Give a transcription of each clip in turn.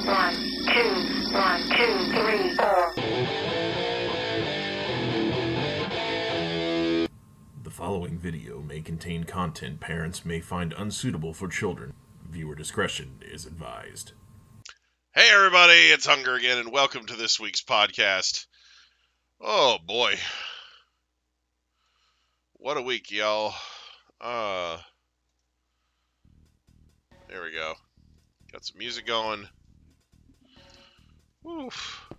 One, two, three, four. The following video may contain content parents may find unsuitable for children. Viewer discretion is advised. Hey everybody, it's Hunger again, and welcome to this week's podcast. Oh boy. What a week, y'all. There we go. Got some music going. Oof.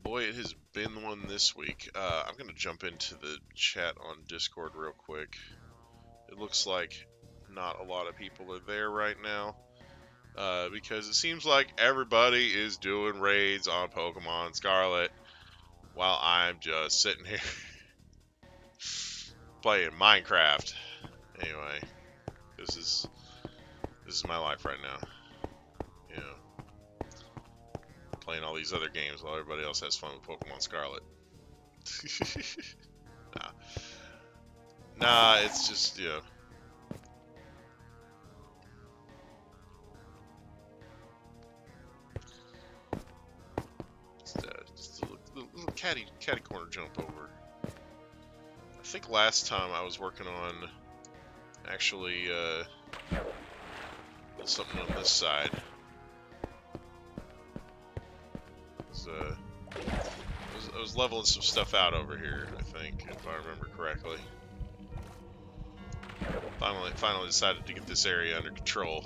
Boy, it has been one this week. I'm going to jump into the chat on Discord real quick. It looks like not a lot of people are there right now. Because it seems like everybody is doing raids on Pokemon Scarlet while I'm just sitting here playing Minecraft. Anyway, this is my life right now. You know, playing all these other games while everybody else has fun with Pokemon Scarlet. Nah, it's just, you know. Just a little catty corner jump over. I think last time I was working on actually something on this side. I was leveling some stuff out over here, I think, if I remember correctly. Finally decided to get this area under control.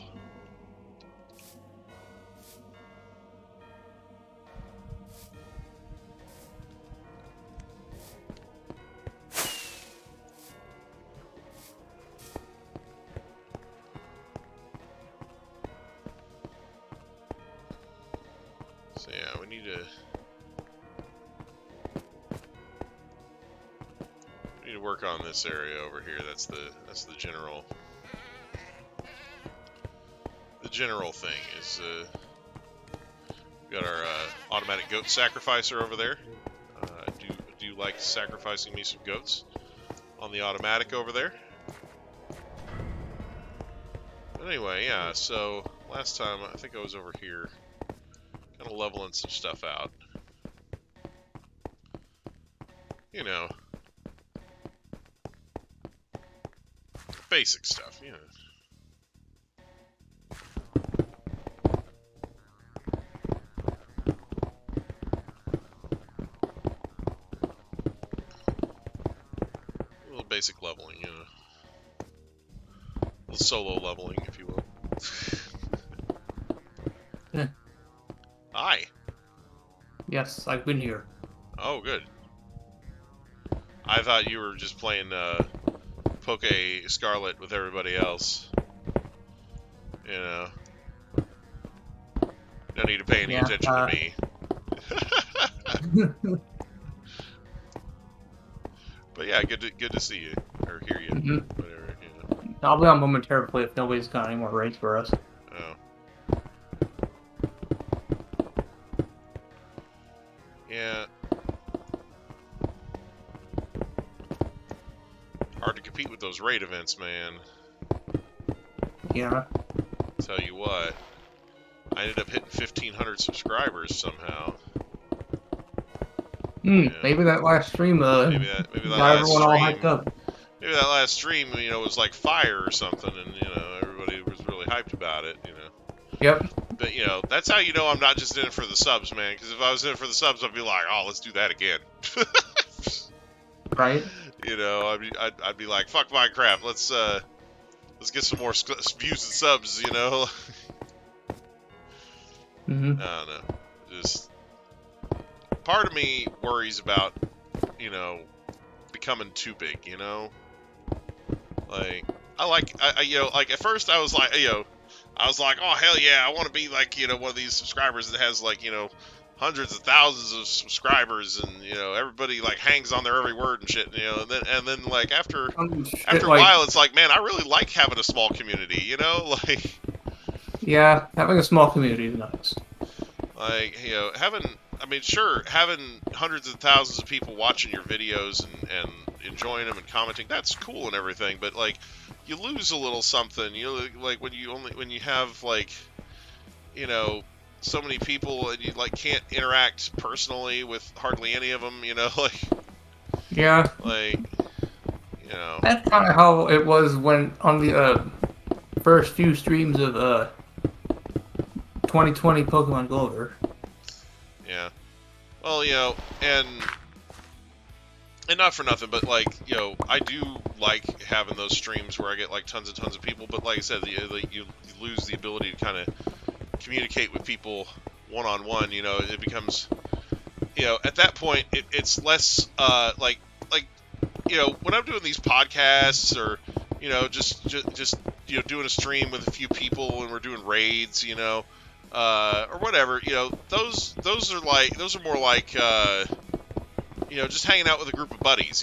So yeah, we need to work on this area over here. That's the general thing. Is we got our automatic goat sacrificer over there. I do like sacrificing me some goats on the automatic over there. But anyway, yeah. So last time I think I was over here, kind of leveling some stuff out. You know. Basic stuff, you know. A little basic leveling, you know. A little solo leveling, if you will. Yeah. Hi. Yes, I've been here. Oh, good. I thought you were just playing Poke Scarlet with everybody else. You know. No need to pay any attention to me. But yeah, good to see you or hear you. Whatever. You know. I'll be on momentarily if nobody's got any more raids for us. Oh. Yeah. Hard to compete with those raid events, man. Yeah. Tell you what, I ended up hitting 1,500 subscribers somehow. Yeah. Maybe that last stream, maybe that got last everyone all stream, hyped up. maybe that last stream, you know, was like fire or something, and you know, everybody was really hyped about it, you know. Yep. But you know, that's how you know I'm not just in it for the subs, man. Because if I was in it for the subs, I'd be like, oh, let's do that again. Right. You know, I'd be like, fuck Minecraft, let's get some more views and subs, you know. I don't know, just part of me worries about, you know, becoming too big, you know. Like I you know, like at first I was like, you know, oh hell yeah, I want to be like, you know, one of these subscribers that has like, you know, hundreds of thousands of subscribers, and you know, everybody like hangs on their every word and shit, you know, and then like after a while, it's like, man, I really like having a small community, you know, like. Yeah, having a small community is nice. Like, you know, having hundreds of thousands of people watching your videos and enjoying them and commenting, that's cool and everything, but like, you lose a little something. You know, like when you have like, so many people, and you like can't interact personally with hardly any of them. Yeah. Like, That's kind of how it was when on the first few streams of 2020 Pokemon Gold. yeah. Well, and not for nothing, but like, I do like having those streams where I get like tons and tons of people. But like I said, you lose the ability to kind of communicate with people one-on-one. It becomes, at that point, it's less like when I'm doing these podcasts or just doing a stream with a few people and we're doing raids, or whatever, those are more like just hanging out with a group of buddies,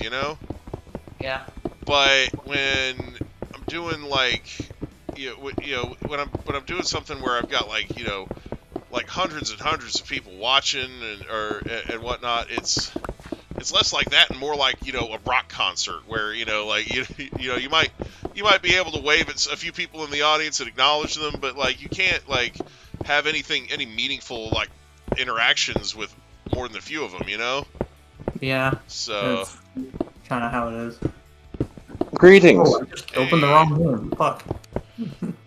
Yeah. But when I'm doing like when I'm doing something where I've got like like hundreds and hundreds of people watching and whatnot, it's less like that and more like a rock concert where like you might be able to wave at a few people in the audience and acknowledge them, but like you can't like have any meaningful like interactions with more than a few of them, Yeah. So That's kind of how it is. Greetings. Oh, I just opened the wrong room. Fuck.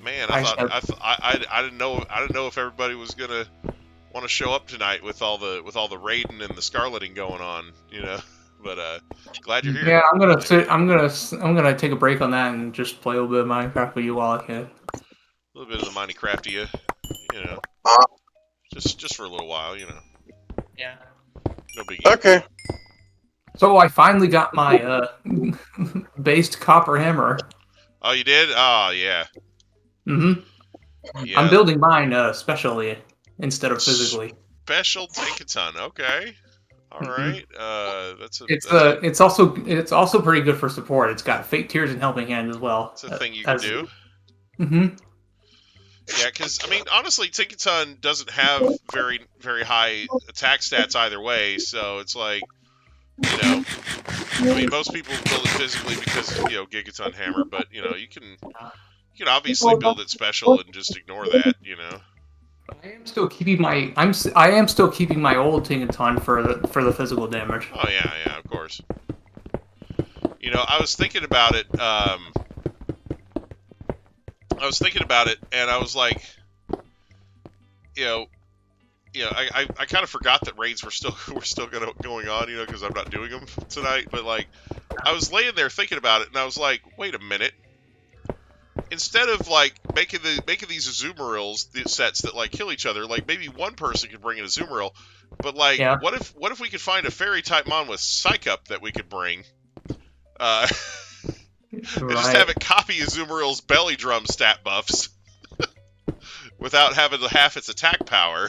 man, I didn't know if everybody was gonna want to show up tonight with all the raiding and the scarleting going on, But glad you're here. Yeah, I'm gonna take a break on that and just play a little bit of Minecraft with you while I can. A little bit of the Minecraftia, just for a little while, Yeah. No biggie. Okay. So I finally got my based copper hammer. Oh, you did? Oh, yeah. Mm-hmm. Yeah. I'm building mine specially instead of physically. Special Tinkaton. Okay. All right. That's It's also pretty good for support. It's got Fake Tears and Helping Hand as well. It's a thing you can do. Mm-hmm. Yeah, because I mean, honestly, Tinkaton doesn't have very, very high attack stats either way, so it's like, I mean, most people build it physically because Gigaton Hammer, but you can obviously build it special and just ignore that, I am still keeping my old Tinkaton for the physical damage. Oh yeah, of course. I was thinking about it. And I was like, I kind of forgot that raids were still going on, because I'm not doing them tonight. But like, I was laying there thinking about it, and I was like, wait a minute. Instead of like making these Azumarill sets that like kill each other, like maybe one person could bring in a Azumarill, but like, yeah. what if we could find a fairy type mon with Psych Up that we could bring? And just have it copy Azumarill's belly drum stat buffs without having half its attack power.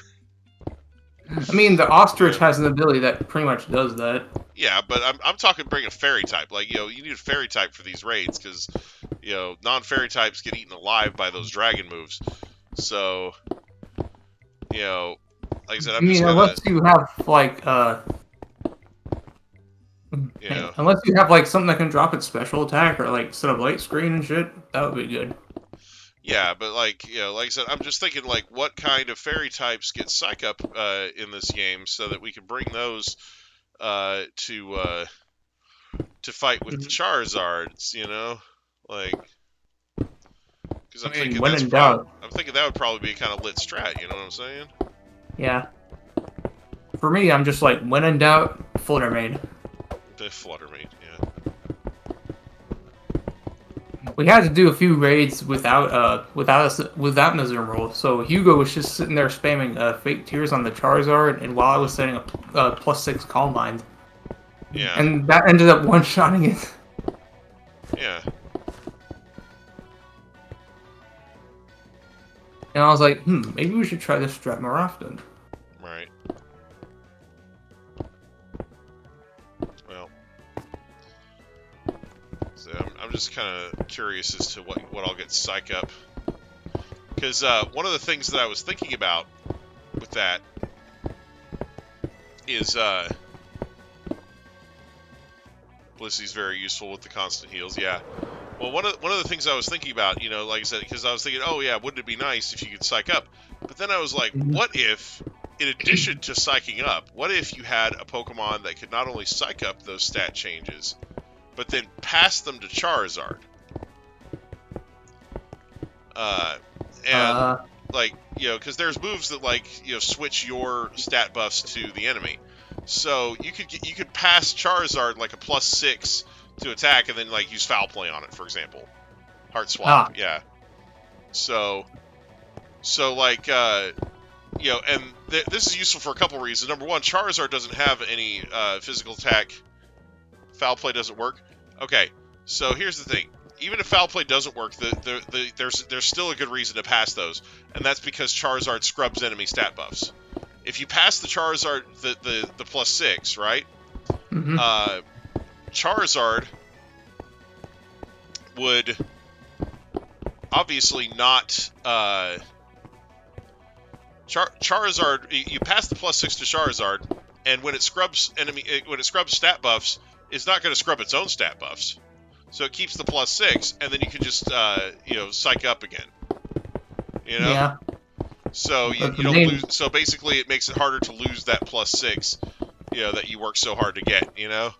I mean, the ostrich has an ability that pretty much does that. Yeah, but I'm talking bring a fairy type. Like, you need a fairy type for these raids because, non-fairy types get eaten alive by those dragon moves. So, like I said, unless you have like unless you have like something that can drop its special attack or like set up light screen and shit, that would be good. Yeah, but like I said, I'm just thinking like what kind of fairy types get Psych Up in this game so that we can bring those to fight with the Charizards, like because I'm thinking that would probably be a kind of lit strat, you know what I'm saying? Yeah. For me, I'm just like when in doubt, Flutter Mane. The Flutter Mane, yeah. We had to do a few raids without an Azumarill, so Hugo was just sitting there spamming Fake Tears on the Charizard, and while I was setting up +6 Calm Mind. Yeah. And that ended up one-shotting it. Yeah. And I was like, maybe we should try this strat more often. Right. Well, so I'm just kind of curious as to what I'll get Psych Up. Because one of the things that I was thinking about with that is Blissy's very useful with the constant heals, yeah. Well, one of the things I was thinking about, like I said, because I was thinking, oh yeah, wouldn't it be nice if you could Psych Up? But then I was like, what if, in addition to psyching up, what if you had a Pokemon that could not only psych up those stat changes, but then pass them to Charizard? Like, you know, because there's moves that, like, you know, switch your stat buffs to the enemy. So you could pass Charizard like a +6 to attack, and then like use Foul Play on it, for example. Heart Swap, yeah. So like, you know, and this is useful for a couple reasons. Number one, Charizard doesn't have any physical attack. Foul Play doesn't work. Okay, so here's the thing. Even if Foul Play doesn't work, there's still a good reason to pass those, and that's because Charizard scrubs enemy stat buffs. If you pass the Charizard the +6, right? Mm-hmm. Charizard would obviously not. Charizard, you pass the +6 to Charizard, and when it scrubs stat buffs, it's not going to scrub its own stat buffs. So it keeps the +6, and then you can just, you know, psych up again. You know? Yeah. So you don't lose. So basically, it makes it harder to lose that +6, you know, that you work so hard to get. You know?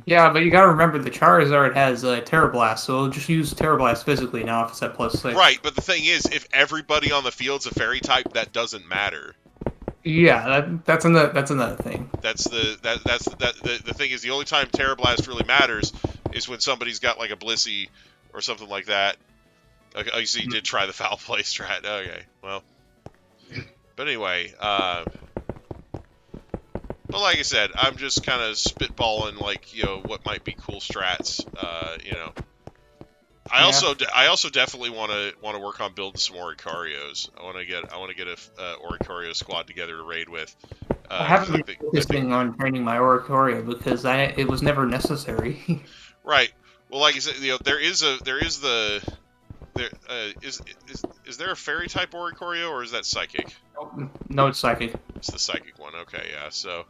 Yeah, but you gotta remember the Charizard has Terra Blast, so it'll just use Terra Blast physically now if it's at +6. Right, but the thing is, if everybody on the field's a Fairy type, that doesn't matter. Yeah, that's another thing. The thing is, the only time Terra Blast really matters is when somebody's got like a Blissey or something like that. Okay, oh, so you did try the Foul Play strat. Okay, well. But anyway, but like I said, I'm just kind of spitballing, like, you know, what might be cool strats. You know, I also definitely want to work on building some Oricarios. I want to get a Oricario squad together to raid with. I haven't been focusing on training my Oricorio because it was never necessary. Right. Well, like I said, you know, is there a Fairy type Oricorio, or is that Psychic? No, it's Psychic. It's the Psychic one. Okay, yeah. So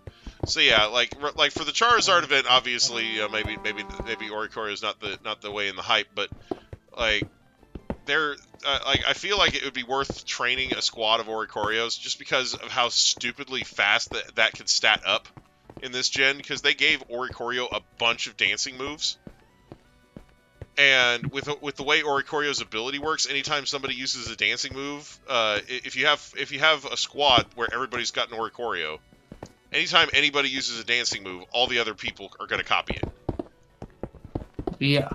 yeah, like for the Charizard event, obviously, you know, maybe Oricorio is not the way in the hype, but like like I feel like it would be worth training a squad of Oricorios just because of how stupidly fast that can stat up in this gen, because they gave Oricorio a bunch of dancing moves. And with the way Oricorio's ability works, anytime somebody uses a dancing move, if you have a squad where everybody's got an Oricorio, anytime anybody uses a dancing move, all the other people are going to copy it. Yeah.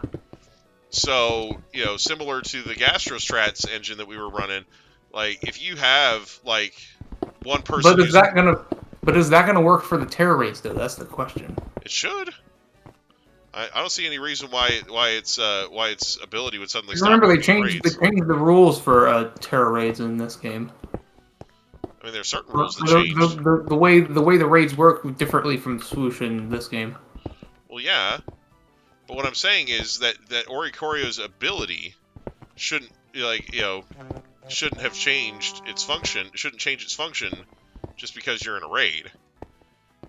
So, you know, similar to the Gastrostrats engine that we were running, like if you have like one person, but is that gonna work for the Terra raids though? That's the question. It should. I don't see any reason why its ability would suddenly stop. Remember, they changed the rules for Terra raids in this game. I mean, there are certain rules that change. The way the raids work differently from Swoosh in this game. Well, yeah, but what I'm saying is that Oricorio's ability shouldn't have changed its function. Shouldn't change its function just because you're in a raid.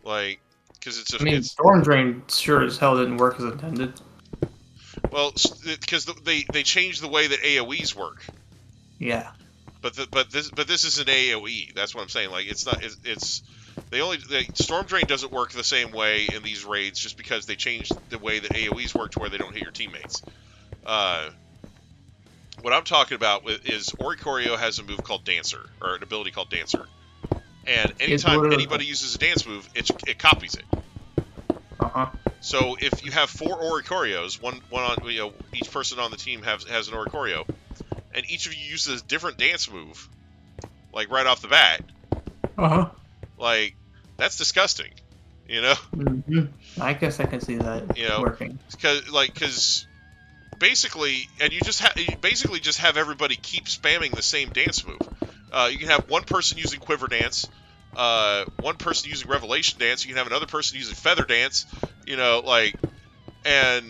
Like. Storm Drain sure as hell didn't work as intended. Well, because they changed the way that AOE's work. Yeah. But this is an AOE. That's what I'm saying. Like Storm Drain doesn't work the same way in these raids just because they changed the way that AOE's work to where they don't hit your teammates. What I'm talking about is Oricorio has a move called Dancer, or an ability called Dancer. And anytime anybody uses a dance move, it copies it. Uh-huh. So if you have 4 Oricorios, one on, you know, each person on the team has an Oricorio, and each of you uses a different dance move, like right off the bat. Uh-huh. Like, that's disgusting, you know? Mm-hmm. I guess I can see that, you know, working. Because basically, and you basically just have everybody keep spamming the same dance move. You can have one person using Quiver Dance, one person using Revelation Dance. You can have another person using Feather Dance. You know, like, and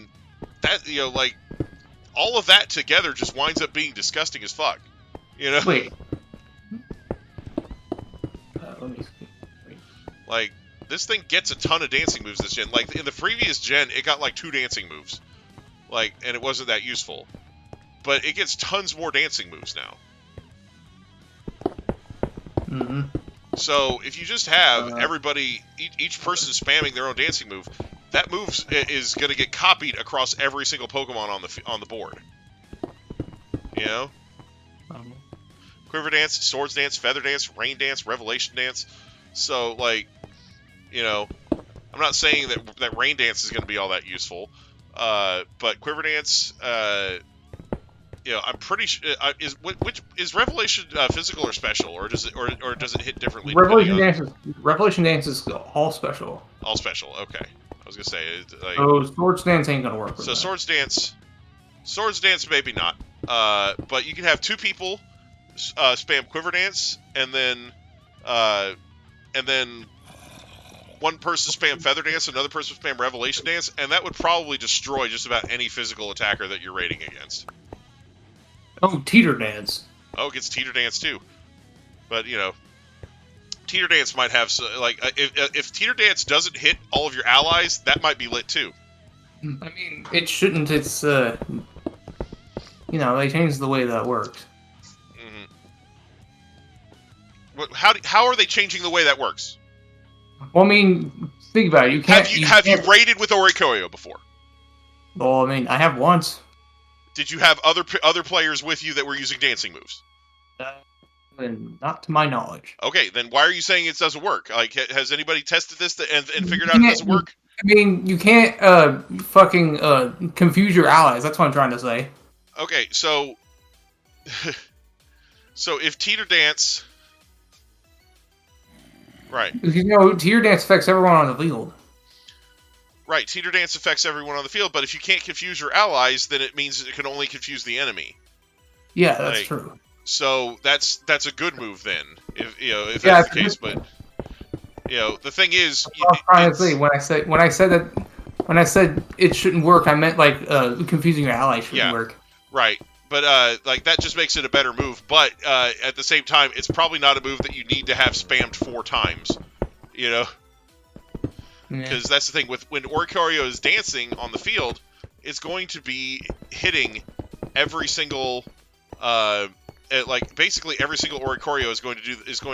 that, you know, like, all of that together just winds up being disgusting as fuck. You know. Wait. Let me see. Wait. Like, this thing gets a ton of dancing moves this gen. Like, in the previous gen, it got like 2 dancing moves. Like, and it wasn't that useful. But it gets tons more dancing moves now. Mm-hmm. So if you just have everybody, each person spamming their own dancing move, that move is going to get copied across every single Pokemon on the board. You know, Quiver Dance, Swords Dance, Feather Dance, Rain Dance, Revelation Dance. So like, you know, I'm not saying that Rain Dance is going to be all that useful, but Quiver Dance. You know, I'm pretty sure is Revelation physical or special, or does it hit differently? Revelation Dance is all special. All special. Okay, I was gonna say like, Swords Dance ain't gonna work. So Swords Dance maybe not. But you can have two people spam Quiver Dance, and then one person spam Feather Dance, another person spam Revelation Dance, and that would probably destroy just about any physical attacker that you're raiding against. Oh, Teeter Dance. Oh, it gets Teeter Dance too. But, you know, Teeter Dance might have... like, if Teeter Dance doesn't hit all of your allies, that might be lit too. I mean, it shouldn't. It's, you know, they changed the way that works. Mm-hmm. How are they changing the way that works? Well, I mean, think about it. You can't... Have you raided with Oricorio before? Well, I mean, I have once. Did you have other players with you that were using dancing moves? Not to my knowledge. Okay, then why are you saying it doesn't work? Like, has anybody tested this and figured out it doesn't work? I mean, you can't fucking confuse your allies. That's what I'm trying to say. Okay, so if Teeter Dance, right? You know, Teeter Dance affects everyone on the field. Right, Teeter Dance affects everyone on the field, but if you can't confuse your allies, then it means it can only confuse the enemy. Yeah, that's true. So that's a good move then, if that's the case. But you know, the thing is, honestly, when I said it shouldn't work, I meant like confusing your allies shouldn't work. Right, but like that just makes it a better move. But at the same time, it's probably not a move that you need to have spammed 4 times. You know. Because that's the thing, when Oricorio is dancing on the field, it's going to be hitting every single, like basically every single Oricorio is going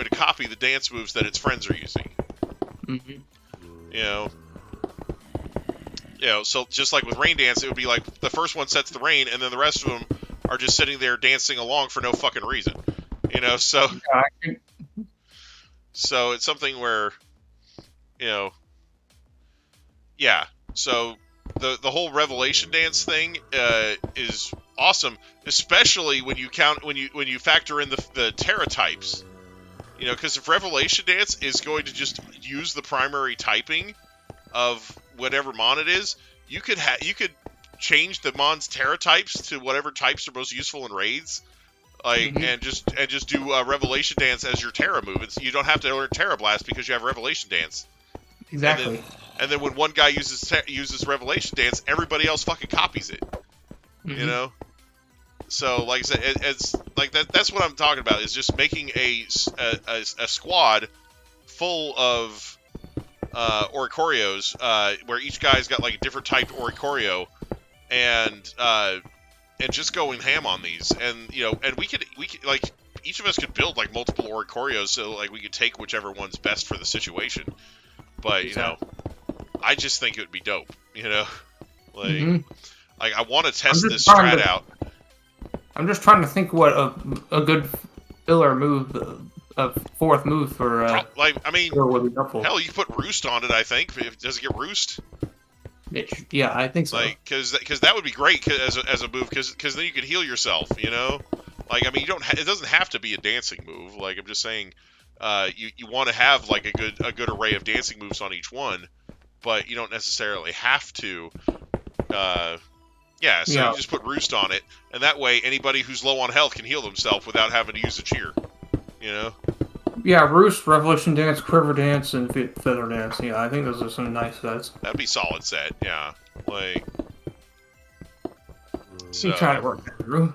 to copy the dance moves that its friends are using. Mm-hmm. You know, so just like with Rain Dance, it would be like the first one sets the rain, and then the rest of them are just sitting there dancing along for no fucking reason. You know, so it's something where, you know. Yeah, so the whole Revelation Dance thing is awesome, especially when you factor in the Terra types. You know, because if Revelation Dance is going to just use the primary typing of whatever mon it is, you could change the mon's Terra types to whatever types are most useful in raids, like and just do Revelation Dance as your Terra move. You don't have to learn Terra Blast because you have Revelation Dance. Exactly. And then when one guy uses Revelation Dance, everybody else fucking copies it. Mm-hmm. You know? So, like I said, it's like that's what I'm talking about, is just making a squad full of Oricorios, where each guy's got like a different type Oricorio, and just going ham on these. And, you know, and we could like, each of us could build like multiple Oricorios, so like we could take whichever one's best for the situation. But, you know, I just think it would be dope, you know? Like, like I want to test this strat out. I'm just trying to think what a good filler move, a 4th move for... like, I mean, hell, you put Roost on it, I think. Does it get Roost? Yeah, I think so. Like, because that would be great as a move, because then you could heal yourself, you know? Like, I mean, it doesn't have to be a dancing move. Like, I'm just saying... you want to have like a good array of dancing moves on each one, but you don't necessarily have to. You just put Roost on it, and that way anybody who's low on health can heal themselves without having to use a cheer. You know? Yeah, Roost, Revelation Dance, Quiver Dance, and Feather Dance. Yeah, I think those are some nice sets. That'd be solid set. Yeah, like. So you try to work that through.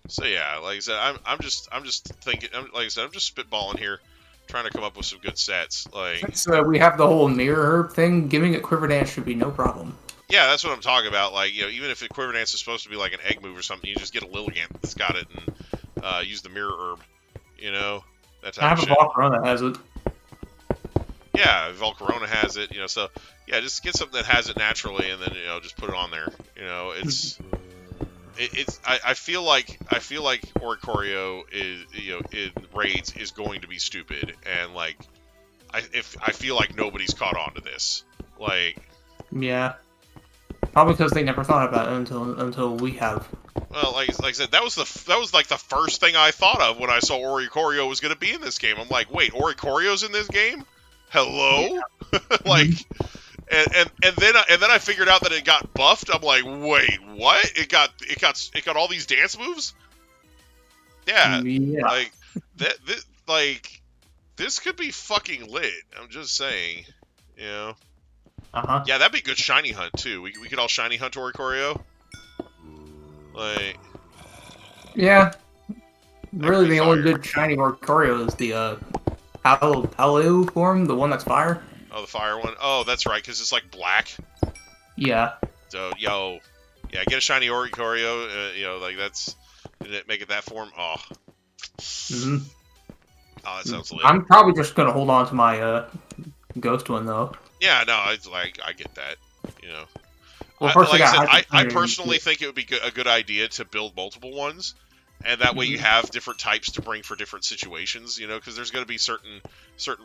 So yeah, like I said, I'm just thinking. Like I said, I'm just spitballing here, trying to come up with some good sets. Like, so we have the whole mirror herb thing. Giving it Quiver Dance should be no problem. Yeah, that's what I'm talking about. Like, you know, even if the Quiver Dance is supposed to be like an egg move or something, you just get a Lilligant that's got it and use the mirror herb. You know, that I type have of a shit. Volcarona that has it. Yeah, Volcarona has it, so yeah, just get something that has it naturally, and then just put it on there. I feel like Oricorio is in raids is going to be stupid, and like I feel like nobody's caught on to this. Like, Yeah. Probably because they never thought about it until we have. well, like I said, that was like the first thing I thought of when I saw Oricorio was going to be in this game. I'm like, wait, Oricorio's in this game? Hello? Yeah. Like, and then I figured out that it got buffed. I'm like, wait, what? It got all these dance moves? Yeah. Yeah. Like this could be fucking lit. I'm just saying, Uh-huh. Yeah, that'd be a good shiny hunt too. We could all shiny hunt Oricorio. Like, Yeah. Really, be the only fire. good shiny Oricorio is the Palu form, the one that's fire. Oh, the fire one. Oh, that's right, because it's like black. Yeah. So, yeah, get a shiny Oricorio. Like that's make it that form. Oh, Mm-hmm. oh, that sounds lit. I'm probably just gonna hold on to my ghost one though. Yeah, no, I get that. Well, first like I said, I Hyper personally think it would be a good idea to build multiple ones, and that way you have different types to bring for different situations. Because there's going to be certain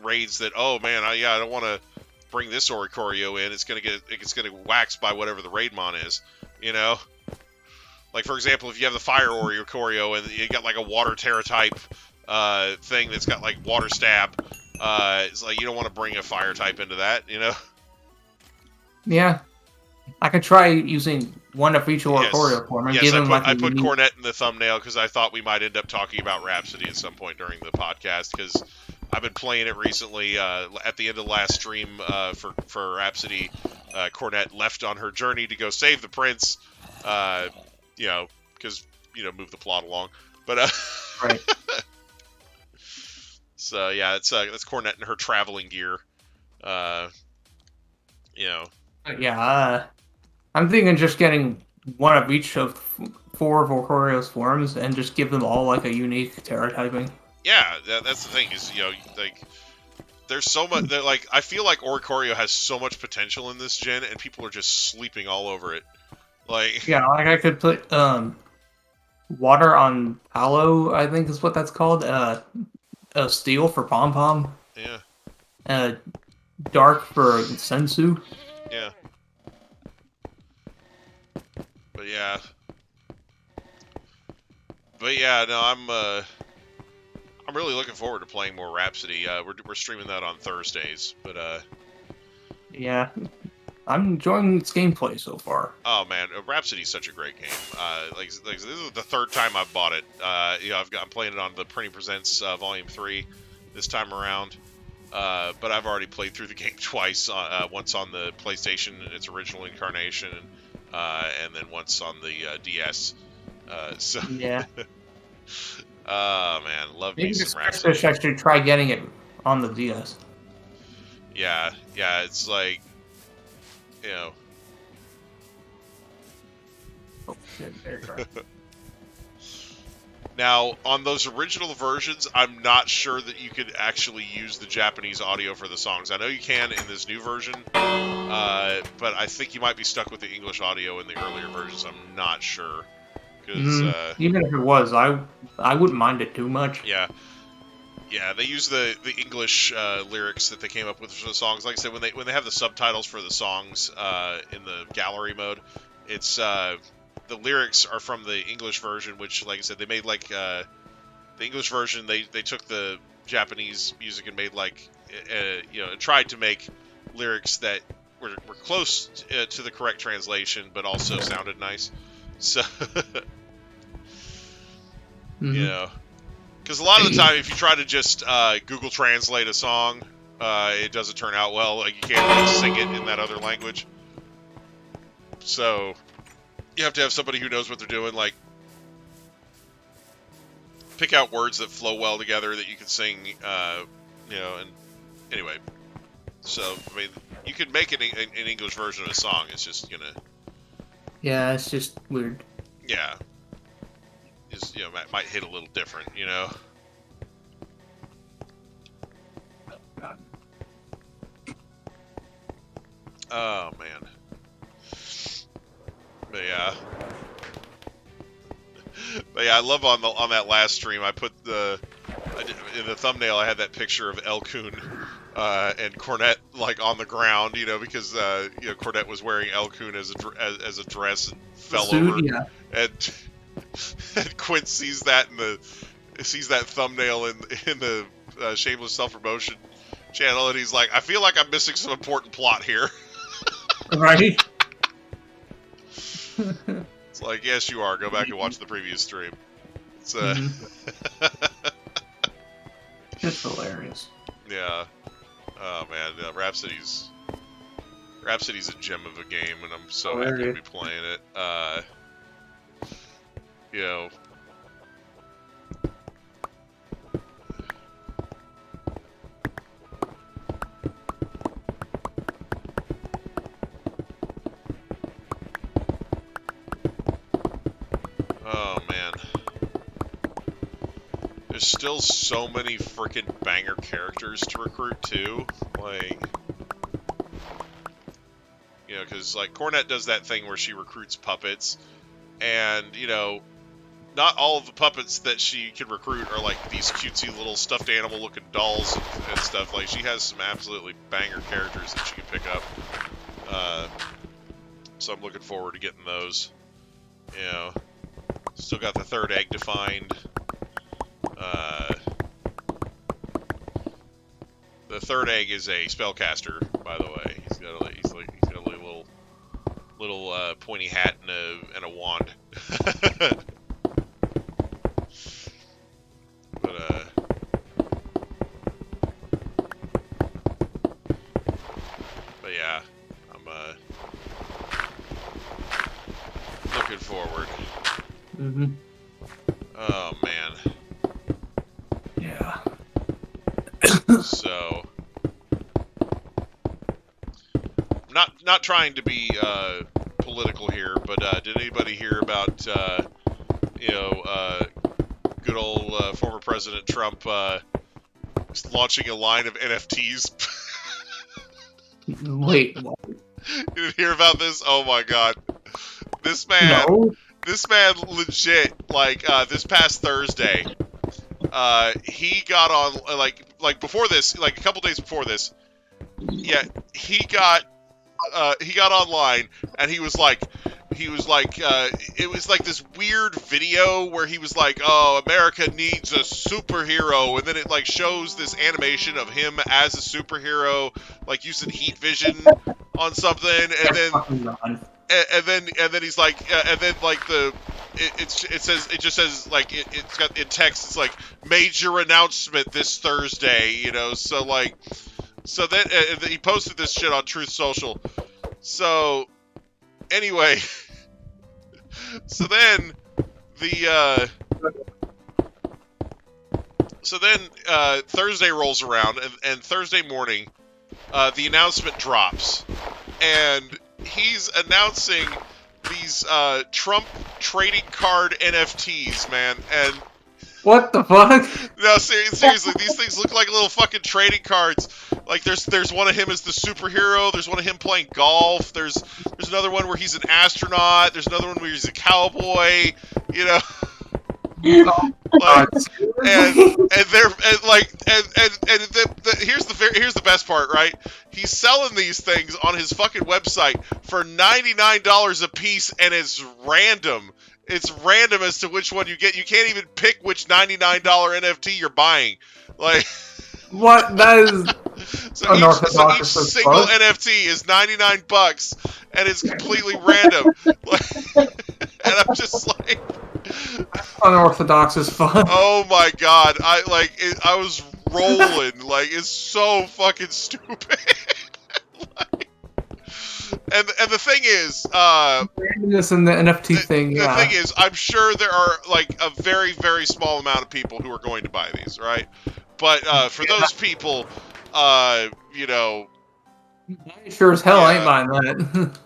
raids that, oh man, I don't want to bring this Oricorio in. It's going to wax by whatever the raid mon is. Like for example, if you have the fire Oricorio and you got like a water Terra type thing that's got like water stab, it's like you don't want to bring a fire type into that. Yeah. I could try using one of each Oricorio form and Yes, give him I put unique... Cornet in the thumbnail because I thought we might end up talking about Rhapsody at some point during the podcast, because I've been playing it recently. At the end of the last stream for Rhapsody, Cornet left on her journey to go save the prince, because move the plot along. But Right. So yeah, that's Cornet in her traveling gear. Yeah, I'm thinking just getting one of each of 4 of Oricorio's forms and just give them all like a unique Terra typing. Yeah, that's the thing is, like, there's so much that, like, I feel like Oricorio has so much potential in this gen, and people are just sleeping all over it. Like, Yeah, like I could put water on Palo, I think is what that's called. Steel for Pom Pom. yeah, Dark for Sensu. yeah, but yeah, no, I'm really looking forward to playing more Rhapsody. We're streaming that on Thursdays, but Yeah, I'm enjoying its gameplay so far. oh man, Rhapsody's such a great game. Like this is the third time I've bought it. I'm playing it on the Printing Presents Volume 3 this time around. But I've already played through the game twice. Once on the PlayStation in its original incarnation, and then once on the DS. So Yeah. oh man, love me Maybe some Rhapsody. I should try getting it on the DS. Yeah, it's like, Oh shit, there you go. Now, on those original versions, I'm not sure that you could actually use the Japanese audio for the songs. I know you can in this new version, but I think you might be stuck with the English audio in the earlier versions. I'm not sure. Even if it was, I wouldn't mind it too much. Yeah, they use the English lyrics that they came up with for the songs. Like I said, when they have the subtitles for the songs in the gallery mode, it's the lyrics are from the English version, which, like I said, they made like the English version. They took the Japanese music and made like tried to make lyrics that were close to the correct translation, but also sounded nice. So because a lot of the time, if you try to just Google Translate a song, it doesn't turn out well. Like, you can't really sing it in that other language. So you have to have somebody who knows what they're doing, like pick out words that flow well together that you can sing, and anyway. So, I mean, you could make an English version of a song. It's just gonna... Yeah, it's just weird. Yeah. Just, might hit a little different, Oh man. But yeah. But yeah, I love on that last stream. I put in the thumbnail. I had that picture of Elkun and Cornette like on the ground, you know, because you know Cornette was wearing Elkun as a dress and fell Suit, over, yeah. and Quint sees that thumbnail in the Shameless Self Promotion channel, and he's like, I feel like I'm missing some important plot here. Right? It's like, yes, you are. Go back and watch the previous stream. It's It's hilarious. yeah. Oh man, Rhapsody's a gem of a game, and I'm so happy to be playing it. You know. Oh man. There's still so many freaking banger characters to recruit too. Like, you know, because like Cornette does that thing where she recruits puppets, and you know, not all of the puppets that she can recruit are like these cutesy little stuffed animal looking dolls and stuff. Like, she has some absolutely banger characters that she can pick up. So I'm looking forward to getting those. You know, still got the third egg to find. The third egg is a spellcaster, by the way. He's got a little pointy hat and a wand. But yeah, I'm looking forward. Mm-hmm. Oh man. Yeah. So, not trying to be political here, but did anybody hear about you know, good old former President Trump launching a line of NFTs? Wait. What? You didn't hear about this? Oh my god, this man legit, like this past Thursday, he got on like before this, like a couple days before this. Yeah, he got online, and he was like, it was like this weird video where he was like, oh, America needs a superhero, and then it like shows this animation of him as a superhero, like using heat vision on something, and then he's like, and then like it just says like it's got in text, it's like major announcement this Thursday, you know, so like. So then he posted this shit on Truth Social. So anyway, so then Thursday rolls around, and Thursday morning the announcement drops, and he's announcing these Trump trading card NFTs, man, and. What the fuck? No, seriously, these things look like little fucking trading cards. Like, there's one of him as the superhero, there's one of him playing golf, there's another one where he's an astronaut, there's another one where he's a cowboy, you know. Like, here's the best part, right? He's selling these things on his fucking website for $99 a piece, and it's random. It's random as to which one you get. You can't even pick which $99 NFT you're buying. Like, what? That is so each single NFT is $99, and it's completely random. Like, and I'm just like, unorthodox as fuck. Oh my god! I was rolling. Like, it's so fucking stupid. Like, and the thing is, randomness in the NFT thing. The thing is, I'm sure there are like a very, very small amount of people who are going to buy these, right? But for those people, you know, I sure as hell ain't buying that.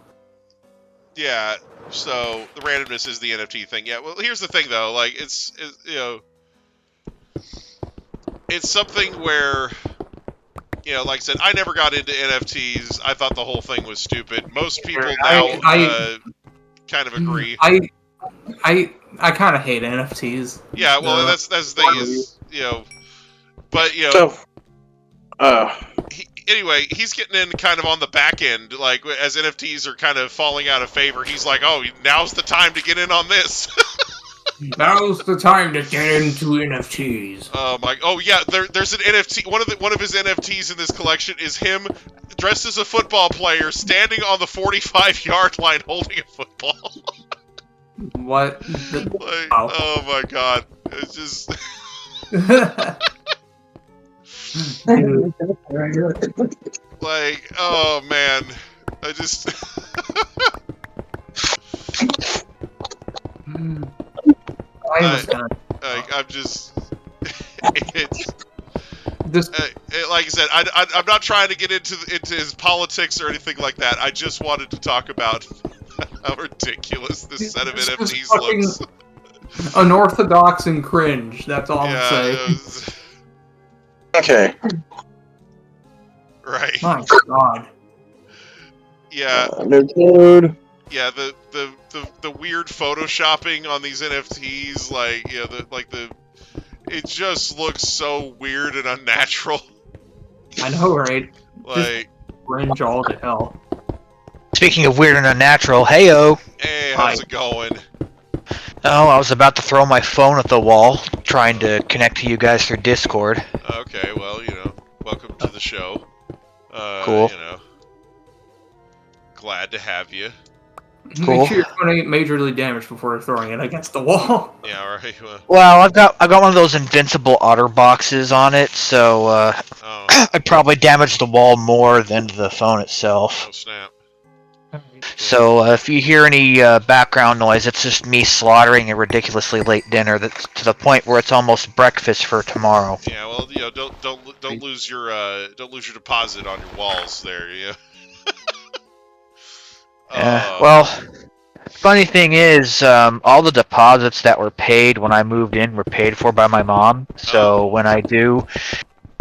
Yeah. So the randomness is the NFT thing. Yeah. Well, here's the thing though. Like, it's you know, it's something where you know, like I said, I never got into NFTs. I thought the whole thing was stupid. Most people now kind of agree. I kind of hate NFTs. Yeah, well, that's the thing is, you know, but you know, anyway, he's getting in kind of on the back end, like as NFTs are kind of falling out of favor. He's like, oh, now's the time to get in on this. Now's the time to get into NFTs. Oh yeah, there's an NFT. One of his NFTs in this collection is him dressed as a football player, standing on the 45-yard line holding a football. What? Like, oh my god, it's just. Like, oh man, I just. I'm just. It's. Like I said, I'm not trying to get into his politics or anything like that. I just wanted to talk about how ridiculous this set of NFTs looks. Unorthodox and cringe. That's all I'm saying. Okay. Right. My God. Yeah. No code. Yeah, the weird photoshopping on these NFTs, like, you know, it just looks so weird and unnatural. I know, right? Like, just cringe all to hell. Speaking of weird and unnatural, heyo. Hey, how's it going? Oh, I was about to throw my phone at the wall, trying to connect to you guys through Discord. Okay, well, you know, welcome to the show. Cool. You know, glad to have you. Cool. Make sure your phone ain't majorly damaged before throwing it against the wall. Yeah, all right. Well, I've got one of those invincible otter boxes on it, so I'd probably damage the wall more than the phone itself. Oh snap! So if you hear any background noise, it's just me slaughtering a ridiculously late dinner that's to the point where it's almost breakfast for tomorrow. Yeah, well, you know, don't lose your deposit on your walls there. Yeah. Well, funny thing is, all the deposits that were paid when I moved in were paid for by my mom. So when I do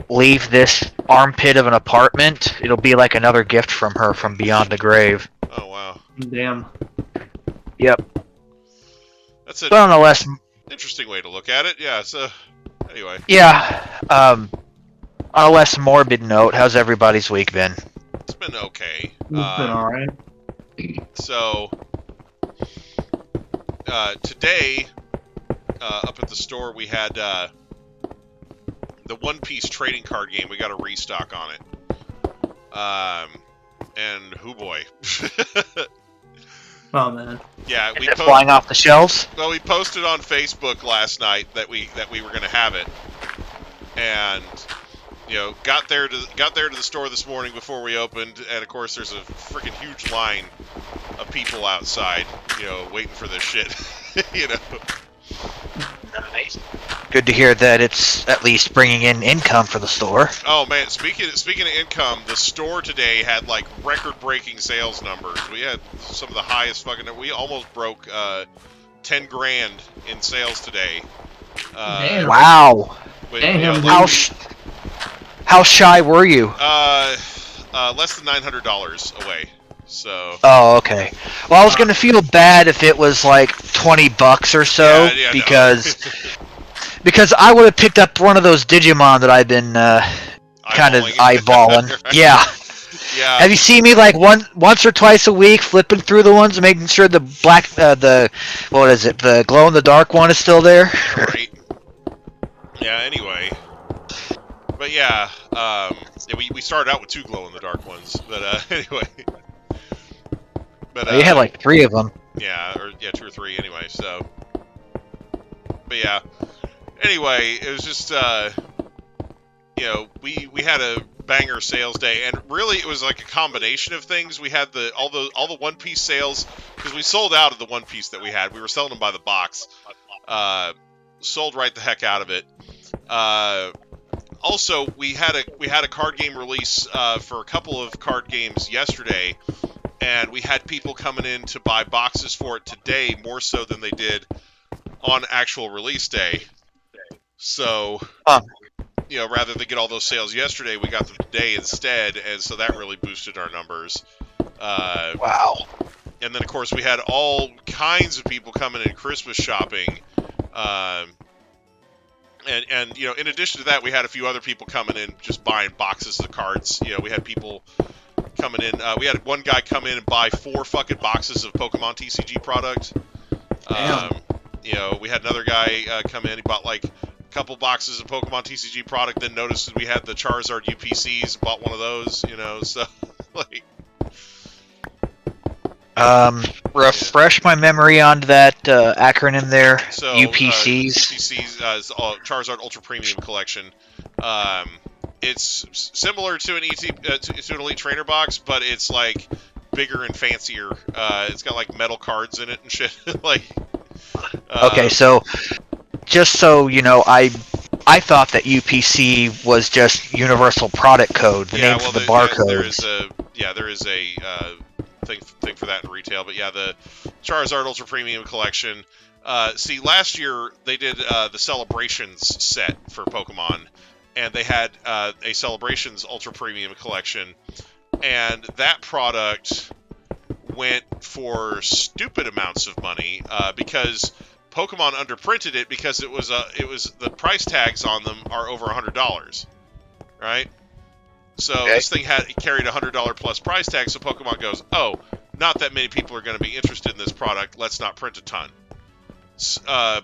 leave this armpit of an apartment, it'll be like another gift from her from beyond the grave. Oh wow! Damn. Yep. That's an nonetheless interesting way to look at it. Yeah. So anyway. Yeah. On a less morbid note, how's everybody's week been? It's been okay. It's been alright. So, today, up at the store, we had the One Piece trading card game. We got a restock on it. And oh boy. Oh man. Yeah, we flying off the shelves. Well, we posted on Facebook last night that we were going to have it, and you know, got there to the store this morning before we opened, and of course there's a freaking huge line of people outside, you know, waiting for this shit. You know. Nice. Good to hear that it's at least bringing in income for the store. Oh man, speaking of income, the store today had like record-breaking sales numbers. We had some of the highest we almost broke 10 grand in sales today. Damn. Wow. With, Damn, you know, how shy were you? Less than $900 away. So. Oh, okay. Well, I was gonna feel bad if it was like $20 or so, yeah, because I would have picked up one of those Digimon that I've been kind of eyeballing. Right. Yeah. Yeah. Have you seen me like once or twice a week flipping through the ones, making sure the black, the glow in the dark one is still there? Right. Yeah. Anyway. But yeah, we started out with 2 glow in the dark ones, but anyway. But you had like 3 of them. Yeah, 2 or 3 anyway. So. But yeah. Anyway, it was just you know, we had a banger sales day, and really it was like a combination of things. We had all the One Piece sales, because we sold out of the One Piece that we had. We were selling them by the box. Sold right the heck out of it. Also, we had a card game release for a couple of card games yesterday, and we had people coming in to buy boxes for it today, more so than they did on actual release day. So, rather than get all those sales yesterday, we got them today instead, and so that really boosted our numbers. Wow. And then, of course, we had all kinds of people coming in Christmas shopping. And in addition to that, we had a few other people coming in just buying boxes of cards. We had people coming in. We had one guy come in and buy 4 fucking boxes of Pokemon TCG product. Damn. We had another guy come in. He bought like a couple boxes of Pokemon TCG product, then noticed that we had the Charizard UPCs, bought one of those. So like. Refresh my memory on that acronym there. So, UPCs. UPCs is Charizard Ultra Premium Collection. It's similar to an to an Elite Trainer box, but it's like bigger and fancier. It's got like metal cards in it and shit. Okay, so just so you know, I thought that UPC was just Universal Product Code, the name for the barcode. There is a thing for that in retail, but yeah, the Charizard Ultra Premium Collection. See, last year they did the Celebrations set for Pokemon, and they had a Celebrations Ultra Premium Collection, and that product went for stupid amounts of money because Pokemon underprinted it because it was the price tags on them are over $100, right? So This thing carried $100 plus price tag, so Pokemon goes, oh, not that many people are going to be interested in this product, let's not print a ton.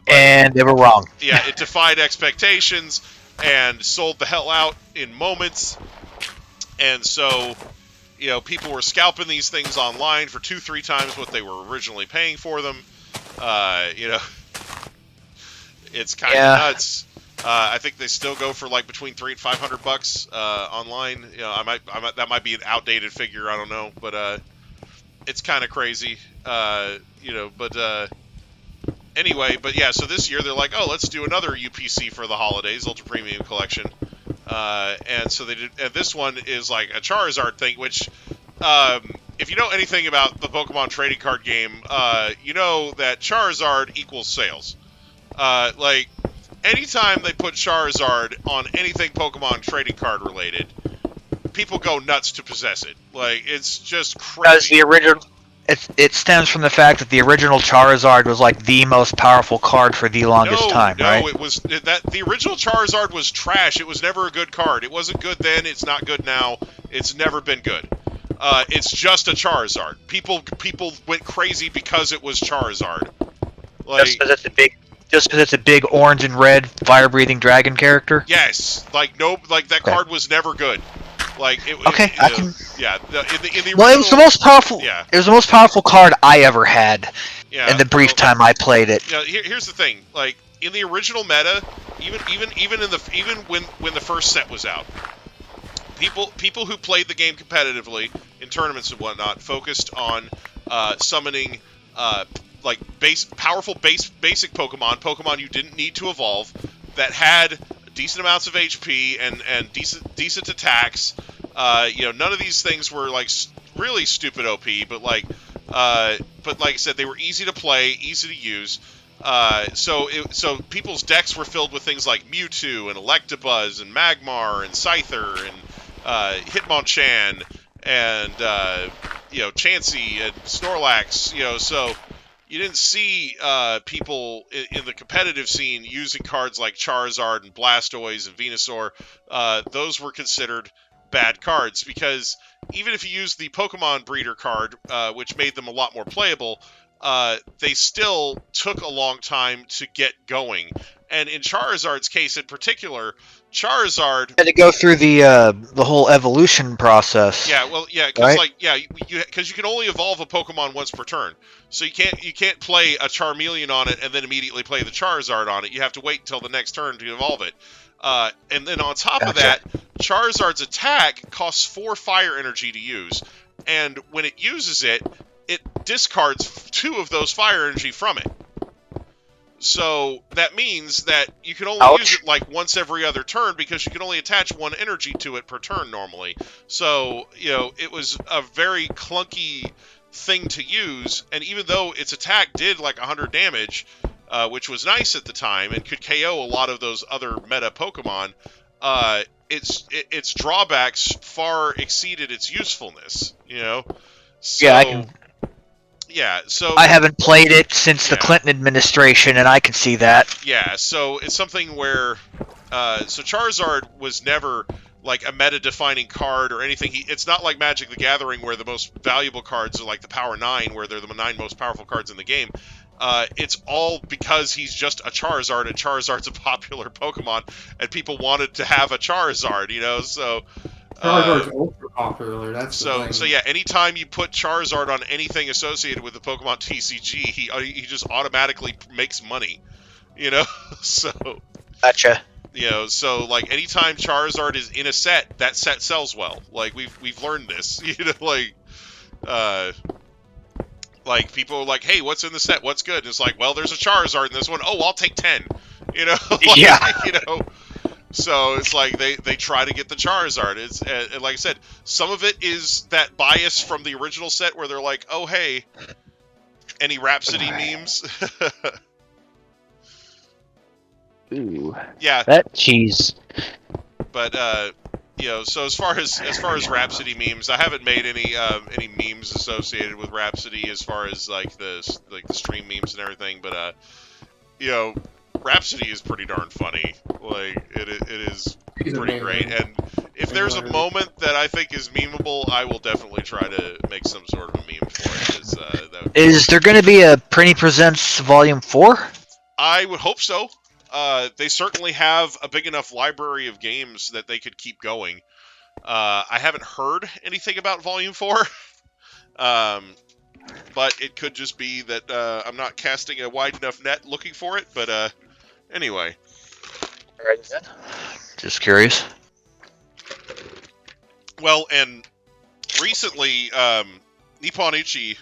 And they were wrong. Yeah, it defied expectations and sold the hell out in moments. And so, people were scalping these things online for 2-3 times what they were originally paying for them. It's kind of nuts. I think they still go for like between $300 and $500 online. That might be an outdated figure. I don't know, but it's kind of crazy. Anyway, but yeah. So this year they're like, oh, let's do another UPC for the holidays, Ultra Premium Collection. And so they did. And this one is like a Charizard thing, which, if you know anything about the Pokemon trading card game, you know that Charizard equals sales. Anytime they put Charizard on anything Pokemon trading card related, people go nuts to possess it. It's just crazy. Because it stems from the fact that the original Charizard was like the most powerful card for the longest time, right? No, the original Charizard was trash. It was never a good card. It wasn't good then. It's not good now. It's never been good. It's just a Charizard. People went crazy because it was Charizard. Just because it's a big orange and red fire-breathing dragon character? Yes. That card was never good. In the original, well, it was the most powerful. Yeah. It was the most powerful card I ever had. Yeah, in the brief time I played it. Here's the thing. In the original meta, even when the first set was out, people who played the game competitively in tournaments and whatnot focused on summoning powerful basic Pokemon you didn't need to evolve, that had decent amounts of HP and decent attacks. None of these things were really stupid OP, but like I said, they were easy to play, easy to use. So people's decks were filled with things like Mewtwo and Electabuzz and Magmar and Scyther and Hitmonchan and Chansey and Snorlax. So you didn't see people in the competitive scene using cards like Charizard and Blastoise and Venusaur. Those were considered bad cards because even if you used the Pokemon Breeder card, which made them a lot more playable, they still took a long time to get going. And in Charizard's case in particular, Charizard had to go through the whole evolution process. Yeah, well, yeah, because you can only evolve a Pokemon once per turn, so you can't play a Charmeleon on it and then immediately play the Charizard on it. You have to wait until the next turn to evolve it. And then on top of that, Charizard's attack costs 4 fire energy to use, and when it uses it, it discards 2 of those fire energy from it. So that means that you can only use it once every other turn because you can only attach 1 energy to it per turn normally. So, it was a very clunky thing to use, and even though its attack did 100 damage, which was nice at the time and could KO a lot of those other meta Pokemon, its drawbacks far exceeded its usefulness. You know. So, Yeah, I can. Yeah, so I haven't played it since the Yeah. Clinton administration, and I can see that. yeah, so it's something where so Charizard was never like a meta-defining card or anything. It's not like Magic the Gathering where the most valuable cards are like the Power 9, where they're the 9 most powerful cards in the game. It's all because he's just a Charizard, and Charizard's a popular Pokemon, and people wanted to have a Charizard, you know, so... Charizard's ultra popular. That's the So thing. yeah, anytime you put Charizard on anything associated with the Pokemon TCG, he just automatically makes money, you know. So Gotcha. you know, so like anytime Charizard is in a set, that set sells well. Like we've learned this, you know, like people are like, hey, what's in the set? What's good? And it's like, well, there's a Charizard in this one. Oh, I'll take 10. You know, like, Yeah. you know. So it's like they try to get the Charizard. It's and like I said, some of it is that bias from the original set where they're like, oh hey, any Rhapsody memes? Ooh, Yeah, that cheese. but you know, so as far as Rhapsody memes, I haven't made any memes associated with Rhapsody as far as like the stream memes and everything. But you know, Rhapsody is pretty darn funny. Like it is He's pretty amazing. great. And if there's a moment that I think is memeable, I will definitely try to make some sort of a meme for it. 'Cause, that would be Is there going to be a Prinny Presents Volume 4? I would hope so. They certainly have a big enough library of games that they could keep going. I haven't heard anything about Volume 4. But it could just be that I'm not casting a wide enough net looking for it. But anyway. Just curious. Well, and recently, Nippon Ichi,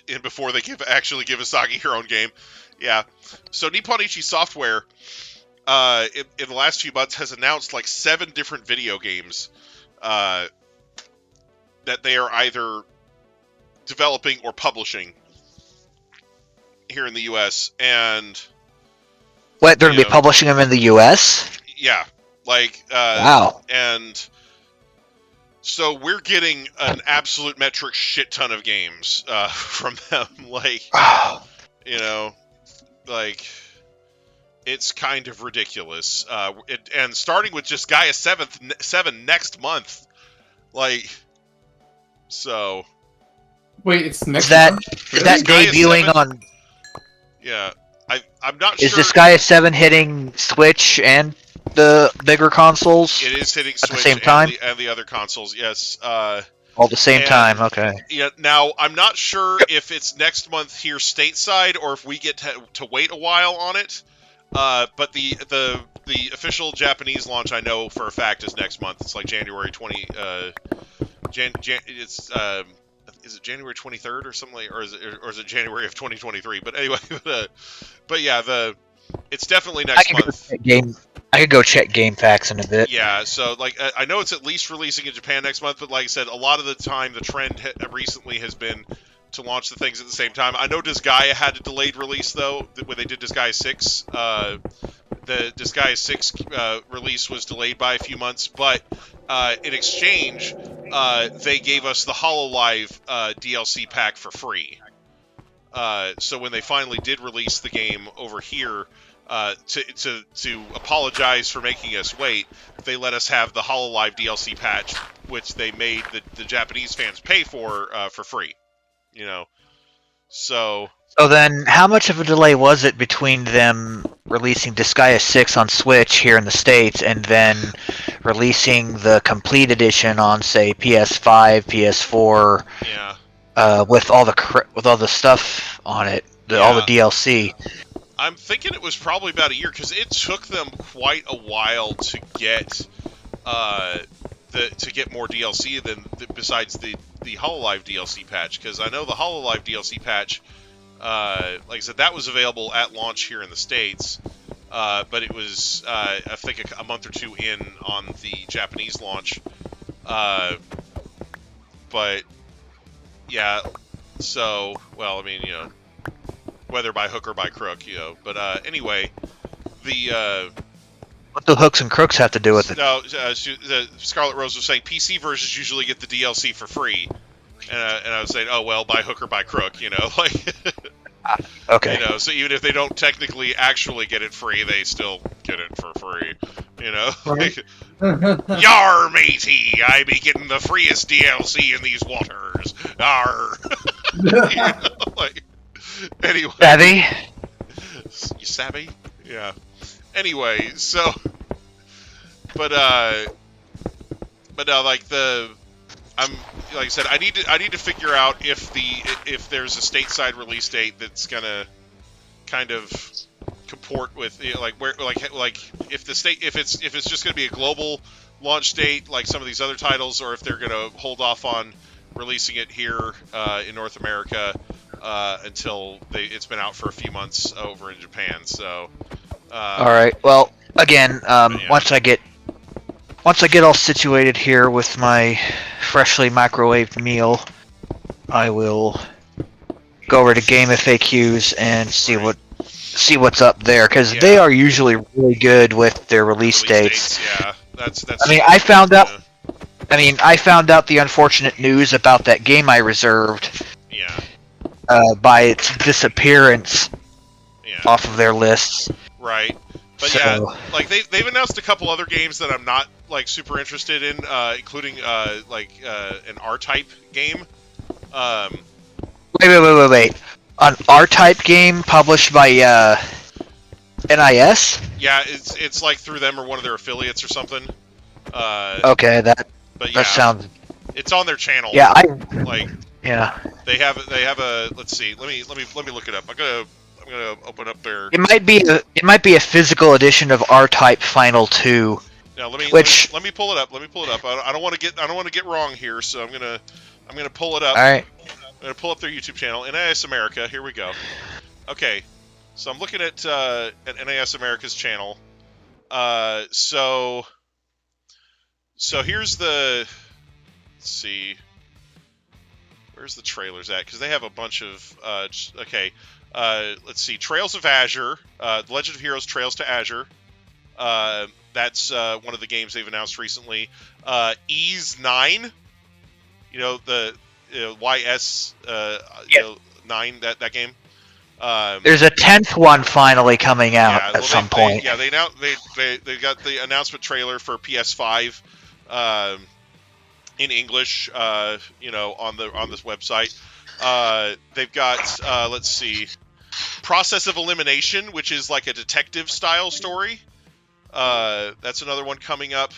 and before they actually give Asagi her own game, yeah. So Nippon Ichi Software, in the last few months, has announced like 7 different video games that they are either developing or publishing here in the U.S. And What, they're going to be Yeah. publishing them in the U.S.? yeah, like Wow. and so we're getting an absolute metric shit ton of games from them. Like, you know, like it's kind of ridiculous. And starting with just Gaia 7 next month, like, so Wait, it's next Is that month? is that Gaia debuting 7? on? yeah, I'm not Is sure. this Gaia 7 hitting Switch and the bigger consoles It is hitting at Switch the same time? and the other consoles. Yes. All at the same and- time? Okay. Yeah. Now I'm not sure if it's next month here stateside or if we get to wait a while on it. But the official Japanese launch I know for a fact is next month. It's like January 20. It's is it January 23rd or something like, or is it January of 2023? But anyway, but yeah, it's definitely next month. I could go check Game Facts in a bit. Yeah, so like I know it's at least releasing in Japan next month, but like I said, a lot of the time the trend recently has been to launch the things at the same time. I know Disgaea had a delayed release though when they did Disgaea 6. The Disgaea 6 release was delayed by a few months, but in exchange, they gave us the HoloLive DLC pack for free. So when they finally did release the game over here, to apologize for making us wait, they let us have the HoloLive DLC patch, which they made the Japanese fans pay for free. You know, so then, how much of a delay was it between them releasing Disgaea 6 on Switch here in the States and then releasing the complete edition on, say, PS5, PS4, yeah. with all the stuff on it, all the DLC? I'm thinking it was probably about a year because it took them quite a while to get more DLC besides the HoloLive DLC patch, because I know the HoloLive DLC patch, like I said, that was available at launch here in the States, but it was I think a month or two in on the Japanese launch, but yeah, so well, I mean, you know, whether by hook or by crook, you know, but anyway, the What do hooks and crooks have to do with it? No, Scarlet Rose was saying PC versions usually get the DLC for free, and I was saying, oh well, by hook or by crook, you know, like. Okay. You know, so even if they don't technically actually get it free, they still get it for free. You know, Right. Yar, matey, I be getting the freest DLC in these waters. Yar. You know, like, anyway. Savvy? You savvy? Yeah. Anyway, so, but like I'm like I said, I need to figure out if there's a stateside release date that's gonna kind of comport with, you know, like where like if it's just gonna be a global launch date like some of these other titles, or if they're gonna hold off on releasing it here in North America until it's been out for a few months over in Japan. So. All right. Well, again, yeah. once I get all situated here with my freshly microwaved meal, I will go over to Game FAQs and see what's up there, because they are usually really good with their release dates. Yeah, that's. I mean, I found out. I found out the unfortunate news about that game I reserved. Yeah. By its disappearance off of their lists. Right. But so, yeah, like they've announced a couple other games that I'm not like super interested in, including an R-Type game. Wait. An R-Type game published by NIS? Yeah, it's like through them or one of their affiliates or something. Okay, that sounds. It's on their channel. Yeah, Yeah. They have a. Let's see. Let me look it up. I'm gonna open up their. It might be a physical edition of R-Type Final 2. Now let me pull it up. I don't want to get wrong here, so I'm gonna pull it up. All right. I'm gonna pull up their YouTube channel, NIS America. Here we go. Okay, so I'm looking at NIS America's channel. So here's the. Let's see. Where's the trailers at? Because they have a bunch of. Okay. Let's see. Trails of Azure. The Legend of Heroes Trails to Azure. That's one of the games they've announced recently. Ease 9. You know, the YS 9, that game. There's a 10th one finally coming out at some point. They got the announcement trailer for PS5 in English, on this website. They've got let's see, Process of Elimination, which is like a detective style story. That's another one coming up.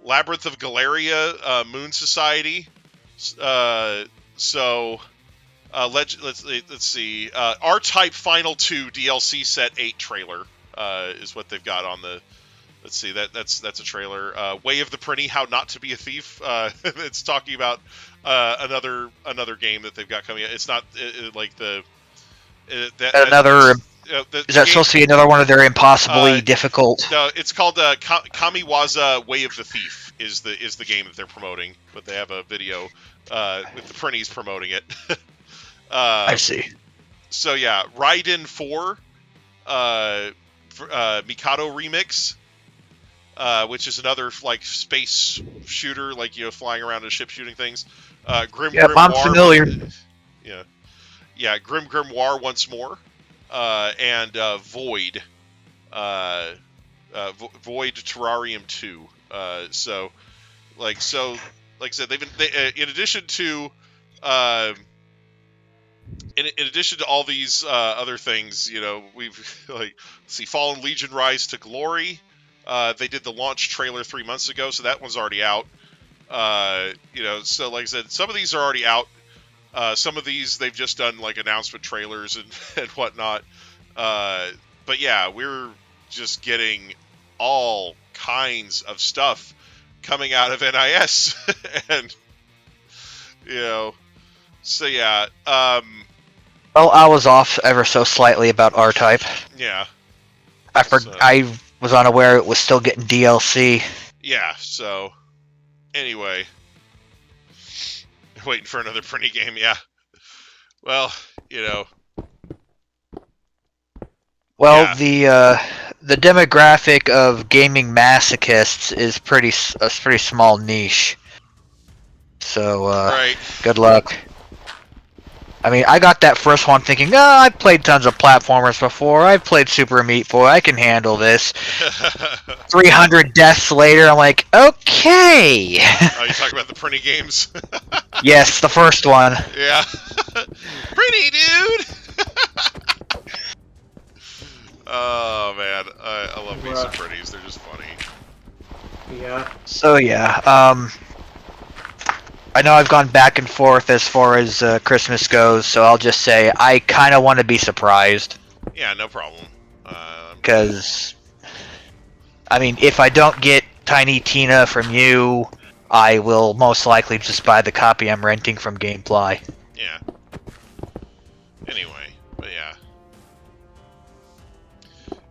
Labyrinth of Galeria, Moon Society. Let's see. R-Type Final 2 DLC Set 8 trailer is what they've got on the. Let's see. That's a trailer. Way of the Prinny, How Not to Be a Thief. It's talking about another game that they've got coming out. It's not like the. Is that supposed to be another one of their impossibly difficult? No, it's called Kamiwaza Way of the Thief is the game that they're promoting, but they have a video with the Prinnies promoting it. I see. So yeah, Raiden 4, Mikado Remix, which is another like space shooter, like flying around in a ship shooting things. Grim Grimoire. I'm familiar. Yeah, Grim Grimoire once more. And Void. Void Terrarium 2. So like I said, in addition to in addition to all these other things, we've see Fallen Legion Rise to Glory. They did the launch trailer 3 months ago, so that one's already out. So like I said, some of these are already out. Some of these they've just done like announcement trailers and whatnot. But yeah, we're just getting all kinds of stuff coming out of NIS, and so yeah. Well, I was off ever so slightly about R-Type. Yeah. I was unaware it was still getting DLC. Yeah. So anyway. Waiting for another Prinny game, yeah. Well, Well, yeah. the demographic of gaming masochists is a pretty small niche. So Right. good luck. I mean, I got that first one thinking, I've played tons of platformers before. I've played Super Meat Boy. I can handle this. 300 deaths later, I'm like, okay. Oh, you talking about the Prinny games? Yes, the first one. Yeah. Pretty, dude! Oh, man. I love me some Prinnies. They're just funny. Yeah. So, yeah. I know I've gone back and forth as far as Christmas goes, so I'll just say I kind of want to be surprised. Yeah, no problem. Because, I mean, if I don't get Tiny Tina from you, I will most likely just buy the copy I'm renting from Gamefly. Yeah. Anyway, but yeah.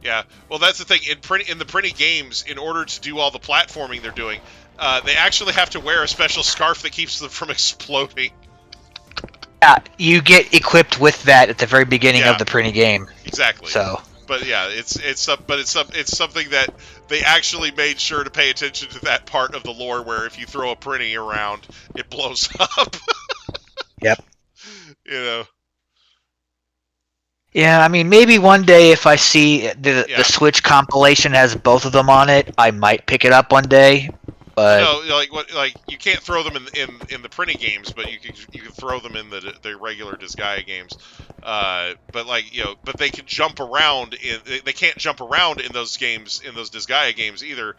Yeah, well, that's the thing. In the Prinny games, in order to do all the platforming they're doing, they actually have to wear a special scarf that keeps them from exploding. Yeah, you get equipped with that at the very beginning of the Prinny game. Exactly. So. But yeah, it's something that they actually made sure to pay attention to that part of the lore where if you throw a Prinny around, it blows up. Yep. You know. Yeah, I mean, maybe one day if I see the Switch compilation has both of them on it, I might pick it up one day. But no, like you can't throw them in the Prinny games, but you can throw them in the regular Disgaea games. But but they can jump around they can't jump around in those games, in those Disgaea games either,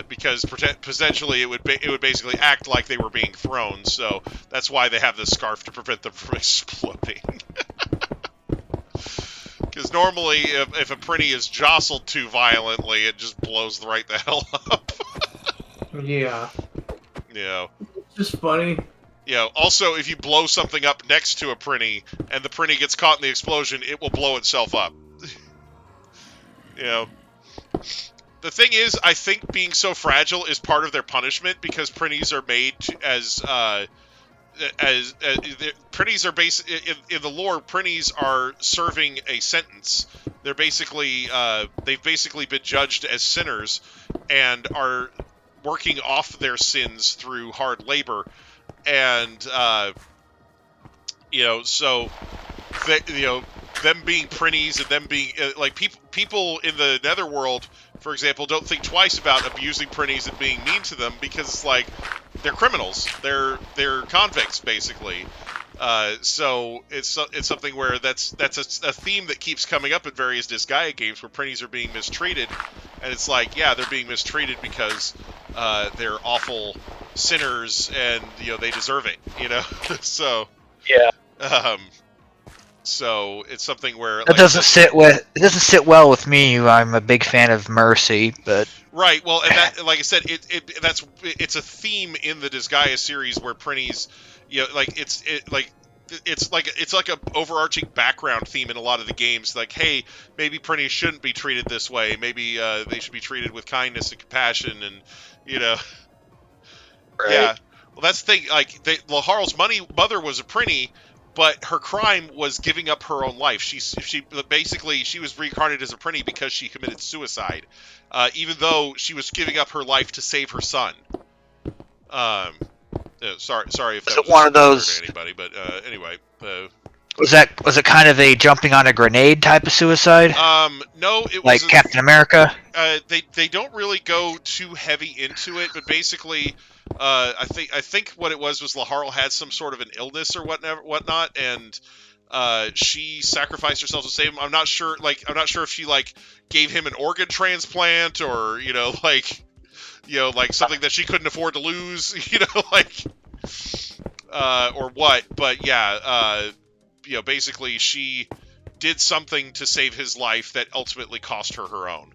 because potentially it would basically act like they were being thrown. So that's why they have this scarf to prevent them from exploding. Because normally, if a Prinny is jostled too violently, it just blows right the hell up. Yeah. You know. It's just funny. You know, also, if you blow something up next to a Prinny, and the Prinny gets caught in the explosion, it will blow itself up. You know. The thing is, I think being so fragile is part of their punishment, because Prinnies are made as Prinnies are in the lore. Prinnies are serving a sentence. They're basically they've basically been judged as sinners and are working off their sins through hard labor, and so them being Prinnies and them being like people in the Netherworld, for example, don't think twice about abusing Prinnies and being mean to them, because like they're criminals, they're convicts basically. So it's something where that's a theme that keeps coming up in various Disgaea games where Prinnies are being mistreated, and it's like, yeah, they're being mistreated because they're awful sinners and they deserve it, so yeah. So it's something where it doesn't sit well with me. I'm a big fan of mercy, but right. Well, and that, like I said, it's a theme in the Disgaea series where Prinnies, it's like a overarching background theme in a lot of the games. Like, hey, maybe Prinnies shouldn't be treated this way. Maybe they should be treated with kindness and compassion, and Right. Yeah. Well, that's the thing. Like, Laharl's mother was a Prinny, but her crime was giving up her own life. She was reincarnated as a Prinny because she committed suicide, even though she was giving up her life to save her son. Sorry if that was one of those to anybody, but anyway. Was it kind of a jumping on a grenade type of suicide? No, it was like Captain America. They don't really go too heavy into it, but basically, I think what it was Laharl had some sort of an illness or whatnot, and she sacrificed herself to save him. I'm not sure if she gave him an organ transplant or something that she couldn't afford to lose, or what. But yeah, basically she did something to save his life that ultimately cost her her own.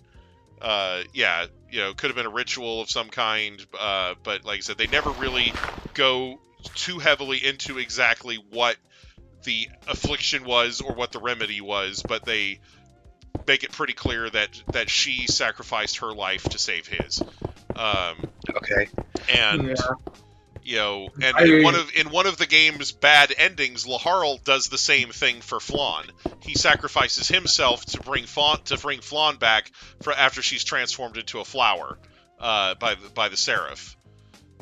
Could have been a ritual of some kind, but like I said, they never really go too heavily into exactly what the affliction was or what the remedy was, but they make it pretty clear that she sacrificed her life to save his. Okay. And You know, and I- in one of the game's bad endings, Laharl does the same thing for Flan. He sacrifices himself to bring Flan back for after she's transformed into a flower by the Seraph.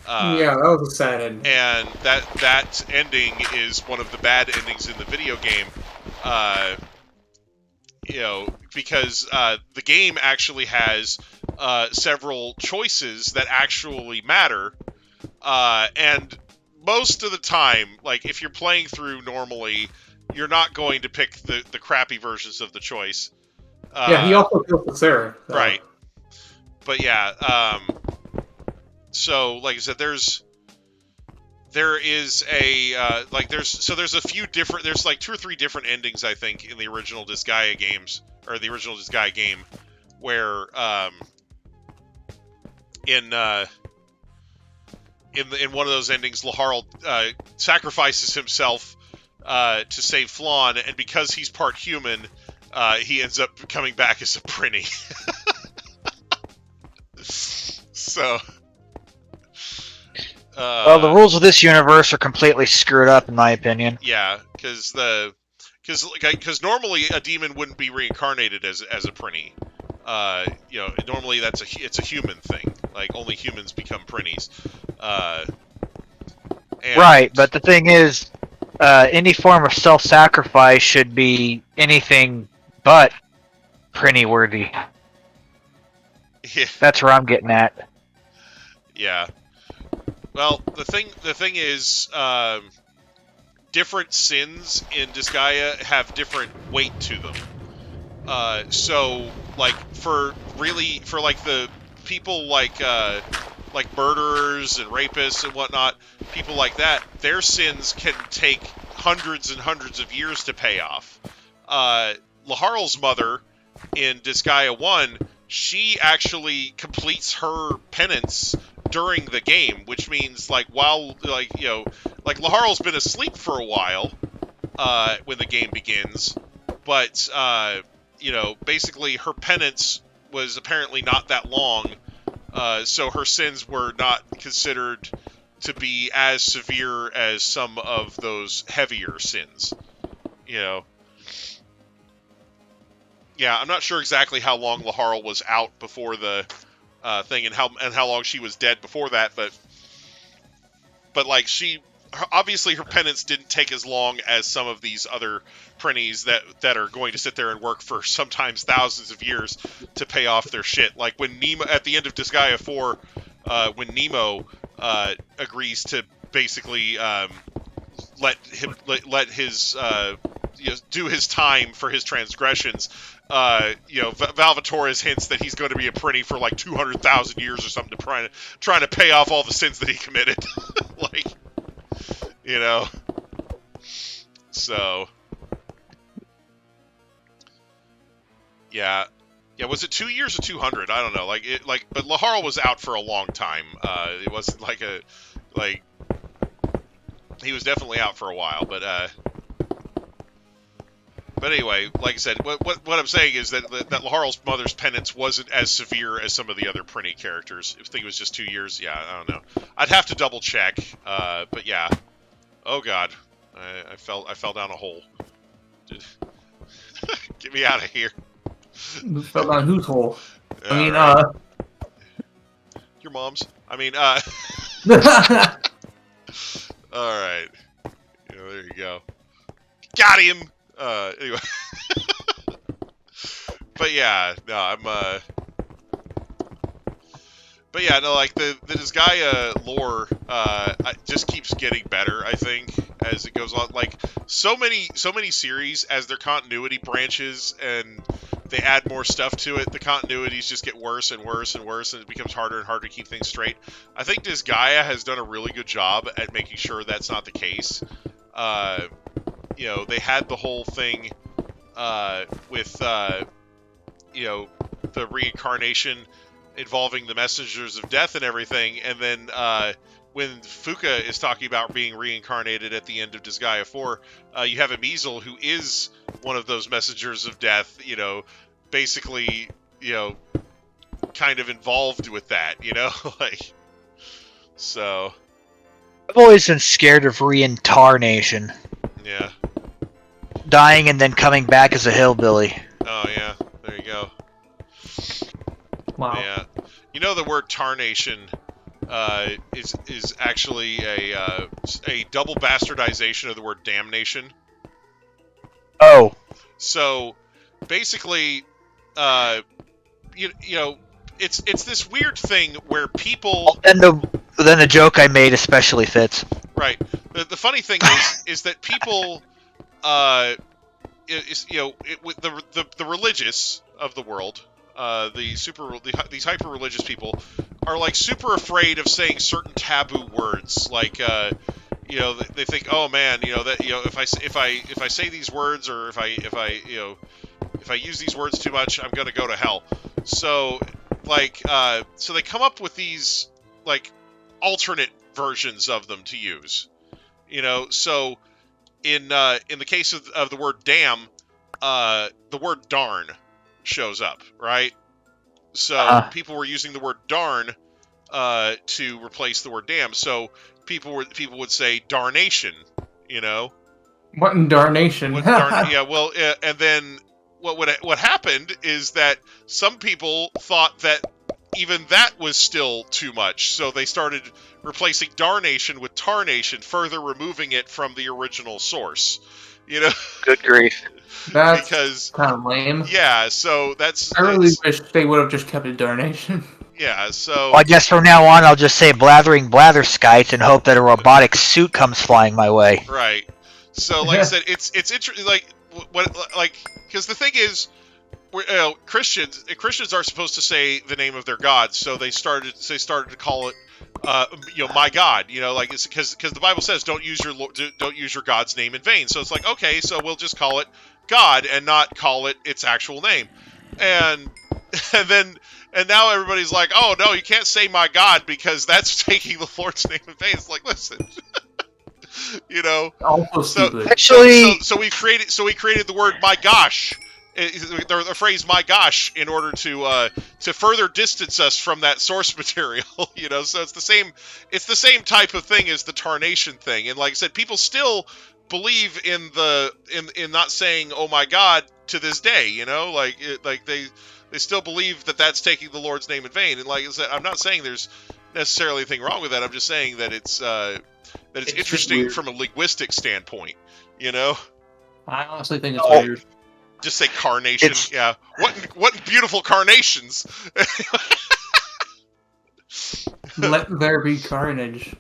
Yeah, that was a sad ending. And that ending is one of the bad endings in the video game. You know, because the game actually has several choices that actually matter. And most of the time, like, if you're playing through normally, you're not going to pick the crappy versions of the choice. Yeah, he also kills the Sarah. So. Right. But yeah, so, like I said, there's a few different, there's like 2 or 3 different endings, I think, in the original Disgaea games, or the original Disgaea game, where, in one of those endings, Laharl sacrifices himself to save Flan, and because he's part human, he ends up coming back as a Prinny. So, Well, the rules of this universe are completely screwed up, in my opinion. yeah, because normally a demon wouldn't be reincarnated as a Prinny. You know, normally it's a human thing. Like, only humans become Prinnies. Right, but the thing is, any form of self-sacrifice should be anything but Prinny-worthy. Yeah. That's where I'm getting at. Yeah. Well, the thing is, different sins in Disgaea have different weight to them. So, like, for the people like murderers and rapists and whatnot, people like that, their sins can take hundreds and hundreds of years to pay off. Laharl's mother in Disgaea 1, she actually completes her penance during the game, which means, like, while, like, you know, like, Laharl's been asleep for a while when the game begins, but, you know, basically her penance was apparently not that long, so her sins were not considered to be as severe as some of those heavier sins, you know. Yeah, I'm not sure exactly how long Laharl was out before the thing, and how long she was dead before that, but like, obviously her penance didn't take as long as some of these other Prinnies that are going to sit there and work for sometimes thousands of years to pay off their shit. Like when Nemo, at the end of Disgaea 4, when Nemo agrees to basically let his do his time for his transgressions. You know, Valvatores hints that he's going to be a Prinny for like 200,000 years or something, trying to pay off all the sins that he committed. Like, you know. So, yeah, was it 2 years or 200? I don't know. But Laharl was out for a long time. It wasn't he was definitely out for a while, But anyway, like I said, what I'm saying is that Laharl's mother's penance wasn't as severe as some of the other Prinny characters. I think it was just 2 years. Yeah, I don't know. I'd have to double check. But yeah. Oh God, I fell down a hole. Get me out of here. You fell down whose hole? I mean, right. Your mom's. I mean, all right. Yeah, there you go. Got him. Anyway. But yeah, no, but yeah, no, like, the Disgaea lore, just keeps getting better, I think, as it goes on. Like, so many series, as their continuity branches and they add more stuff to it, the continuities just get worse and worse and worse, and it becomes harder and harder to keep things straight. I think Disgaea has done a really good job at making sure that's not the case. You know, they had the whole thing with, you know, the reincarnation involving the messengers of death and everything, and then when Fuka is talking about being reincarnated at the end of Disgaea 4, you have a Measle who is one of those messengers of death, you know, basically, you know, kind of involved with that, you know, like, so, I've always been scared of reincarnation. Yeah. Dying and then coming back as a hillbilly. Oh yeah. There you go. Wow. Yeah. You know the word tarnation is actually a double bastardization of the word damnation. Oh. So basically, you know, it's this weird thing where people. And then the joke I made especially fits. Right. The funny thing is that people, with the religious of the world, these hyper religious people are like super afraid of saying certain taboo words, like they think, oh man, that if I say these words, or if I use these words too much, I'm gonna go to hell. So so they come up with these like alternate versions of them to use. So in the case of the word damn, the word darn shows up, right? So people were using the word darn to replace the word damn. So people would say darnation, What in darnation? Yeah, well, and then what happened is that some people thought that even that was still too much, so they started replacing darnation with tarnation, further removing it from the original source. Good grief. That's because kind of lame. Yeah, so I really wish they would have just kept it darnation. Yeah, so Well, I guess from now on I'll just say blathering blatherskite and hope that a robotic suit comes flying my way. Right. So, like I said, it's interesting. Because the thing is, Christians are supposed to say the name of their God, so they started to call it, my God. It's because the Bible says don't use your God's name in vain. So it's like, okay, so we'll just call it God and not call it its actual name, and now everybody's like, oh no, you can't say my God because that's taking the Lord's name in vain. It's like, listen. So we created the word my gosh, the phrase my gosh, in order to further distance us from that source material. So it's the same type of thing as the tarnation thing. And like I said, people still believe in not saying oh my God to this day. They still believe that that's taking the Lord's name in vain. And like I said, I'm not saying there's necessarily anything wrong with that. I'm just saying that it's interesting from a linguistic standpoint, I honestly think it's weird. Just say carnation. Yeah. What beautiful carnations. Let there be carnage.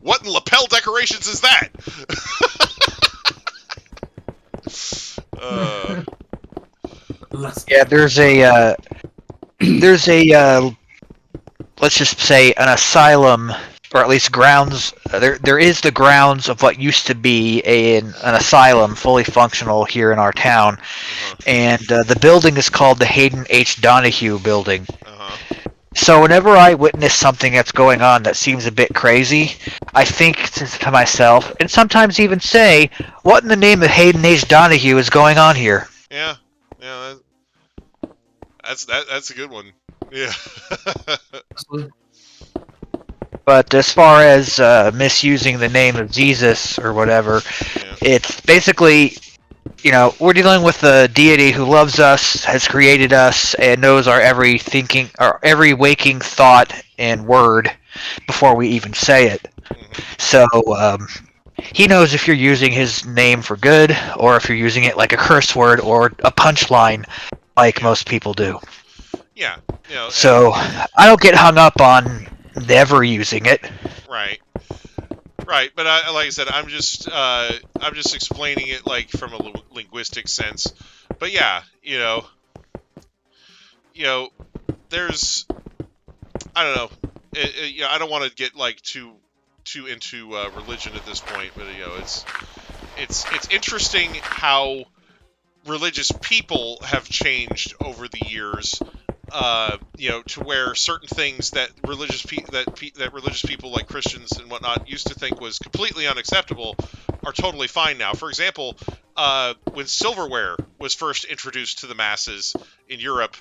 What in lapel decorations is that? Yeah, there's a let's just say an asylum, or at least grounds. There is the grounds of what used to be an asylum, fully functional here in our town, and the building is called the Hayden H. Donahue Building. So whenever I witness something that's going on that seems a bit crazy, I think to myself, and sometimes even say, "What in the name of Hayden H. Donahue is going on here?" Yeah, that's a good one. Yeah. But as far as misusing the name of Jesus or whatever, it's basically, we're dealing with a deity who loves us, has created us, and knows our every thinking, or every waking thought and word before we even say it. So he knows if you're using his name for good, or if you're using it like a curse word or a punchline, like most people do. Yeah. So I don't get hung up on never using it. Right. But like I said, I'm just explaining it like from a linguistic sense. But yeah, there's, I don't know. I don't want to get like too into religion at this point, but it's interesting how religious people have changed over the years. To where certain things that religious people like Christians and whatnot used to think was completely unacceptable are totally fine now. For example, when silverware was first introduced to the masses in Europe,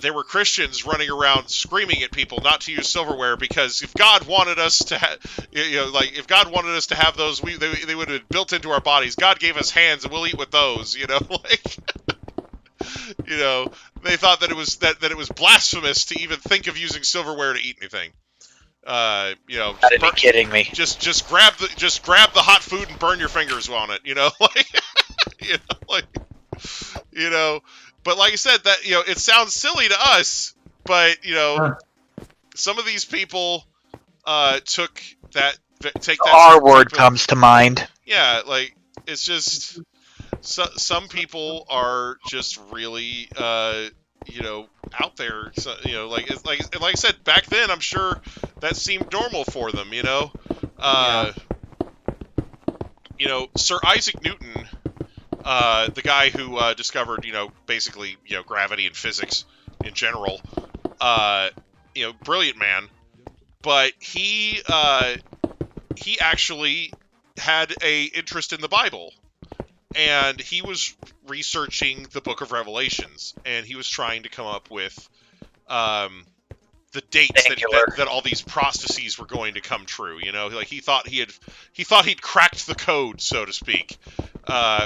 there were Christians running around screaming at people not to use silverware because if God wanted us to, if God wanted us to have those, they would have been built into our bodies. God gave us hands, and we'll eat with those. They thought that it was blasphemous to even think of using silverware to eat anything. Gotta be kidding me. Just grab the hot food and burn your fingers on it. But like I said, that it sounds silly to us, but some of these people take that R word comes to mind. Yeah, like it's just some people are just really out there. So, like I said back then, I'm sure that seemed normal for them. Sir Isaac Newton, the guy who discovered basically gravity and physics in general, brilliant man, but he actually had a interest in the Bible. And he was researching the Book of Revelations, and he was trying to come up with the dates that all these prophecies were going to come true. Like he thought he'd cracked the code, so to speak,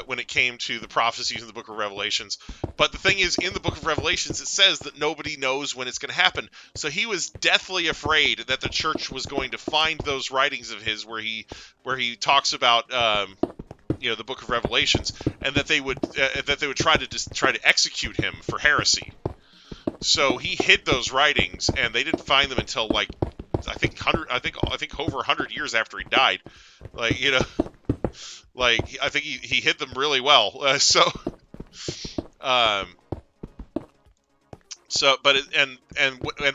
when it came to the prophecies in the Book of Revelations. But the thing is, in the Book of Revelations, it says that nobody knows when it's going to happen. So he was deathly afraid that the church was going to find those writings of his where he talks about the Book of Revelations, and that they would try to execute him for heresy. So he hid those writings, and they didn't find them until I think over 100 years after he died. I think he hid them really well. And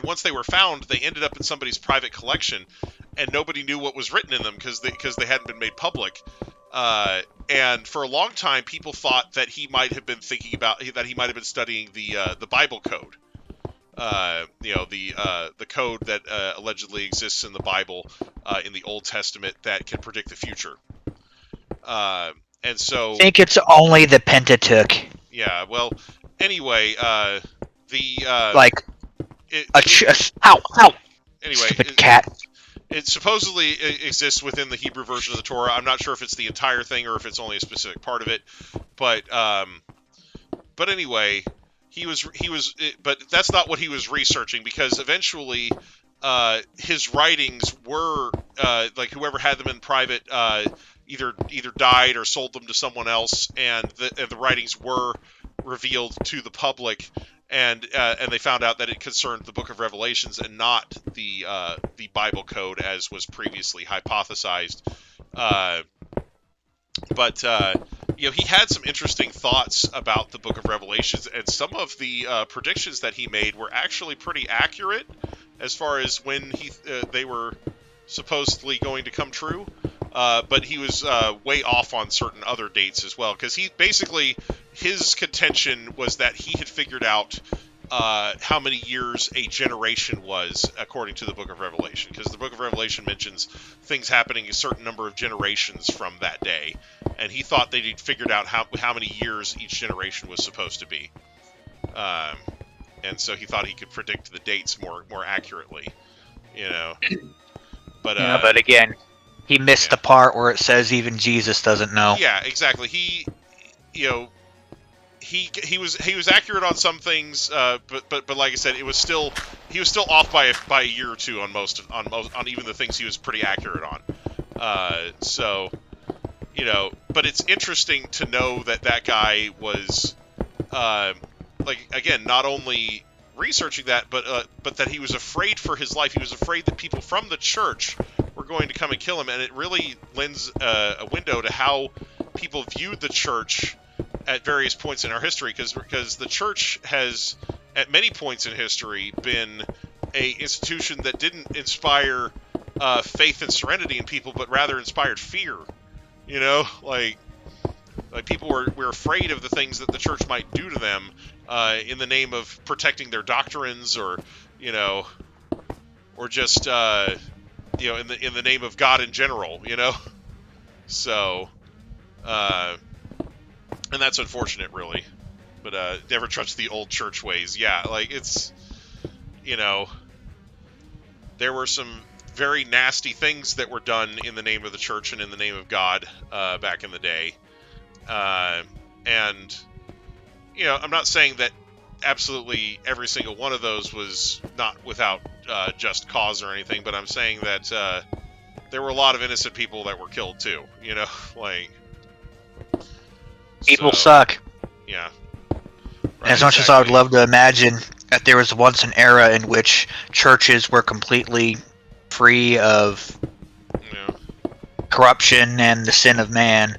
once they were found, they ended up in somebody's private collection, and nobody knew what was written in them because they hadn't been made public. And for a long time, people thought that he might have been studying the Bible code. The code that allegedly exists in the Bible in the Old Testament that can predict the future. And so I think it's only the Pentateuch. Yeah. Well, anyway, Anyway, stupid cat. It supposedly exists within the Hebrew version of the Torah. I'm not sure if it's the entire thing or if it's only a specific part of it. But anyway, but that's not what he was researching, because eventually his writings were whoever had them in private either died or sold them to someone else, and the writings were revealed to the public. And they found out that it concerned the Book of Revelations and not the Bible code as was previously hypothesized. He had some interesting thoughts about the Book of Revelations, and some of the predictions that he made were actually pretty accurate as far as when they were supposedly going to come true. But he was way off on certain other dates as well, because his contention was that he had figured out how many years a generation was according to the Book of Revelation, because the Book of Revelation mentions things happening a certain number of generations from that day, and he thought that he'd figured out how many years each generation was supposed to be, and so he thought he could predict the dates more accurately, But again, he missed the part where it says even Jesus doesn't know. Yeah, exactly. He was accurate on some things, but like I said, he was still off by a year or two on even the things he was pretty accurate on. But it's interesting to know that guy was not only researching that, but that he was afraid for his life. He was afraid that people from the church were going to come and kill him, and it really lends a window to how people viewed the church at various points in our history, because the church has, at many points in history, been a institution that didn't inspire faith and serenity in people, but rather inspired fear. Like people were afraid of the things that the church might do to them in the name of protecting their doctrines, or just in the name of God in general. So And that's unfortunate, really. But never trust the old church ways. Yeah, like, it's, you know, there were some very nasty things that were done in the name of the church and in the name of God back in the day. And, you know, I'm not saying that absolutely every single one of those was not without just cause or anything, but I'm saying that there were a lot of innocent people that were killed too, you know, like... People suck. Yeah. Right, as much as I would love to imagine that there was once an era in which churches were completely free of corruption and the sin of man,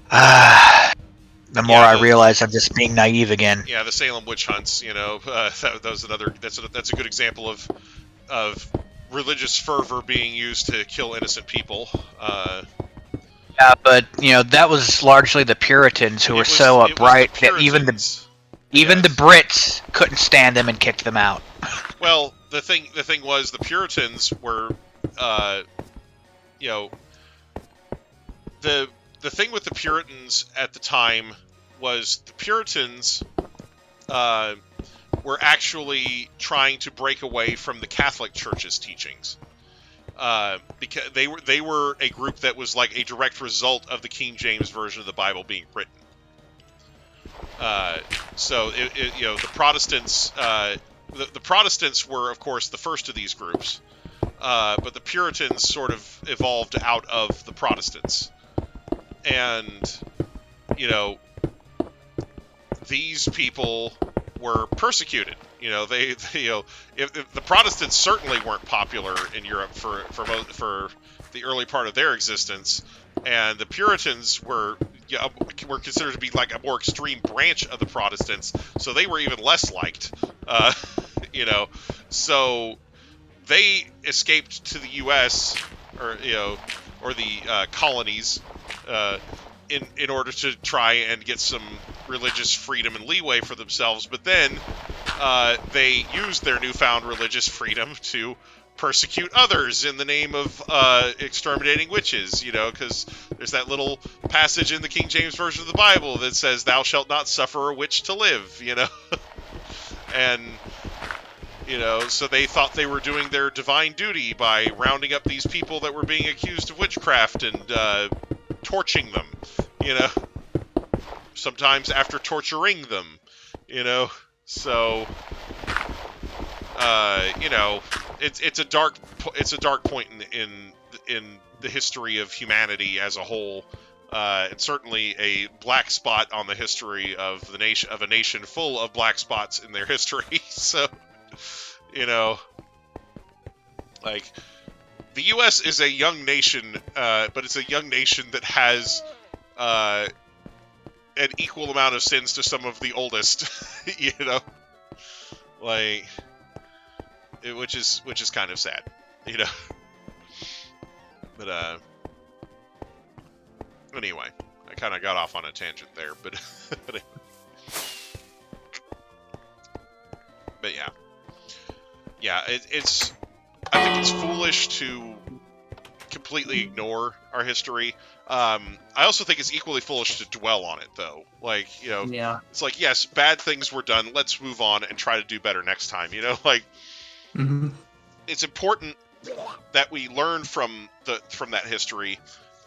the more I realize I'm just being naive again. Yeah, the Salem witch hunts, you know, that was another. That's a good example of religious fervor being used to kill innocent people. Yeah, but you know that was largely the Puritans who were so upright that even the Brits couldn't stand them and kicked them out. Well, the thing was the Puritans were, you know, the thing with the Puritans at the time was the Puritans were actually trying to break away from the Catholic Church's teachings. Because they were a group that was like a direct result of the King James version of the Bible being written. So you know, the Protestants the Protestants were of course the first of these groups, but the Puritans sort of evolved out of the Protestants, and you know, these people were persecuted. You know, they you know, if the Protestants certainly weren't popular in Europe for the early part of their existence, and the Puritans were considered to be like a more extreme branch of the Protestants, so they were even less liked. You know, so they escaped to the U.S. or you know, or the colonies in order to try and get some religious freedom and leeway for themselves, but then they used their newfound religious freedom to persecute others in the name of exterminating witches, you know, because there's that little passage in the King James Version of the Bible that says, "Thou shalt not suffer a witch to live," you know? And, you know, so they thought they were doing their divine duty by rounding up these people that were being accused of witchcraft and torching them, you know? Sometimes after torturing them, you know? So, you know, it's a dark point in the history of humanity as a whole. It's certainly a black spot on the history of a nation full of black spots in their history. So, you know, like the U.S. is a young nation, but it's a young nation that has an equal amount of sins to some of the oldest, you know, like, which is kind of sad, you know. But anyway, I kind of got off on a tangent there, but yeah, it's I think it's foolish to completely ignore our history. I also think it's equally foolish to dwell on it, though. Like, you know, yeah. It's like, yes, bad things were done. Let's move on and try to do better next time. You know, like, It's important that we learn from that history,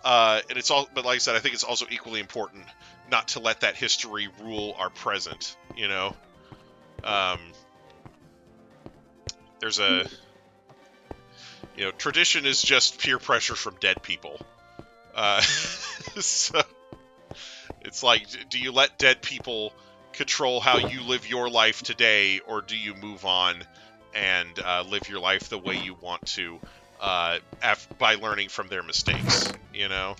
and it's all. But like I said, I think it's also equally important not to let that history rule our present. You know, there's a. You know, tradition is just peer pressure from dead people. So it's like, do you let dead people control how you live your life today, or do you move on and live your life the way you want to by learning from their mistakes? You know,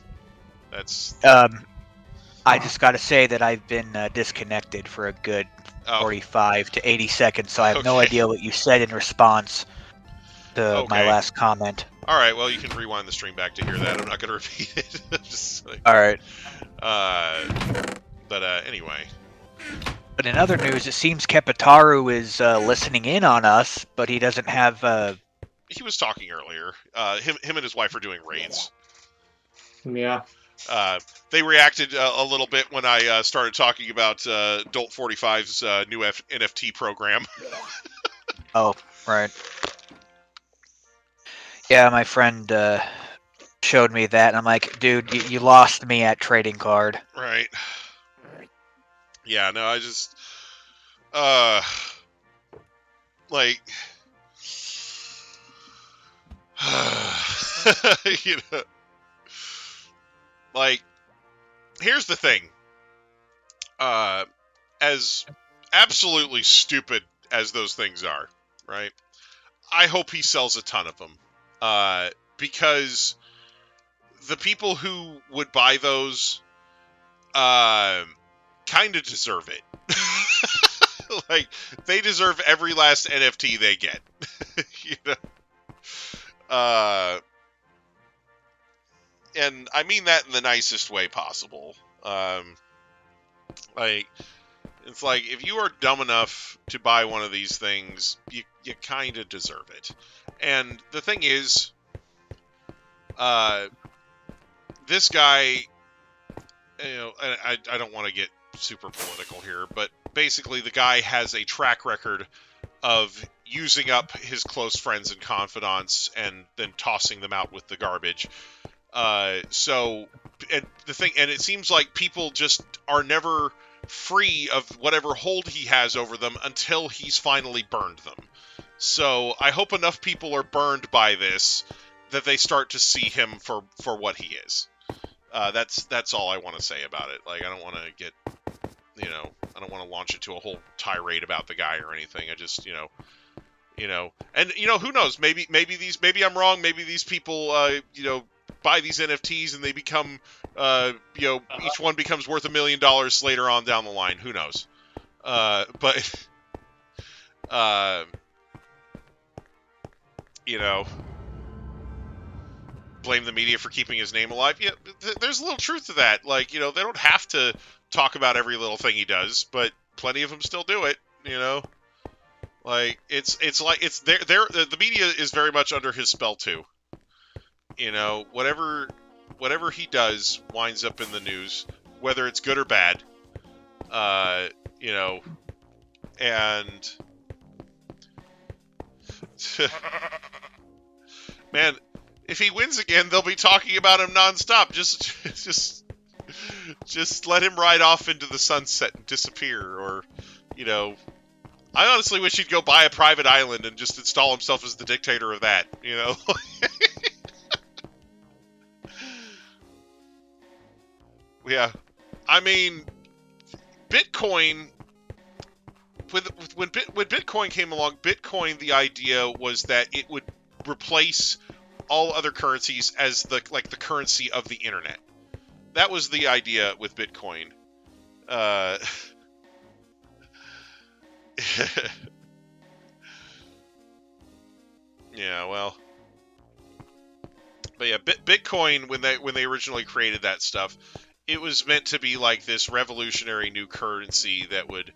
that's. I just got to say that I've been disconnected for a good 45 to 80 seconds, so I have no idea what you said in response to my last comment. All right, well, you can rewind the stream back to hear that. I'm not going to repeat it. Just like, all right. But anyway. But in other news, it seems Kepitaru is listening in on us, but he doesn't have. He was talking earlier. Him and his wife are doing raids. Yeah. They reacted a little bit when I started talking about Dolt 45's new NFT program. Oh, right. Yeah, my friend showed me that, and I'm like, dude, you lost me at trading card. Right. Yeah, no, I just... like... you know, like, here's the thing. As absolutely stupid as those things are, right? I hope he sells a ton of them. Because the people who would buy those kind of deserve it. Like, they deserve every last NFT they get. You know? And I mean that in the nicest way possible. Like, it's like, if you are dumb enough to buy one of these things, you kind of deserve it. And the thing is, this guy, you know, I don't want to get super political here, but basically the guy has a track record of using up his close friends and confidants and then tossing them out with the garbage. So, and the thing, and it seems like people just are never free of whatever hold he has over them until he's finally burned them. So I hope enough people are burned by this that they start to see him for what he is. That's all I want to say about it. Like, I don't want to get, you know, I don't want to launch into a whole tirade about the guy or anything. I just, you know, and you know, who knows? Maybe I'm wrong. Maybe these people, you know, buy these NFTs and they become, you know, each one becomes worth $1 million later on down the line. Who knows? But, you know, blame the media for keeping his name alive. Yeah, there's a little truth to that. Like, you know, they don't have to talk about every little thing he does, but plenty of them still do it. You know, like it's like it's the media is very much under his spell too. You know, whatever he does winds up in the news, whether it's good or bad. You know, and man, if he wins again, they'll be talking about him nonstop. Just let him ride off into the sunset and disappear, or, you know, I honestly wish he'd go buy a private island and just install himself as the dictator of that, you know? Yeah. I mean, Bitcoin, when Bitcoin came along, Bitcoin, the idea was that it would replace all other currencies as the currency of the internet. That was the idea with Bitcoin. Yeah, well, but yeah, Bitcoin, when they originally created that stuff, it was meant to be like this revolutionary new currency that would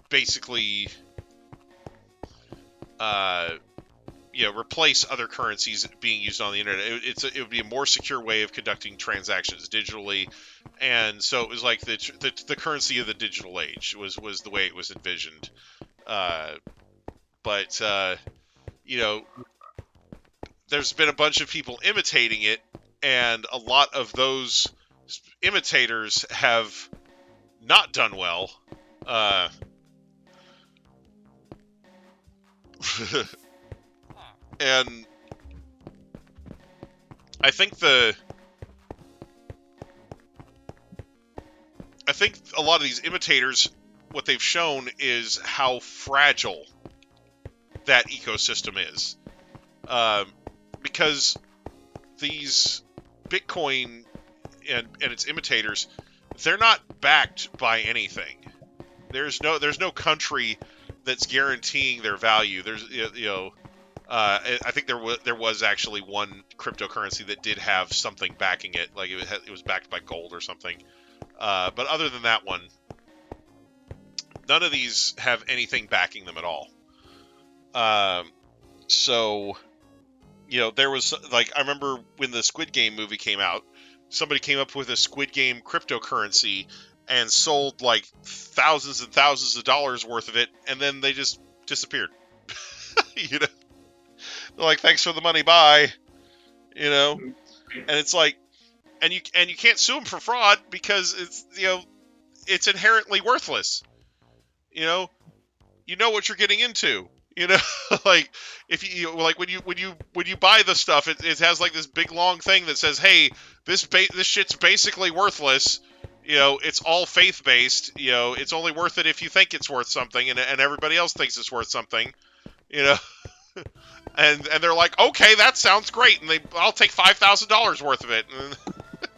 basically you know, replace other currencies being used on the internet. It would be a more secure way of conducting transactions digitally, and so it was like the currency of the digital age was the way it was envisioned. But you know, there's been a bunch of people imitating it, and a lot of those imitators have not done well. And I think a lot of these imitators, what they've shown is how fragile that ecosystem is. Because these Bitcoin and its imitators, they're not backed by anything. There's no country that's guaranteeing their value. There's, you know, I think there was actually one cryptocurrency that did have something backing it, like it was backed by gold or something. But other than that one, none of these have anything backing them at all. So, you know, there was, like, I remember when the Squid Game movie came out, somebody came up with a Squid Game cryptocurrency and sold like thousands and thousands of dollars worth of it, and then they just disappeared. You know, they're like, thanks for the money, bye. You know, and it's like, and you can't sue them for fraud because it's, you know, it's inherently worthless. You know what you're getting into. You know, like if you like when you buy the stuff, it has like this big long thing that says, hey, this shit's basically worthless. You know, it's all faith based. You know, it's only worth it if you think it's worth something, and everybody else thinks it's worth something. You know, and they're like, okay, that sounds great, and I'll take $5,000 worth of it,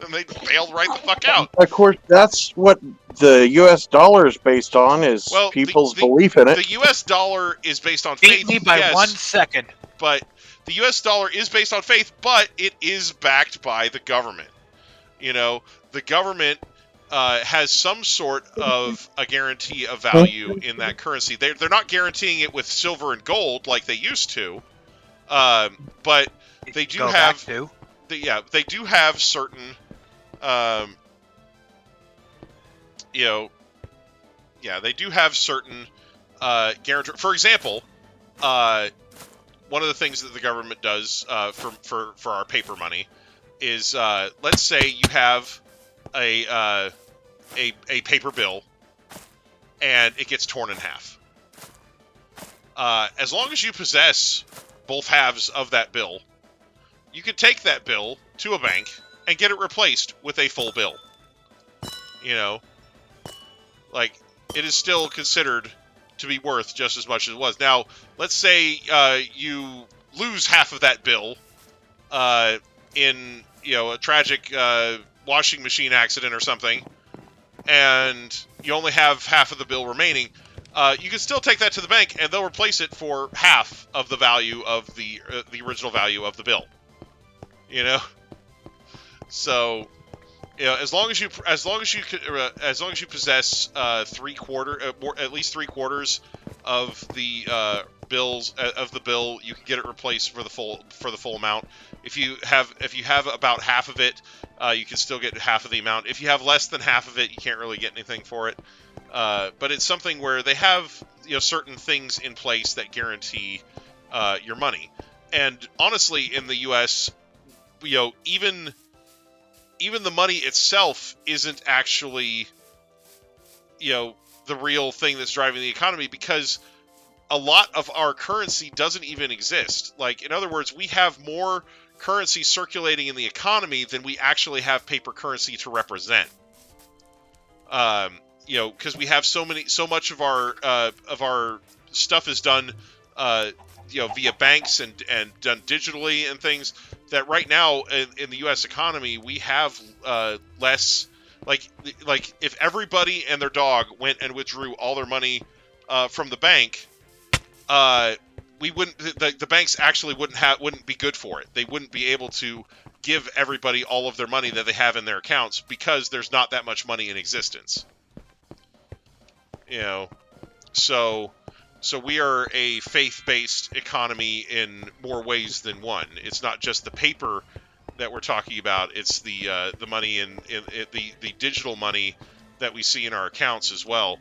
and they bailed right the fuck out. Of course, that's what the U.S. dollar is based on, is people's belief in it. The U.S. dollar is based on Beat faith. me by yes, 1 second. But the U.S. dollar is based on faith, but it is backed by the government. You know, the government has some sort of a guarantee of value in that currency. They're not guaranteeing it with silver and gold like they used to, but they do have. They do have certain. They do have certain guarantee. For example, one of the things that the government does for our paper money is, let's say you have a paper bill and it gets torn in half. As long as you possess both halves of that bill, you can take that bill to a bank and get it replaced with a full bill. You know, like, it is still considered to be worth just as much as it was. Now, let's say you lose half of that bill in, you know, a tragic washing machine accident or something, and you only have half of the bill remaining. You can still take that to the bank, and they'll replace it for half of the value of the original value of the bill. You know, so, you know, as long as you possess at least 3/4 of the bills of the bill, you can get it replaced for the full amount. If you have about half of it, you can still get half of the amount. If you have less than half of it, you can't really get anything for it. But it's something where they have, you know, certain things in place that guarantee your money. And honestly, in the U.S., you know, even the money itself isn't actually, you know, the real thing that's driving the economy, because a lot of our currency doesn't even exist. Like, in other words, we have more currency circulating in the economy than we actually have paper currency to represent. You know, because we have so much of our stuff is done, you know, via banks and done digitally and things, that right now in the U.S. economy we have less. Like if everybody and their dog went and withdrew all their money from the bank, we wouldn't. The banks actually wouldn't be good for it. They wouldn't be able to give everybody all of their money that they have in their accounts, because there's not that much money in existence. You know, so we are a faith-based economy in more ways than one. It's not just the paper that we're talking about; it's the money in the digital money that we see in our accounts as well.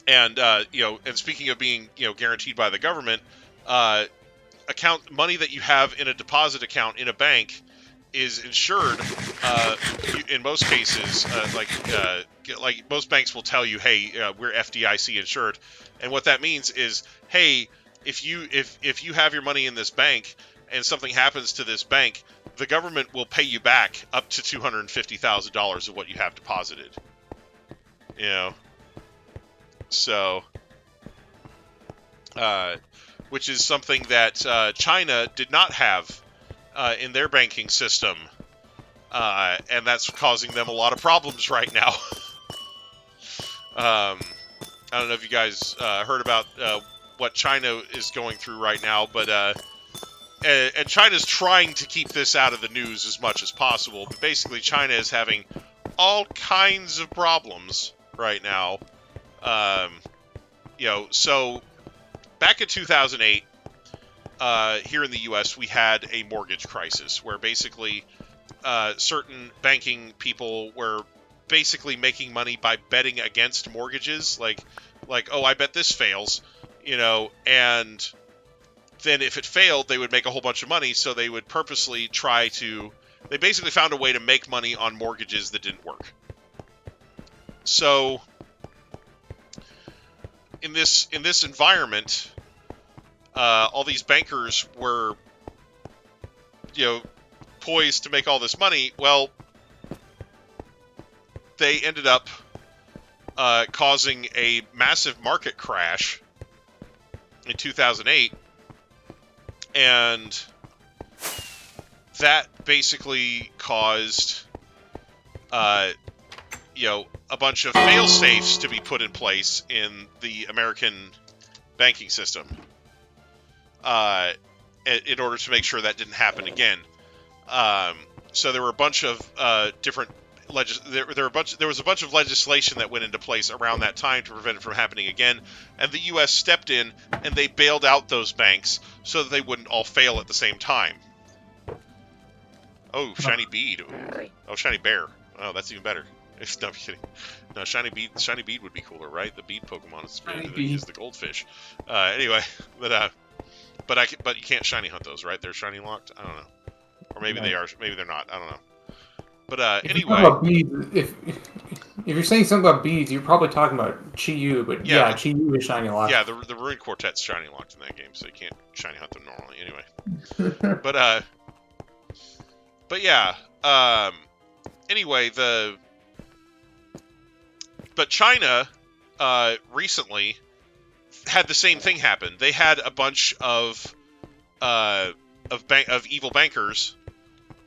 And you know, and speaking of being, you know, guaranteed by the government, account money that you have in a deposit account in a bank is insured. In most cases, like most banks will tell you, hey, we're FDIC insured, and what that means is, hey, if you have your money in this bank and something happens to this bank, the government will pay you back up to $250,000 of what you have deposited. You know, so which is something that China did not have in their banking system, and that's causing them a lot of problems right now. I don't know if you guys heard about what China is going through right now, but and China's trying to keep this out of the news as much as possible. But basically, China is having all kinds of problems right now. You know, so back in 2008, here in the U.S., we had a mortgage crisis where basically certain banking people were basically making money by betting against mortgages, like oh, I bet this fails, and then if it failed, they would make a whole bunch of money, so they would purposely they basically found a way to make money on mortgages that didn't work. So in this environment, all these bankers were, poised to make all this money. Well, they ended up causing a massive market crash in 2008, and that basically caused, a bunch of fail-safes to be put in place in the American banking system, in order to make sure that didn't happen again. So there were a bunch of different there was a bunch of legislation that went into place around that time to prevent it from happening again, and the U.S. stepped in and they bailed out those banks so that they wouldn't all fail at the same time. Oh, shiny bead. Oh, shiny bear. Oh, that's even better. No, I'm kidding. No, shiny bead would be cooler, right? The bead Pokemon is the goldfish. Anyway, but you can't shiny hunt those, right? They're shiny locked. I don't know, or maybe they are. Maybe they're not. I don't know. But anyway, if you're saying something about beads, you're probably talking about Chi-Yu, but Chi-Yu is shiny locked. Yeah, the Rune Quartet's shiny locked in that game, so you can't shiny hunt them normally. Anyway, but yeah. Anyway, but China recently had the same thing happen. They had a bunch of evil bankers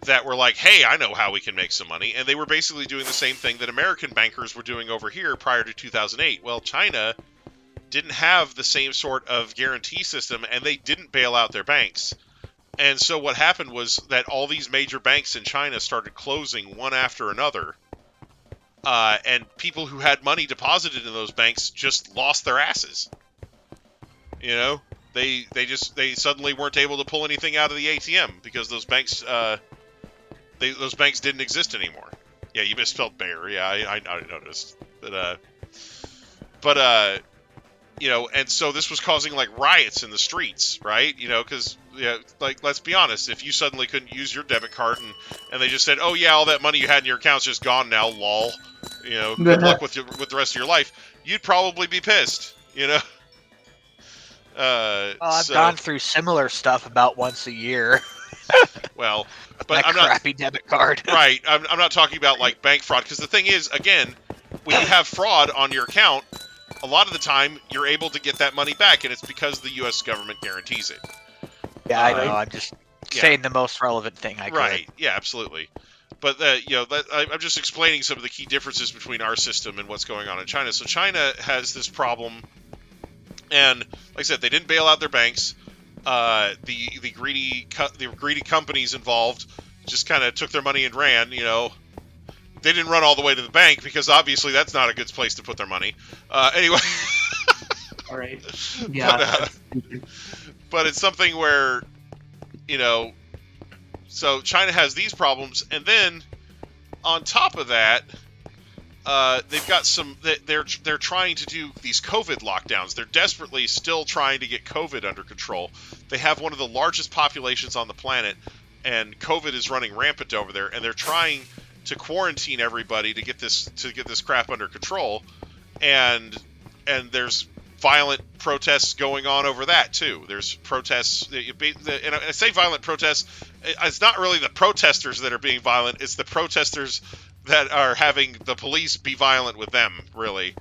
that were like, hey, I know how we can make some money. And they were basically doing the same thing that American bankers were doing over here prior to 2008. Well, China didn't have the same sort of guarantee system, and they didn't bail out their banks. And so what happened was that all these major banks in China started closing one after another. And people who had money deposited in those banks just lost their asses. They suddenly weren't able to pull anything out of the ATM because those banks didn't exist anymore. Yeah, you misspelled bear. Yeah, I noticed. But and so this was causing like riots in the streets, right? Because let's be honest, if you suddenly couldn't use your debit card and they just said, oh yeah, all that money you had in your account's just gone now, lol. Good luck with the rest of your life. You'd probably be pissed. I've gone through similar stuff about once a year. Well, but I'm not crappy debit card. Right. I'm not talking about like bank fraud, because the thing is, again, when you have fraud on your account, a lot of the time you're able to get that money back, and it's because the U.S. government guarantees it. Yeah, I know. I'm just saying the most relevant thing I could. Right. Yeah, absolutely. But I'm just explaining some of the key differences between our system and what's going on in China. So China has this problem, and like I said, they didn't bail out their banks. The greedy companies involved just kind of took their money and ran. They didn't run all the way to the bank because obviously that's not a good place to put their money. Anyway. All right. Yeah. But it's something where, so China has these problems, and then on top of that, they've got they're trying to do these COVID lockdowns. They're desperately still trying to get COVID under control. They have one of the largest populations on the planet, and COVID is running rampant over there, and they're trying to quarantine everybody to get this crap under control. And there's violent protests going on over that too. There's protests, and I say violent protests, it's not really the protesters that are being violent, it's the protesters that are having the police be violent with them, really.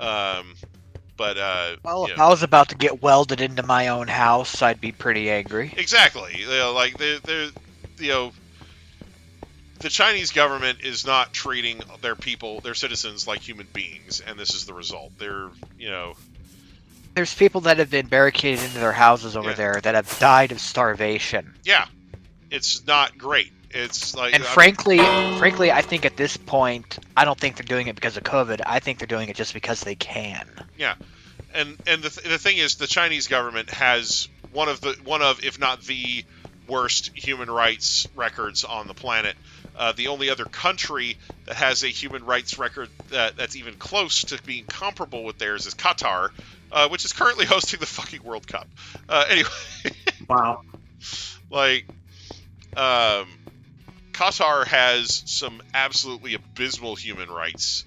Well, if I was about to get welded into my own house, I'd be pretty angry. Exactly. The Chinese government is not treating their citizens like human beings, and this is the result. There's people that have been barricaded into their houses over there that have died of starvation. Yeah, it's not great. It's like, and frankly, I think at this point, I don't think they're doing it because of COVID. I think they're doing it just because they can. Yeah, and the thing is, the Chinese government has one of if not the worst human rights records on the planet. The only other country that has a human rights record that's even close to being comparable with theirs is Qatar, which is currently hosting the fucking World Cup. Anyway. Wow. Like, Qatar has some absolutely abysmal human rights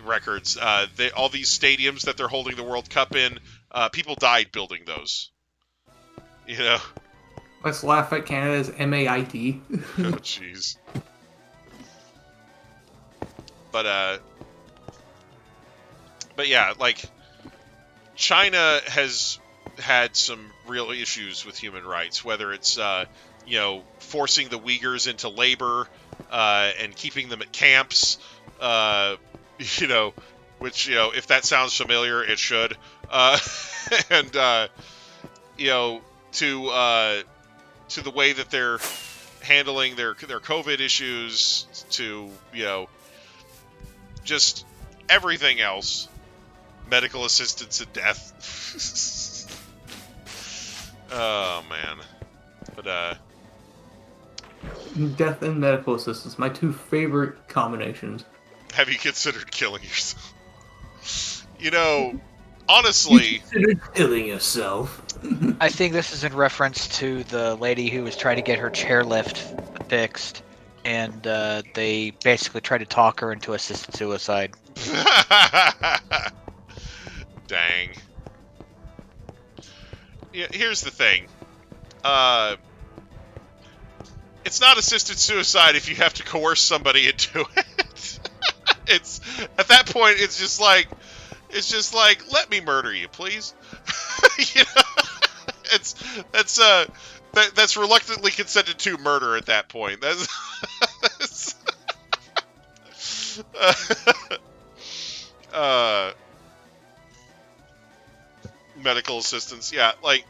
records. All these stadiums that they're holding the World Cup in, people died building those. You know? Let's laugh at Canada's MAID. Oh, jeez. But yeah, like, China has had some real issues with human rights, whether it's, forcing the Uyghurs into labor, and keeping them at camps, which, if that sounds familiar, it should. And, to the way that they're handling their COVID issues, to, just everything else. Medical assistance in death. Oh, man. But, Death and medical assistance, my two favorite combinations. Have you considered killing yourself? Honestly... You considered killing yourself? I think this is in reference to the lady who was trying to get her chairlift fixed, and they basically tried to talk her into assisted suicide. Dang. Yeah, here's the thing. It's not assisted suicide if you have to coerce somebody into it. It's at that point, it's just like, let me murder you, please. That's reluctantly consented to murder at that point. That's medical assistance, yeah, like,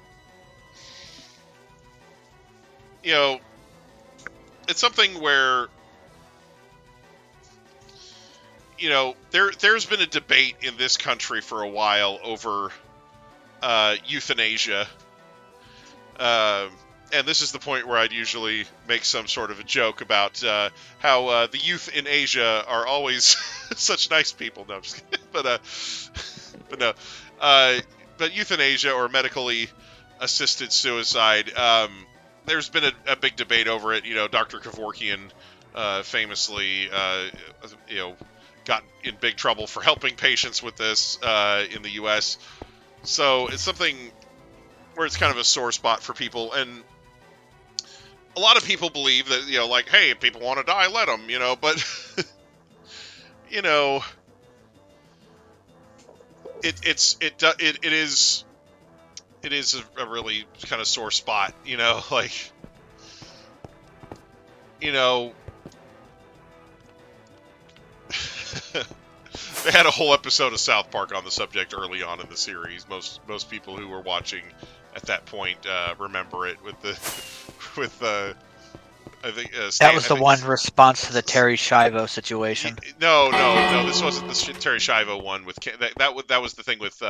it's something where, there's been a debate in this country for a while over euthanasia. And this is the point where I'd usually make some sort of a joke about how the youth in Asia are always such nice people. No, I'm just kidding. But no. But euthanasia, or medically assisted suicide, there's been a big debate over it. Dr. Kevorkian famously, got in big trouble for helping patients with this in the U.S. So it's something where it's kind of a sore spot for people, and a lot of people believe that, like, hey, if people want to die, let them, but, it is a really kind of sore spot, like, they had a whole episode of South Park on the subject early on in the series. Most people who were watching at that point remember it with I think that was the one response to the Terry Schiavo situation. No, this wasn't the Terry Schiavo one with that was the thing with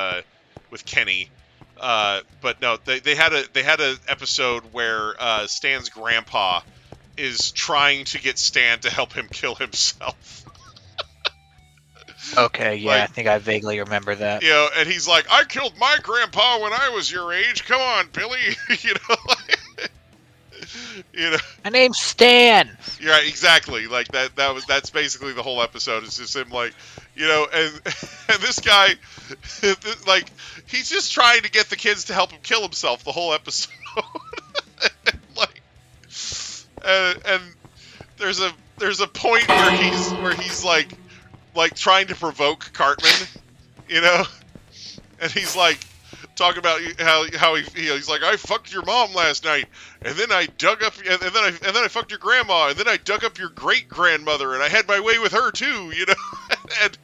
Kenny. But no, they had a episode where Stan's grandpa is trying to get Stan to help him kill himself. Okay, yeah, I think I vaguely remember that. And he's like, I killed my grandpa when I was your age. Come on, Billy. My name's Stan. Yeah, exactly. Like that's basically the whole episode. It's just him, like, and this guy, like, he's just trying to get the kids to help him kill himself the whole episode. and there's a point where he's like trying to provoke Cartman, and he's like talking about how he's like, I fucked your mom last night, and then I dug up, and then I fucked your grandma, and then I dug up your great grandmother, and I had my way with her too, and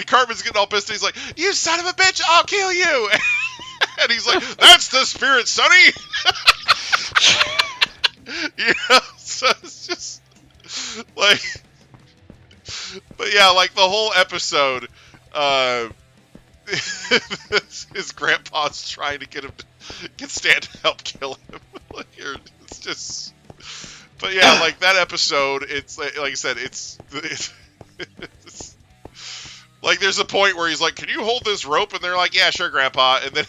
Cartman's getting all pissed, and he's like, you son of a bitch, I'll kill you, and he's like, that's the spirit, Sonny. So it's just like. But yeah, like the whole episode, his grandpa's trying to get Stan to help kill him. It's just, But yeah, like that episode, it's like I said, it's like there's a point where he's like, "Can you hold this rope?" And they're like, "Yeah, sure, Grandpa." And then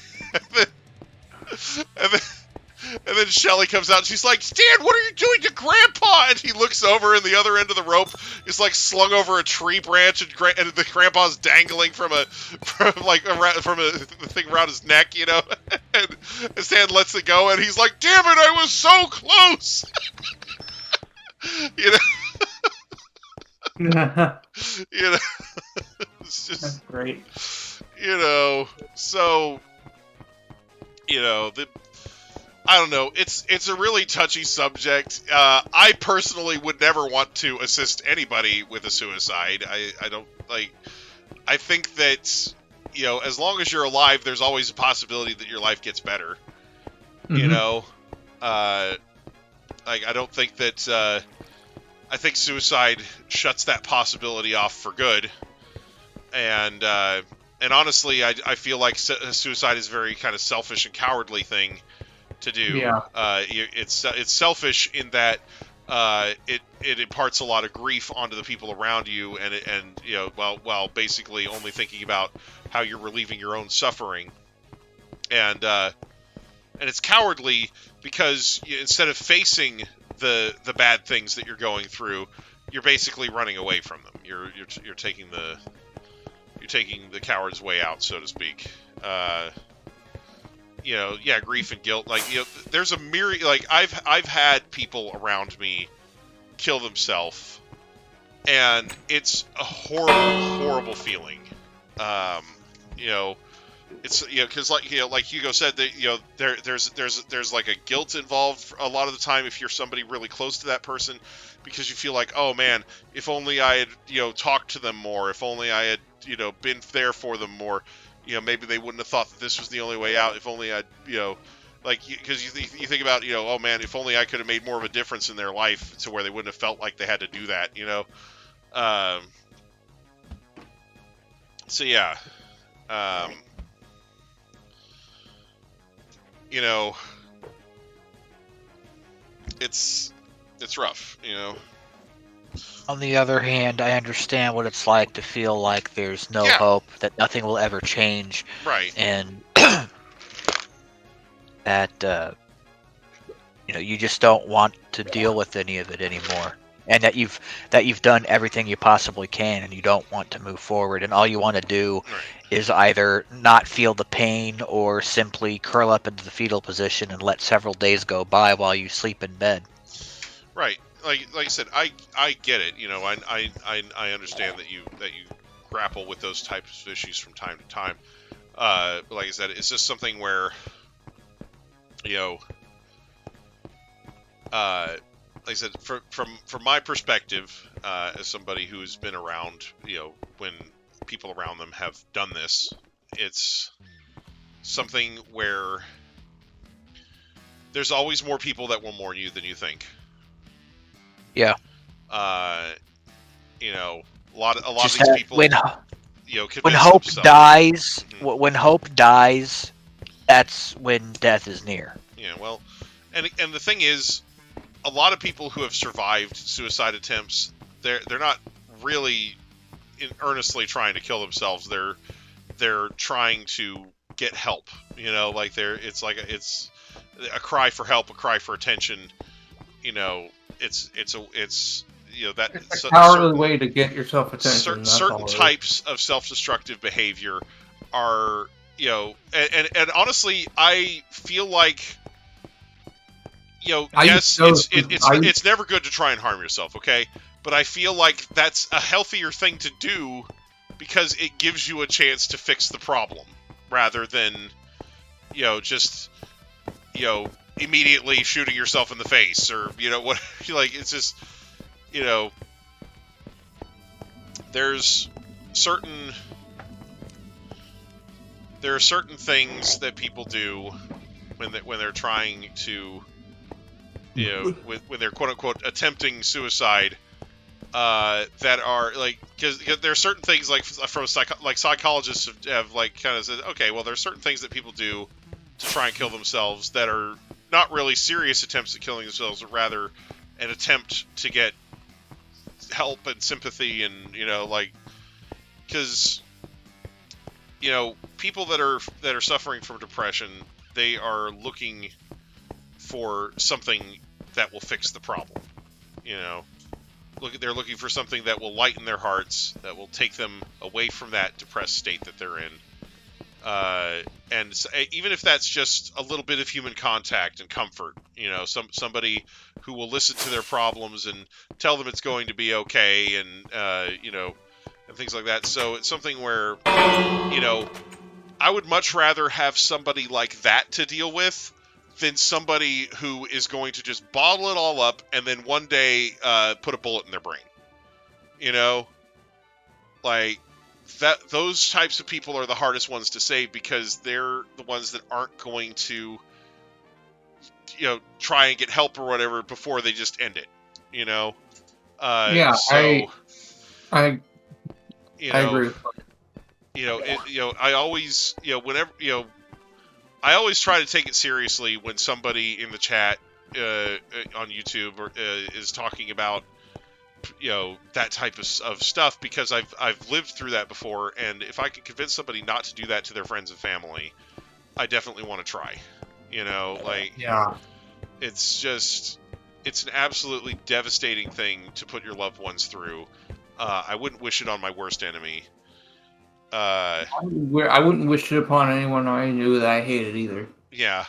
and then Shelly comes out and she's like, "Stan, what are you doing to Grandpa?" And he looks over and the other end of the rope is like slung over a tree branch and the Grandpa's dangling from the thing around his neck, you know. And Stan lets it go and he's like, "Damn it, I was so close." You know. You know. It's just That's great. You know, so you know, I don't know. It's a really touchy subject. I personally would never want to assist anybody with a suicide. I don't like. I think that, you know, as long as you're alive, there's always a possibility that your life gets better. Mm-hmm. You know, like I don't think that. I think suicide shuts that possibility off for good. And honestly, I feel like suicide is a very kind of selfish and cowardly thing to do. Yeah. It's selfish in that it imparts a lot of grief onto the people around you, and you know, while basically only thinking about how you're relieving your own suffering. And it's cowardly because instead of facing the bad things that you're going through, you're basically running away from them. You're taking the coward's way out, so to speak. You know, yeah, grief and guilt. Like, you know, there's a myriad. Like, I've had people around me kill themselves, and it's a horrible feeling. You know, it's, you know, because like, you know, like Hugo said, that, you know, there's like a guilt involved a lot of the time if you're somebody really close to that person, because you feel like, oh man, if only I had, you know, talked to them more, if only I had, you know, been there for them more, you know, maybe they wouldn't have thought that this was the only way out. If only I'd, you know, like, because you think about, you know, oh man, if only I could have made more of a difference in their life to where they wouldn't have felt like they had to do that, you know. So yeah, you know, it's rough, you know. On the other hand, I understand what it's like to feel like there's no hope, that nothing will ever change. Right. And that, you know, you just don't want to deal with any of it anymore. And that you've done everything you possibly can, and you don't want to move forward. And all you want to do is either not feel the pain or simply curl up into the fetal position and let several days go by while you sleep in bed. Right. Like I said, I get it. You know, I understand that you grapple with those types of issues from time to time. But like I said, it's just something where, you know, like I said, from my perspective, as somebody who's been around, you know, when people around them have done this, it's something where there's always more people that will mourn you than you think. Yeah. You know, a lot of these people, when hope dies, mm-hmm. When hope dies, that's when death is near. Yeah, well, and the thing is, a lot of people who have survived suicide attempts, they're not really earnestly trying to kill themselves. They're trying to get help. You know, like it's a cry for help, a cry for attention. You know, it's you know, that it's a cowardly way to get yourself attention. Certain types of self-destructive behavior are, you know, and honestly, I feel like, you know, yes, it's never good to try and harm yourself, okay? But I feel like that's a healthier thing to do because it gives you a chance to fix the problem rather than, you know, just, you know, immediately shooting yourself in the face, or, you know, what, like, it's just, you know, there are certain things that people do when they're trying to, you know, when they're quote unquote attempting suicide, that are like, because there are certain things, like from psychologists have like kind of said, okay, well, there's certain things that people do to try and kill themselves that are not really serious attempts at killing themselves, but rather and attempt to get help and sympathy, and because people that are suffering from depression, they are looking for something that will fix the problem. They're looking for something that will lighten their hearts, that will take them away from that depressed state that they're in. And even if that's just a little bit of human contact and comfort, somebody who will listen to their problems and tell them it's going to be okay, and and things like that. So it's something where, I would much rather have somebody like that to deal with than somebody who is going to just bottle it all up and then one day put a bullet in their brain. Like that. Those types of people are the hardest ones to save, because they're the ones that aren't going to, try and get help or whatever before they just end it. Yeah, so, I agree. I always, whenever, I always try to take it seriously when somebody in the chat on YouTube is talking about, that type of stuff, because I've lived through that before, and if I can convince somebody not to do that to their friends and family, I definitely want to try. Yeah. It's an absolutely devastating thing to put your loved ones through. I wouldn't wish it on my worst enemy. I wouldn't wish it upon anyone I knew that I hated either. Yeah.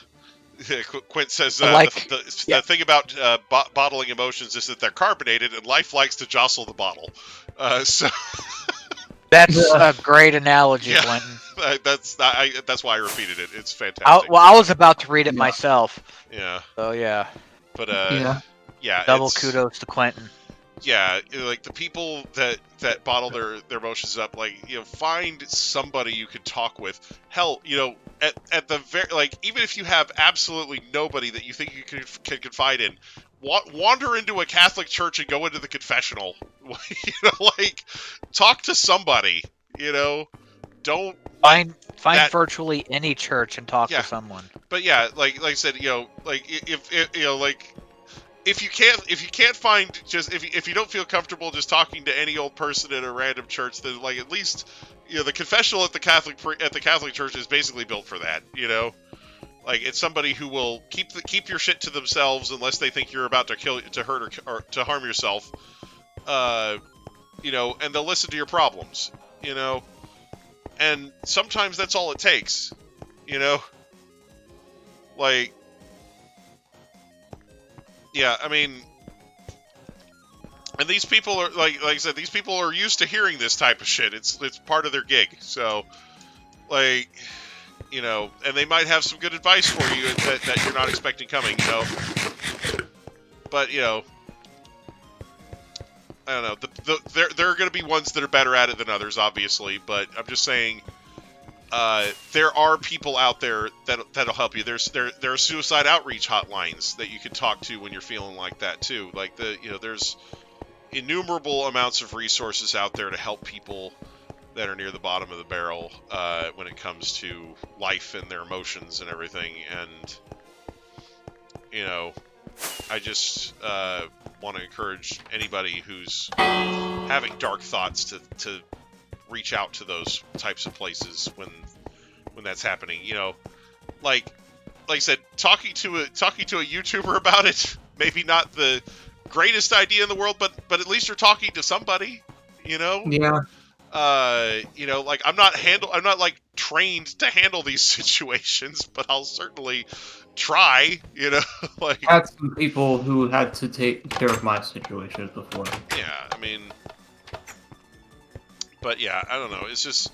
Quint says the thing about bottling emotions is that they're carbonated, and life likes to jostle the bottle. So that's a great analogy, yeah, Quentin. That's why I repeated it. It's fantastic. I was about to read it myself. Yeah. Oh yeah. But yeah. Double kudos to Quentin. Yeah, like the people that bottle their emotions up, find somebody you can talk with. Hell, at the very, even if you have absolutely nobody that you think you can confide in, wander into a Catholic church and go into the confessional. Talk to somebody. Don't find virtually any church and talk to someone. But yeah, like I said, if you can't find, just if you don't feel comfortable just talking to any old person in a random church, then at least the confessional at the Catholic Church is basically built for that. It's somebody who will keep your shit to themselves unless they think you're about to hurt or to harm yourself. And they'll listen to your problems. And sometimes that's all it takes. Yeah, I mean, and these people are like I said, these people are used to hearing this type of shit. It's part of their gig. So, and they might have some good advice for you that you're not expecting coming. But I don't know. There are going to be ones that are better at it than others, obviously. But I'm just saying, there are people out there that'll help you. There are suicide outreach hotlines that you can talk to when you're feeling like that too. There's innumerable amounts of resources out there to help people that are near the bottom of the barrel when it comes to life and their emotions and everything. And I just want to encourage anybody who's having dark thoughts to reach out to those types of places when that's happening. Like I said, talking to a YouTuber about it, maybe not the greatest idea in the world, but at least you're talking to somebody. Yeah. I'm not trained to handle these situations, but I'll certainly try. I had some people who had to take care of my situations before. Yeah, I mean. But yeah, I don't know. It's just,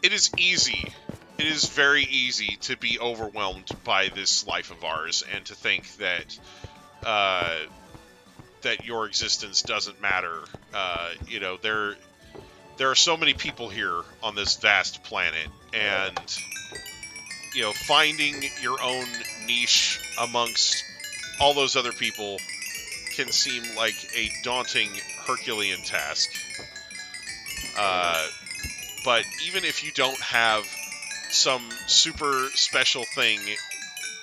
it is easy. It is very easy to be overwhelmed by this life of ours and to think that that your existence doesn't matter. There are so many people here on this vast planet, and finding your own niche amongst all those other people can seem like a daunting Herculean task. But even if you don't have some super special thing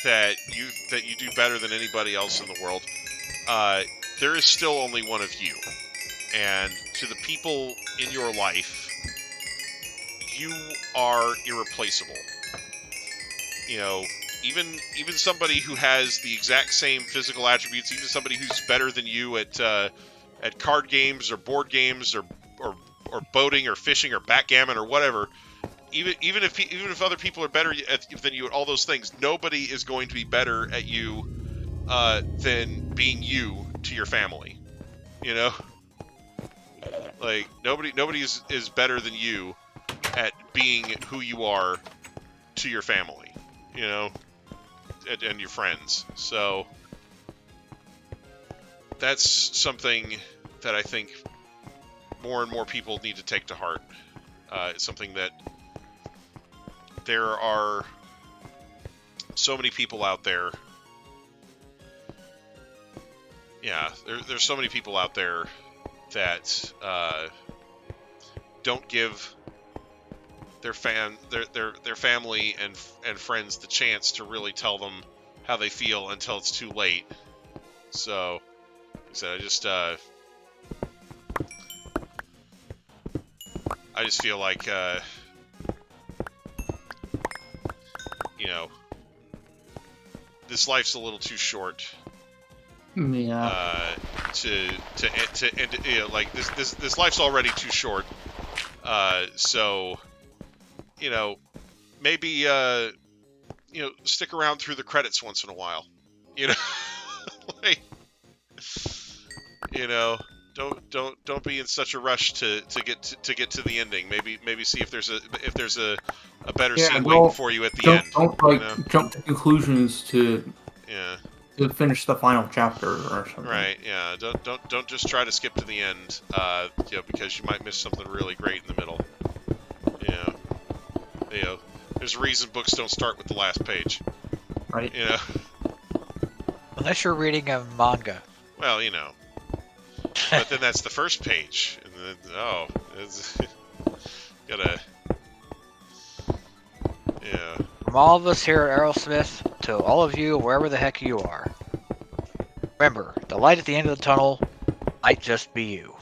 that you do better than anybody else in the world, there is still only one of you. And to the people in your life, you are irreplaceable. You know, even somebody who has the exact same physical attributes, even somebody who's better than you at card games or board games or boating or fishing or backgammon or whatever, even if other people are better than you at all those things, nobody is going to be better at you than being you to your family. You know, like nobody is better than you at being who you are to your family. You know, and your friends. So that's something that I think more and more people need to take to heart. It's something that there are so many people out there. Yeah, there's so many people out there that don't give their family and friends the chance to really tell them how they feel until it's too late. So, like I said, I just feel like you know, this life's a little too short. Yeah. To end, you know, like this life's already too short. So, you know, maybe you know, stick around through the credits once in a while. You know, like, you know, don't be in such a rush to get to the ending. Maybe see if there's a better scene waiting for you at the end. Don't like, you know? Jump to conclusions to finish the final chapter or something. Right. Yeah. Don't just try to skip to the end. You know, because you might miss something really great in the middle. Yeah. You know, there's a reason books don't start with the last page. Right. You know. Unless you're reading a manga. Well, you know. But then that's the first page, and then it's gotta. Yeah. From all of us here at Aerosmith to all of you, wherever the heck you are, remember, the light at the end of the tunnel might just be you.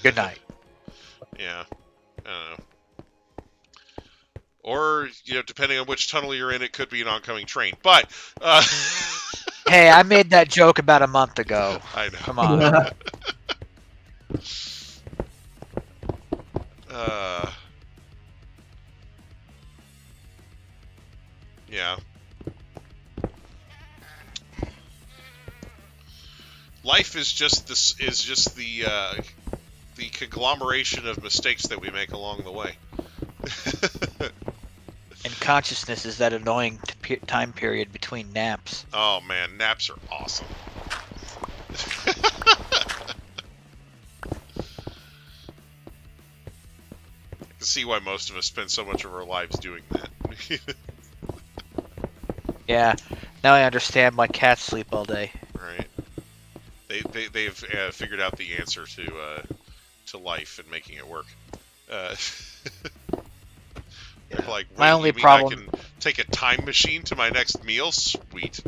Good night. Yeah. I don't know. Or, you know, depending on which tunnel you're in, it could be an oncoming train. But, hey, I made that joke about a month ago. I know. Come on. Yeah. Life is just this. Is just the conglomeration of mistakes that we make along the way. And consciousness is that annoying time period between naps. Oh man, naps are awesome. I can see why most of us spend so much of our lives doing that. Yeah, now I understand why cats sleep all day. Right. They've figured out the answer to life and making it work. They're like, my only problem. I can take a time machine to my next meal? Sweet.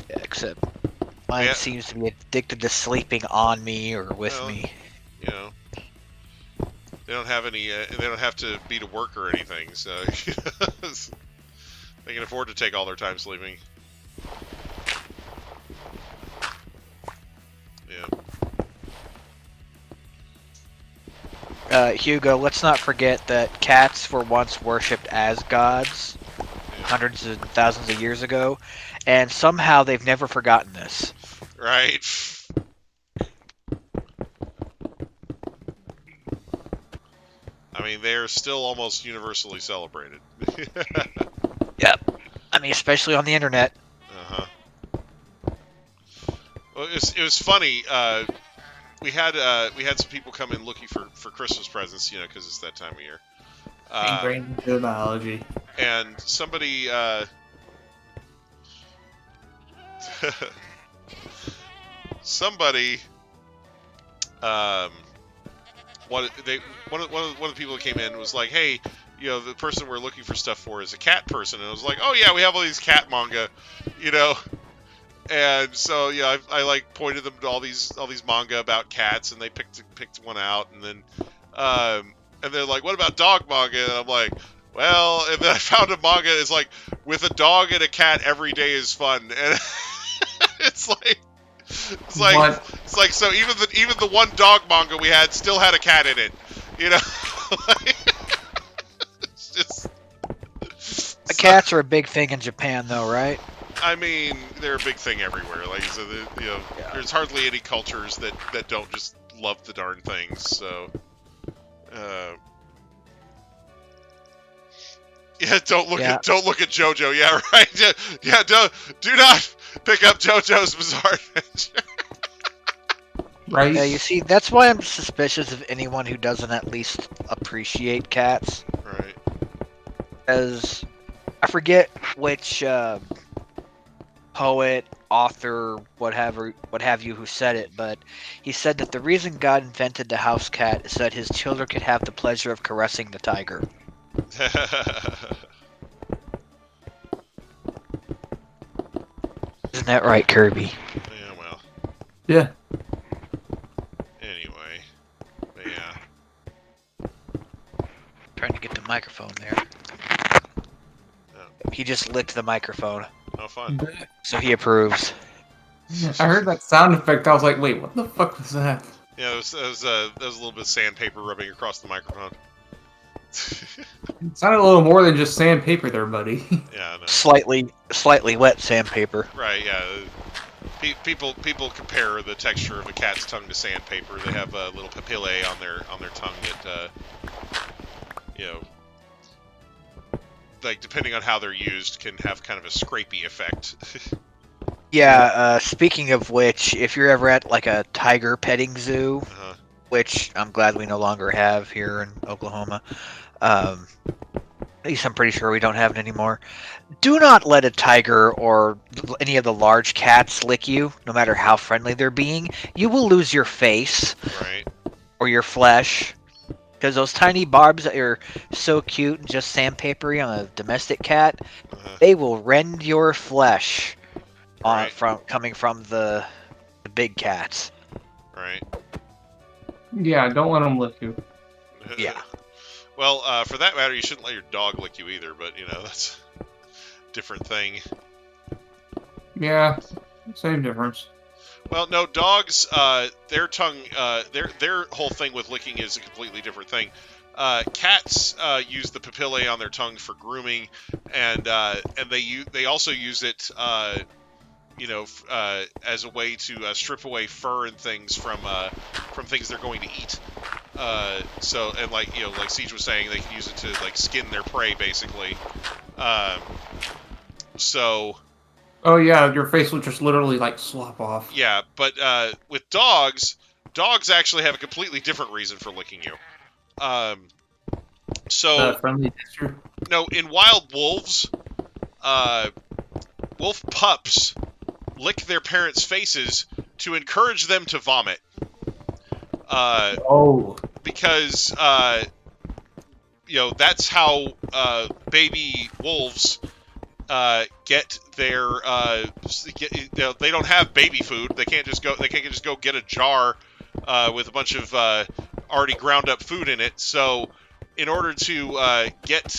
Except mine seems to be addicted to sleeping on me or with me. You know, they don't have any. They don't have to be to work or anything, so they can afford to take all their time sleeping. Yeah. Hugo, let's not forget that cats were once worshipped as gods hundreds and thousands of years ago, and somehow they've never forgotten this. Right. I mean, they're still almost universally celebrated. Yep. I mean, especially on the internet. Uh-huh. Well, it was funny. We had some people come in looking for Christmas presents, you know, because it's that time of year. Ingrained into biology. And somebody one of the people that came in was like, hey, you know, the person we're looking for stuff for is a cat person, and I was like, oh yeah, we have all these cat manga, you know. And so yeah, I like pointed them to all these manga about cats, and they picked one out, and then and they're like, what about dog manga? And I'm like, well, and then I found a manga that's like, with a dog and a cat every day is fun, and it's like so even the one dog manga we had still had a cat in it, you know. It's just the cats are a big thing in Japan, though, right? I mean, they're a big thing everywhere. Like, so you know, there's hardly any cultures that don't just love the darn things. So, yeah, don't look at JoJo. Yeah, right. Yeah, do not pick up JoJo's Bizarre Adventure. Right. Yeah, you see, that's why I'm suspicious of anyone who doesn't at least appreciate cats. Right. As I forget which poet, author, what have you, who said it, but he said that the reason God invented the house cat is that his children could have the pleasure of caressing the tiger. Isn't that right, Kirby? Yeah, well. Yeah. Anyway, but yeah. Trying to get the microphone there. Oh. He just licked the microphone. Oh, fun. So he approves. I heard that sound effect. I was like, wait, what the fuck was that? Yeah, that was a little bit of sandpaper rubbing across the microphone. It sounded a little more than just sandpaper there, buddy. Yeah, I know. Slightly wet sandpaper. Right, yeah. People compare the texture of a cat's tongue to sandpaper. They have a little papillae on their tongue that, you know, like depending on how they're used, can have kind of a scrapey effect. Yeah. Speaking of which, if you're ever at like a tiger petting zoo, which I'm glad we no longer have here in Oklahoma. At least I'm pretty sure we don't have it anymore. Do not let a tiger or any of the large cats lick you, no matter how friendly they're being. You will lose your face, right, or your flesh, because those tiny barbs that are so cute and just sandpapery on a domestic cat, they will rend your flesh coming from the big cats. Right. Yeah, don't let them lick you. Yeah. Well, for that matter, you shouldn't let your dog lick you either, but, you know, that's a different thing. Yeah, same difference. Well, no, dogs, their tongue, their whole thing with licking is a completely different thing. Cats use the papillae on their tongue for grooming, and they also use it, you know, as a way to strip away fur and things from things they're going to eat. So, and like, you know, like Siege was saying, they can use it to like skin their prey, basically. So. Oh yeah, your face will just literally like slop off. Yeah, but with dogs actually have a completely different reason for licking you. So friendly texture. No, in wild wolves, wolf pups lick their parents' faces to encourage them to vomit. Because you know, that's how baby wolves get their they don't have baby food. They can't just go get a jar with a bunch of already ground up food in it. So in order to get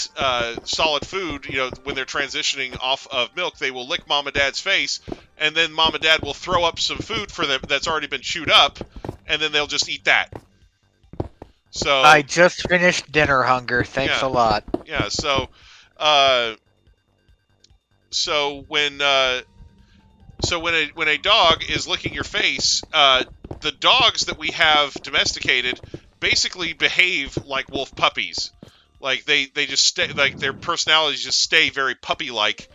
solid food, you know, when they're transitioning off of milk, they will lick mom and dad's face, and then mom and dad will throw up some food for them that's already been chewed up, and then they'll just eat that. So I just finished dinner hunger. Thanks a lot. Yeah. So when a dog is licking your face, the dogs that we have domesticated basically behave like wolf puppies. Like they just stay, like their personalities just stay very puppy-like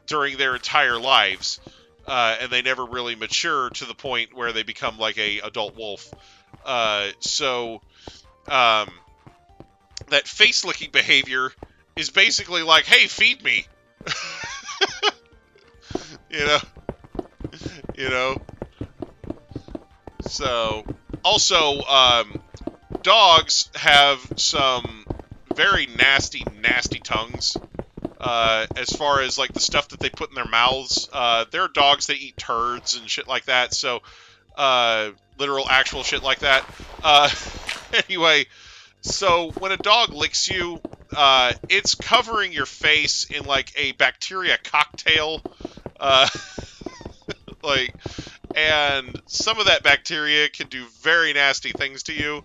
during their entire lives, and they never really mature to the point where they become like a adult wolf. That face-licking behavior is basically like, hey, feed me. You know. So, also, dogs have some very nasty tongues. As far as like the stuff that they put in their mouths, there are dogs that eat turds and shit like that. So, literal, actual shit like that. Anyway, so when a dog licks you, it's covering your face in like a bacteria cocktail. Like, and some of that bacteria can do very nasty things to you.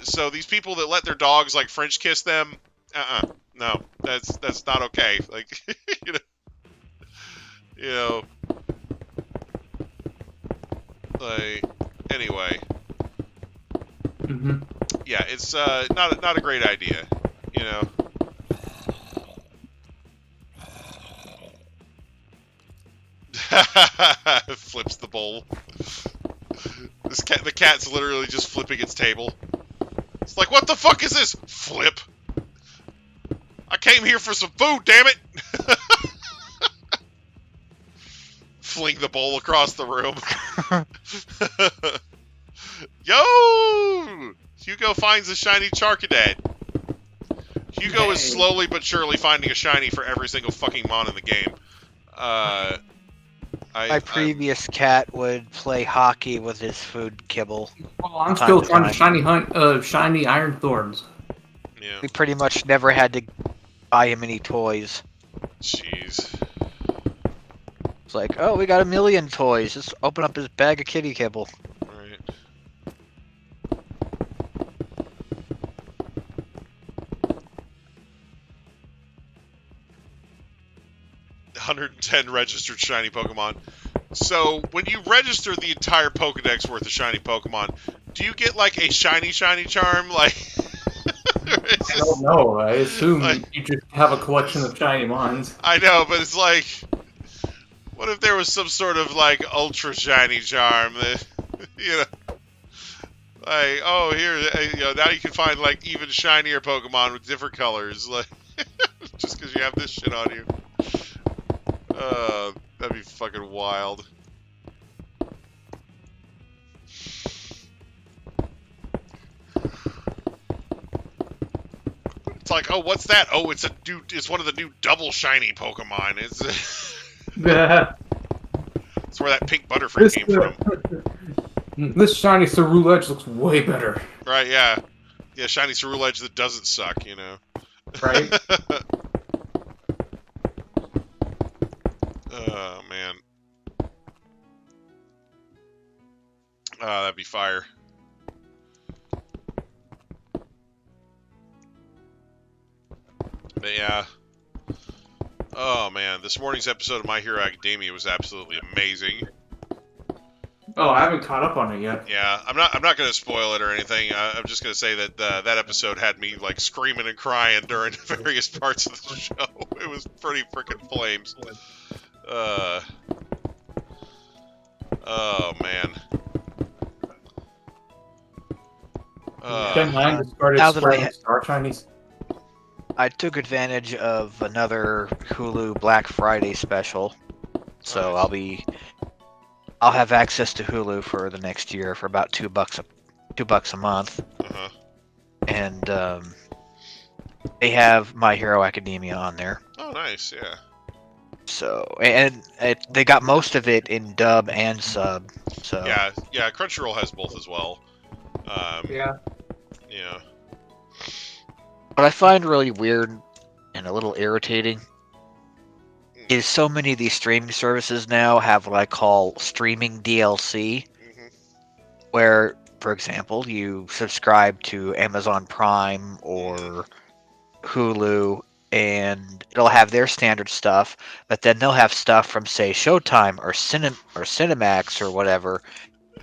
So these people that let their dogs like French kiss them, no, that's not okay. Like, you know, like, anyway. Mm-hmm. Yeah, it's not a great idea, you know. Flips the bowl. The cat's literally just flipping its table. It's like, what the fuck is this? Flip. I came here for some food, damn it! Fling the bowl across the room. Yo! Hugo finds a shiny Charcadet. Hugo is slowly but surely finding a shiny for every single fucking mon in the game. My previous cat would play hockey with his food kibble. Well, I'm still trying to shiny hunt shiny iron thorns. Yeah. We pretty much never had to buy him any toys. Jeez. It's like, oh, we got 1 million toys. Just open up his bag of kitty kibble. Right. 110 registered shiny Pokemon. So, when you register the entire Pokedex worth of shiny Pokemon, do you get, like, a shiny charm? Like, I don't know. I assume you just have a collection of shiny mons. I know, but it's like, what if there was some sort of, like, ultra shiny charm that, you know, like, oh, here, you know, now you can find, like, even shinier Pokemon with different colors, like, just because you have this shit on you. That'd be fucking wild. It's like, oh, what's that? Oh, it's one of the new double shiny Pokemon. It's That's where that pink Butterfree came from. This shiny Ceruledge looks way better. Right, yeah. Yeah, shiny Ceruledge that doesn't suck, you know. Right? Oh, man. That'd be fire. But yeah. Oh, man. This morning's episode of My Hero Academia was absolutely amazing. Oh, I haven't caught up on it yet. Yeah, I'm not going to spoil it or anything. I'm just going to say that that episode had me like screaming and crying during various parts of the show. It was pretty freaking flames. Oh man. Star Chinese. I took advantage of another Hulu Black Friday special, so nice. I'll have access to Hulu for the next year for about $2 a month. Uh-huh. And they have My Hero Academia on there. Oh, nice, yeah. So, and they got most of it in dub and sub. So yeah, Crunchyroll has both as well. Yeah. Yeah. What I find really weird and a little irritating is so many of these streaming services now have what I call streaming DLC, where, for example, you subscribe to Amazon Prime or Hulu, and it'll have their standard stuff, but then they'll have stuff from, say, Showtime or Cinemax or whatever,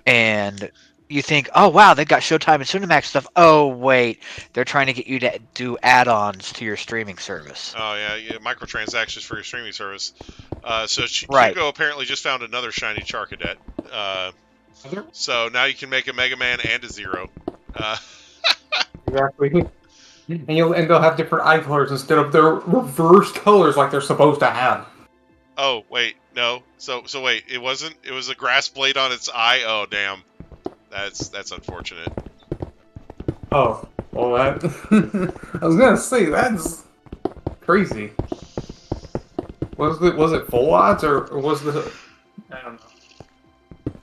and you think, oh wow, they've got Showtime and Cinemax stuff. Oh wait, they're trying to get you to do add-ons to your streaming service. Oh yeah, microtransactions for your streaming service. So right. Hugo apparently just found another shiny Charcadet. So now you can make a Mega Man and a Zero. Exactly. And they'll have different eye colors instead of their reverse colors like they're supposed to have. Oh wait, no. So wait, it wasn't. It was a grass blade on its eye. Oh damn. That's unfortunate. Oh, well that I was gonna say that's crazy. Was it full odds or was the I don't know.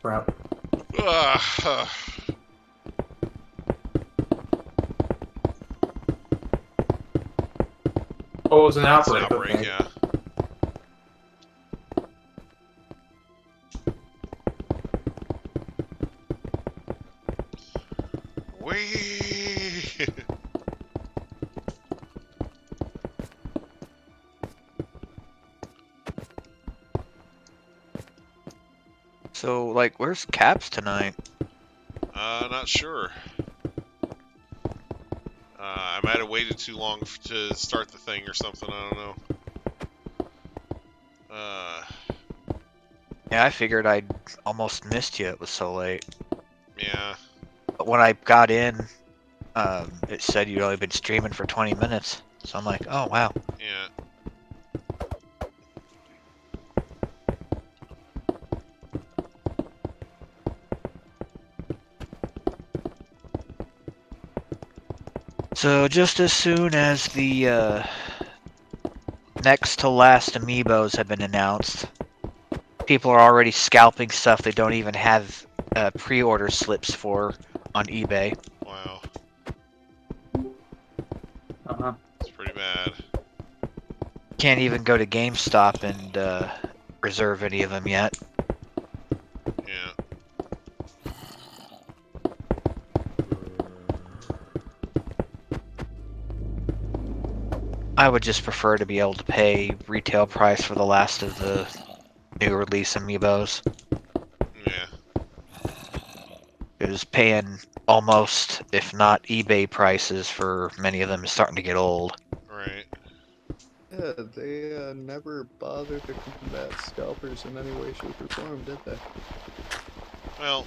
Crap. Uh, Oh, it was an it's outbreak. an outbreak, Okay. yeah. Wee. So, like, where's Caps tonight? Not sure. I might have waited too long to start the thing or something. I don't know. Yeah, I figured I'd almost missed you. It was so late. Yeah. But when I got in, it said you'd only been streaming for 20 minutes. So I'm like, oh wow. Yeah. So just as soon as the next to last amiibos have been announced, people are already scalping stuff they don't even have pre-order slips for on eBay. Wow. Uh-huh. It's pretty bad. Can't even go to GameStop and reserve any of them yet. Yeah. I would just prefer to be able to pay retail price for the last of the new release amiibos. Yeah. Because paying almost, if not eBay prices for many of them is starting to get old. Right. Yeah, they never bothered to combat scalpers in any way, shape, or form, did they? Well,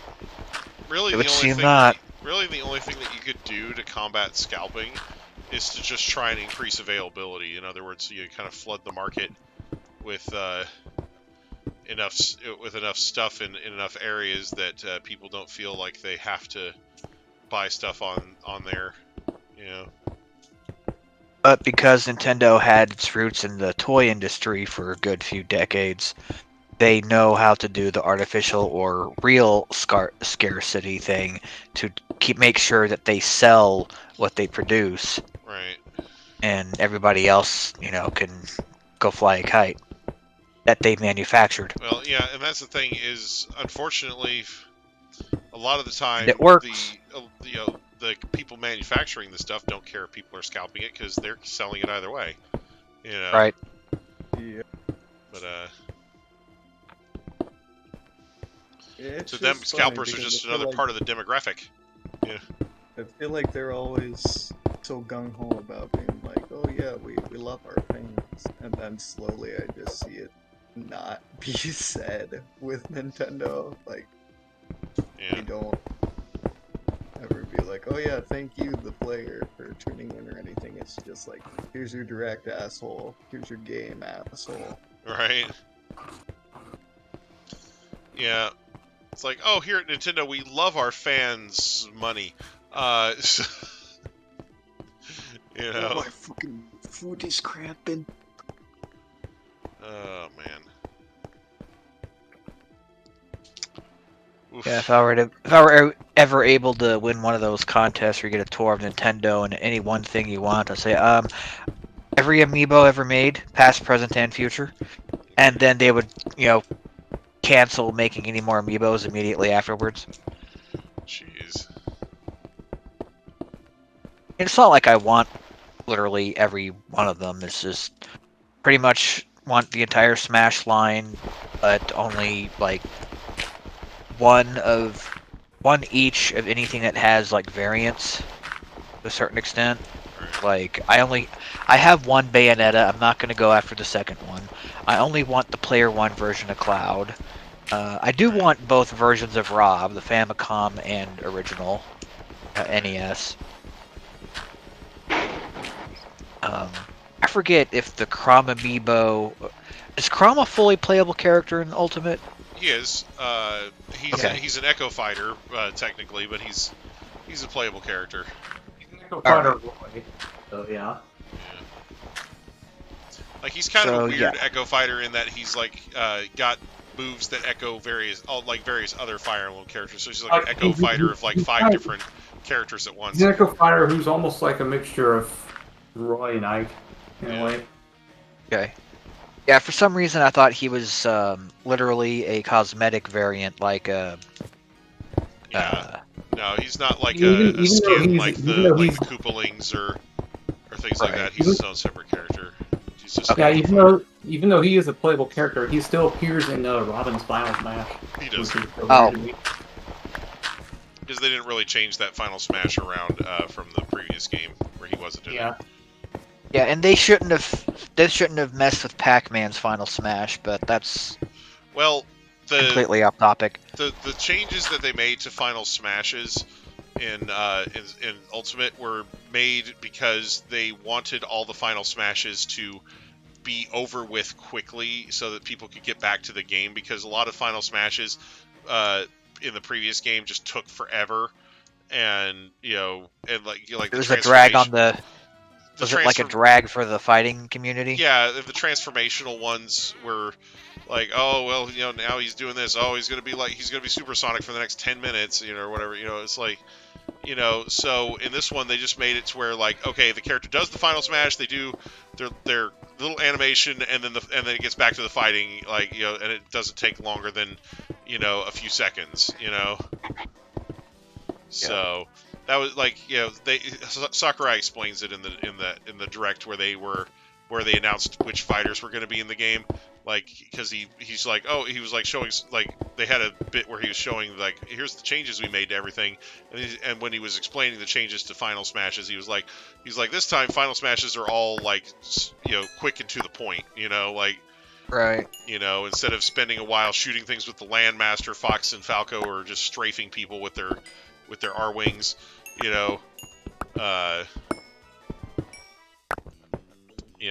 really It the would only seem thing not. really the only thing that you could do to combat scalping is to just try and increase availability. In other words, you kind of flood the market with enough stuff in enough areas that people don't feel like they have to buy stuff on there. You know. But because Nintendo had its roots in the toy industry for a good few decades, they know how to do the artificial or real scarcity thing to make sure that they sell what they produce. Right. And everybody else, can go fly a kite that they manufactured. Well, yeah, and that's the thing is, unfortunately, a lot of the time, It works. The people manufacturing the stuff don't care if people are scalping it because they're selling it either way. You know. Right. Yeah. But It's to them, just scalpers are funny just because I another feel part of the demographic. Yeah. I feel like they're always so gung ho about being like, oh yeah, we love our fans, and then slowly I just see it not be said with Nintendo. Like, Yeah. they don't ever be like, oh yeah, thank you, the player, for tuning in or anything. It's just like, here's your direct asshole, here's your game asshole. Right. Yeah. It's like, oh, here at Nintendo, we love our fans' money. So, you know. Oh, my fucking food is cramping. Oh man. Oof. Yeah, if I were ever able to win one of those contests where you get a tour of Nintendo and any one thing you want, I'd say, every amiibo ever made, past, present, and future, and then they would, cancel making any more amiibos immediately afterwards. Jeez. It's not like I want literally every one of them. It's just pretty much want the entire Smash line, but only like one each of anything that has like variants to a certain extent. Like I have one Bayonetta. I'm not gonna go after the second one. I only want the Player 1 version of Cloud. I do want both versions of Rob, the Famicom and original NES. I forget if the Crom amiibo is Crom a fully playable character in Ultimate? He is. Okay. He's an Echo Fighter technically, but he's a playable character. Echo Fighter Roy. So yeah. Like he's kind of a weird yeah. Echo Fighter in that he's like got moves that echo various other Fire Emblem characters. So he's like an Echo Fighter of like 5 different characters at once. He's an Echo Fighter who's almost like a mixture of Roy and Ike in a way. Okay. Yeah, for some reason I thought he was literally a cosmetic variant, like no, he's not like a skin like the Koopalings or things like that. He's his own separate character. He's just even though he is a playable character, he still appears in Robin's Final Smash. He does. Because they didn't really change that Final Smash around from the previous game where he wasn't in it. Yeah, and they shouldn't have messed with Pac-Man's Final Smash, but that's completely off topic. The changes that they made to Final Smashes in Ultimate were made because they wanted all the Final Smashes to be over with quickly so that people could get back to the game, because a lot of Final Smashes in the previous game just took forever, and like there's a drag on the. Was it like a drag for the fighting community? Yeah, the transformational ones were like, oh well, now he's doing this. Oh, he's gonna be supersonic for the next 10 minutes, or whatever. It's like, So in this one, they just made it to where like, okay, the character does the Final Smash, they do their little animation, and then it gets back to the fighting, like and it doesn't take longer than a few seconds, So. That was like Sakurai explains it in the direct where they announced which fighters were going to be in the game, like because he's like, oh, he was like showing, like they had a bit where he was showing like, here's the changes we made to everything, and when he was explaining the changes to Final Smashes, he's like this time Final Smashes are all like quick and to the point, like. Right. Instead of spending a while shooting things with the Landmaster, Fox and Falco, or just strafing people with their R-wings,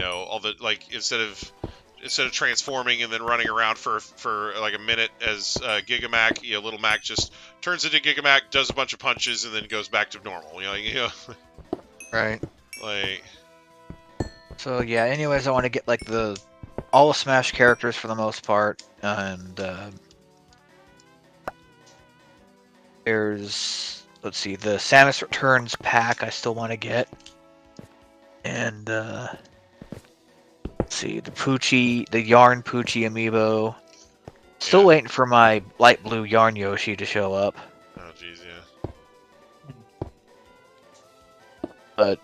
all the like instead of transforming and then running around for like a minute as Gigamac, Little Mac just turns into Gigamac, does a bunch of punches, and then goes back to normal. Right. Like. So yeah. Anyways, I want to get like all the Smash characters for the most part, and there's. Let's see, the Samus Returns pack I still want to get. And, let's see, the Yarn Poochie amiibo. Still waiting for my light blue Yarn Yoshi to show up. Oh, jeez, yeah. But,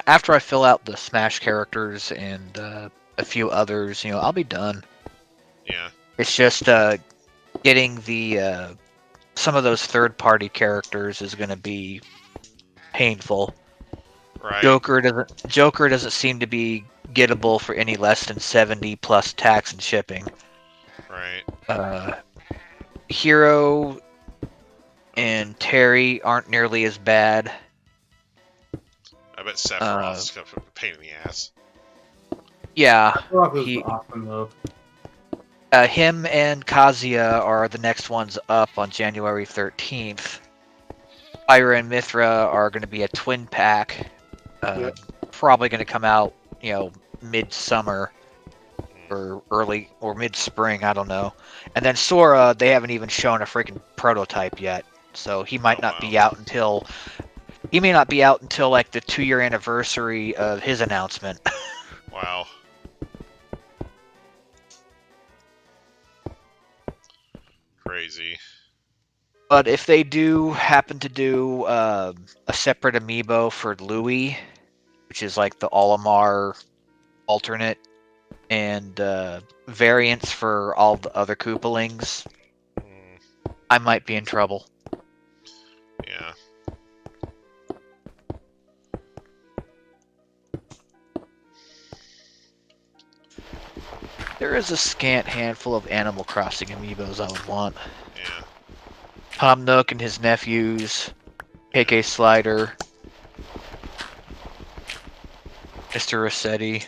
after I fill out the Smash characters and a few others, I'll be done. Yeah. It's just getting the... some of those third-party characters is going to be painful. Right. Joker doesn't seem to be gettable for any less than 70 plus tax and shipping. Right. Hero and Terry aren't nearly as bad. I bet Sephiroth is a pain in the ass. Yeah. Sephiroth is awesome though. Him and Kazuya are the next ones up on January 13th. Pyra and Mithra are going to be a twin pack. Probably going to come out, mid-summer or early or mid-spring, I don't know. And then Sora, they haven't even shown a freaking prototype yet, so he might not be out until like the 2-year anniversary of his announcement. Wow. Crazy. But if they do happen to do a separate amiibo for Louis, which is like the Olimar alternate, and variants for all the other Koopalings, I might be in trouble. Yeah. There is a scant handful of Animal Crossing amiibos I would want. Yeah. Tom Nook and his nephews, KK Slider, Mr. Rossetti.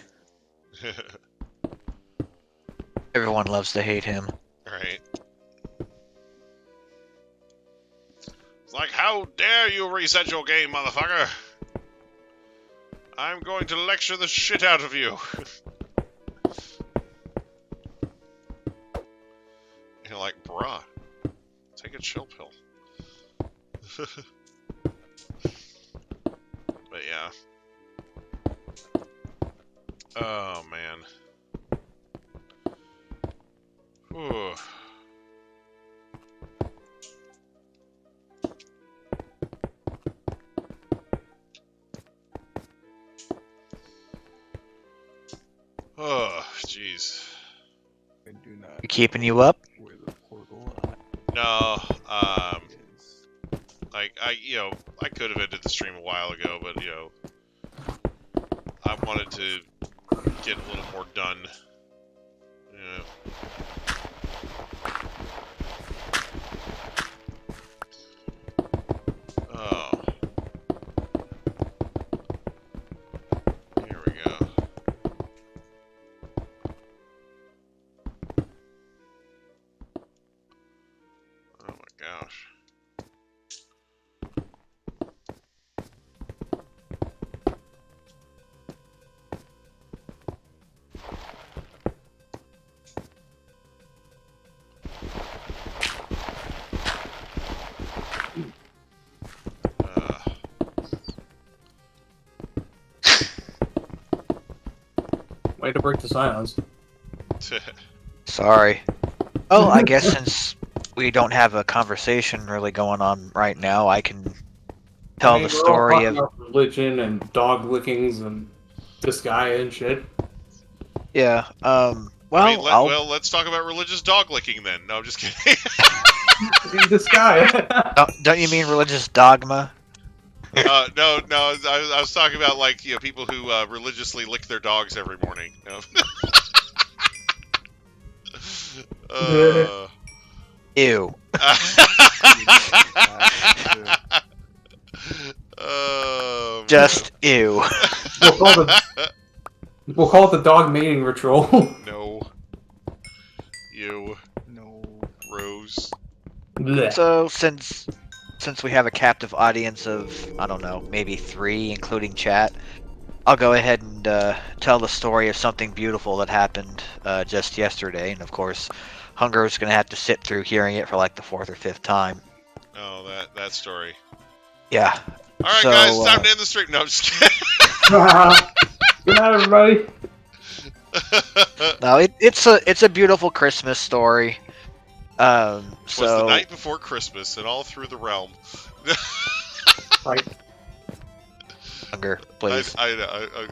Everyone loves to hate him. Right. It's like, how dare you reset your game, motherfucker? I'm going to lecture the shit out of you. You're like, bruh, take a chill pill. But yeah. Oh, man. Whew. Oh, jeez. I do not. Keeping you up? Where the portal No, is. like, I could have ended the stream a while ago, but, I wanted to get a little more done. Yeah. Oh. Here we go. Oh my gosh. Way to break the silence. Sorry. Oh, I guess since we don't have a conversation really going on right now, I can tell the we're all story talking of... about religion and dog lickings and this guy and shit. Yeah, well, I mean, well, let's talk about religious dog licking then. No, I'm just kidding. This guy. Don't you mean religious dogma? No, I was talking about, like, people who religiously lick their dogs every morning. No. Ew. Just ew. We'll call it the dog mating ritual. No. You. No. Rose. Blech. So, since we have a captive audience of, I don't know, maybe 3, including chat, I'll go ahead and tell the story of something beautiful that happened just yesterday. And of course, Hunger is going to have to sit through hearing it for like the 4th or 5th time. Oh, that story. Yeah. Alright, So, guys, it's time to end the stream. No, I'm just kidding. Good night, everybody. No, it's a beautiful Christmas story. It was So the night before Christmas and all through the realm. Like, Hunger, please. I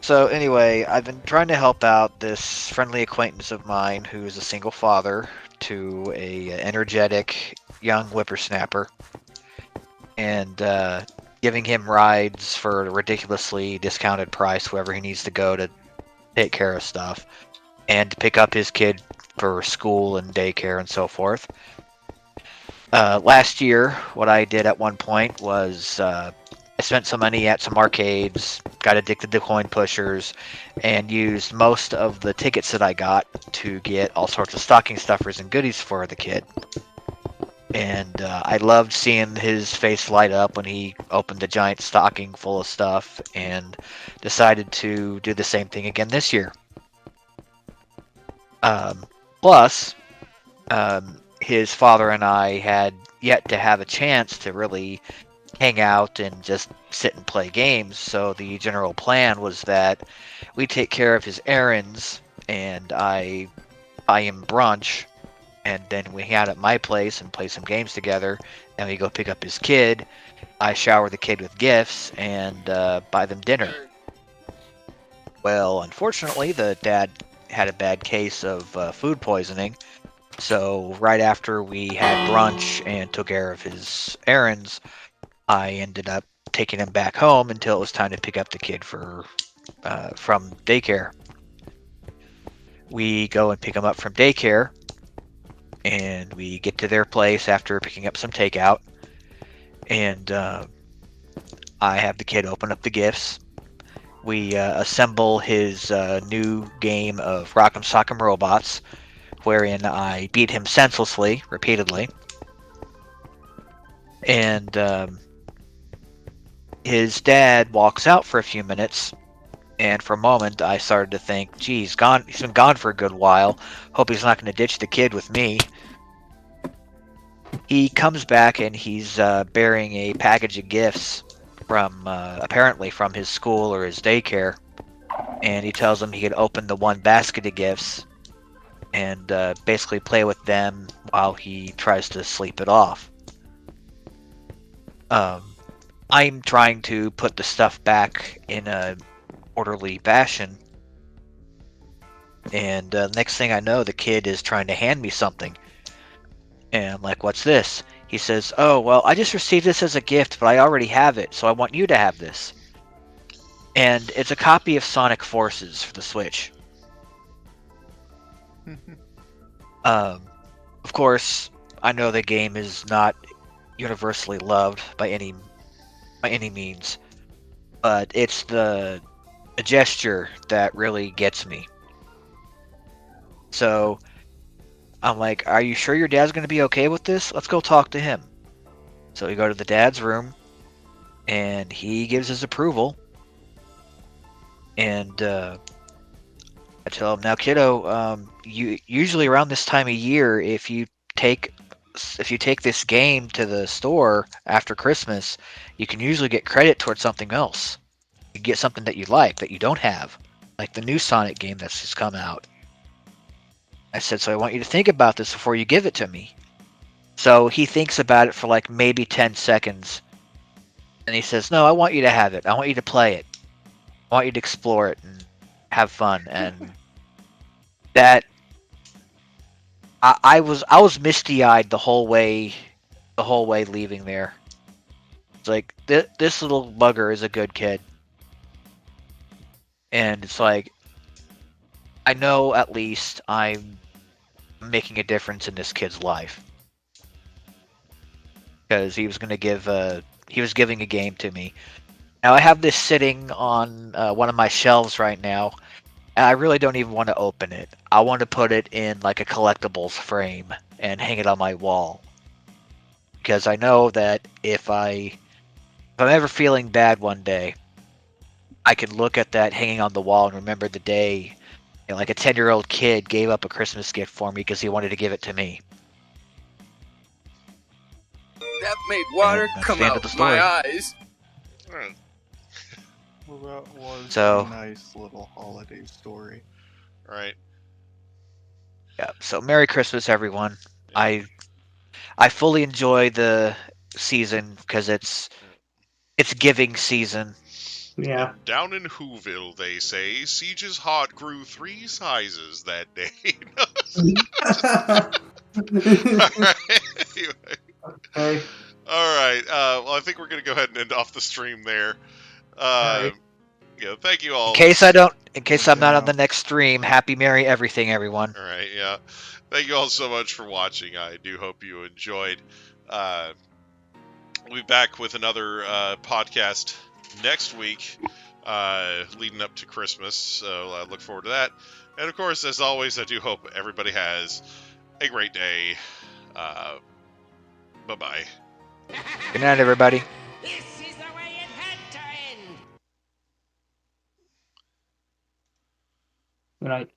So anyway, I've been trying to help out this friendly acquaintance of mine who is a single father to a energetic young whippersnapper, and giving him rides for a ridiculously discounted price wherever he needs to go to take care of stuff, and to pick up his kid for school and daycare and so forth. Last year, what I did at one point was I spent some money at some arcades, got addicted to coin pushers, and used most of the tickets that I got to get all sorts of stocking stuffers and goodies for the kid. And I loved seeing his face light up when he opened a giant stocking full of stuff, and decided to do the same thing again this year. Plus, his father and I had yet to have a chance to really hang out and just sit and play games, so the general plan was that we take care of his errands, and I buy him brunch, and then we hang out at my place and play some games together, and we go pick up his kid. I shower the kid with gifts and buy them dinner. Well, unfortunately, the dad had a bad case of food poisoning, so right after we had brunch and took care of his errands, I ended up taking him back home until it was time to pick up the kid from daycare. We go and pick him up from daycare, and we get to their place after picking up some takeout, and I have the kid open up the gifts. We assemble his new game of Rock'em Sock'em Robots, wherein I beat him senselessly, repeatedly. And his dad walks out for a few minutes, and for a moment I started to think, geez, he's been gone for a good while. Hope he's not going to ditch the kid with me. He comes back and he's bearing a package of gifts from apparently from his school or his daycare, and he tells him he could open the one basket of gifts and basically play with them while he tries to sleep it off. I'm trying to put the stuff back in a orderly fashion, and next thing I know, the kid is trying to hand me something. And I'm like, what's this? He says, oh, well, I just received this as a gift, but I already have it, so I want you to have this. And it's a copy of Sonic Forces for the Switch. Of course, I know the game is not universally loved by any means, but it's the gesture that really gets me. So I'm like, are you sure your dad's going to be okay with this? Let's go talk to him. So we go to the dad's room, and he gives his approval. And I tell him, now, kiddo, you usually around this time of year, if you take this game to the store after Christmas, you can usually get credit towards something else. You get something that you like that you don't have, like the new Sonic game that's just come out. I said, so I want you to think about this before you give it to me. So he thinks about it for like maybe 10 seconds. And he says, no, I want you to have it. I want you to play it. I want you to explore it and have fun. And that I was misty-eyed the whole way leaving there. It's like this little bugger is a good kid. And it's like, I know at least I'm making a difference in this kid's life, because he was giving a game to me. Now I have this sitting on one of my shelves right now, and I really don't even want to open it. I want to put it in like a collectibles frame and hang it on my wall, because I know that if I'm ever feeling bad one day, I can look at that hanging on the wall and remember the day, like a 10-year-old kid gave up a Christmas gift for me because he wanted to give it to me. That made water come out of my eyes. Well, that was So, a nice little holiday story. Right. Yeah. So Merry Christmas, everyone. I fully enjoy the season because it's giving season. Yeah. Down in Whoville, they say, Siege's heart grew 3 sizes that day. Alright, anyway. Okay. Alright, well, I think we're going to go ahead and end off the stream there. Alright. Yeah, thank you all. In case I'm not on the next stream, Happy Merry everything, everyone. Alright, yeah. Thank you all so much for watching. I do hope you enjoyed. We'll be back with another podcast next week, leading up to Christmas, so I look forward to that. And of course, as always, I do hope everybody has a great day. Bye-bye. Good night, everybody. This is the way it had to end. Good night.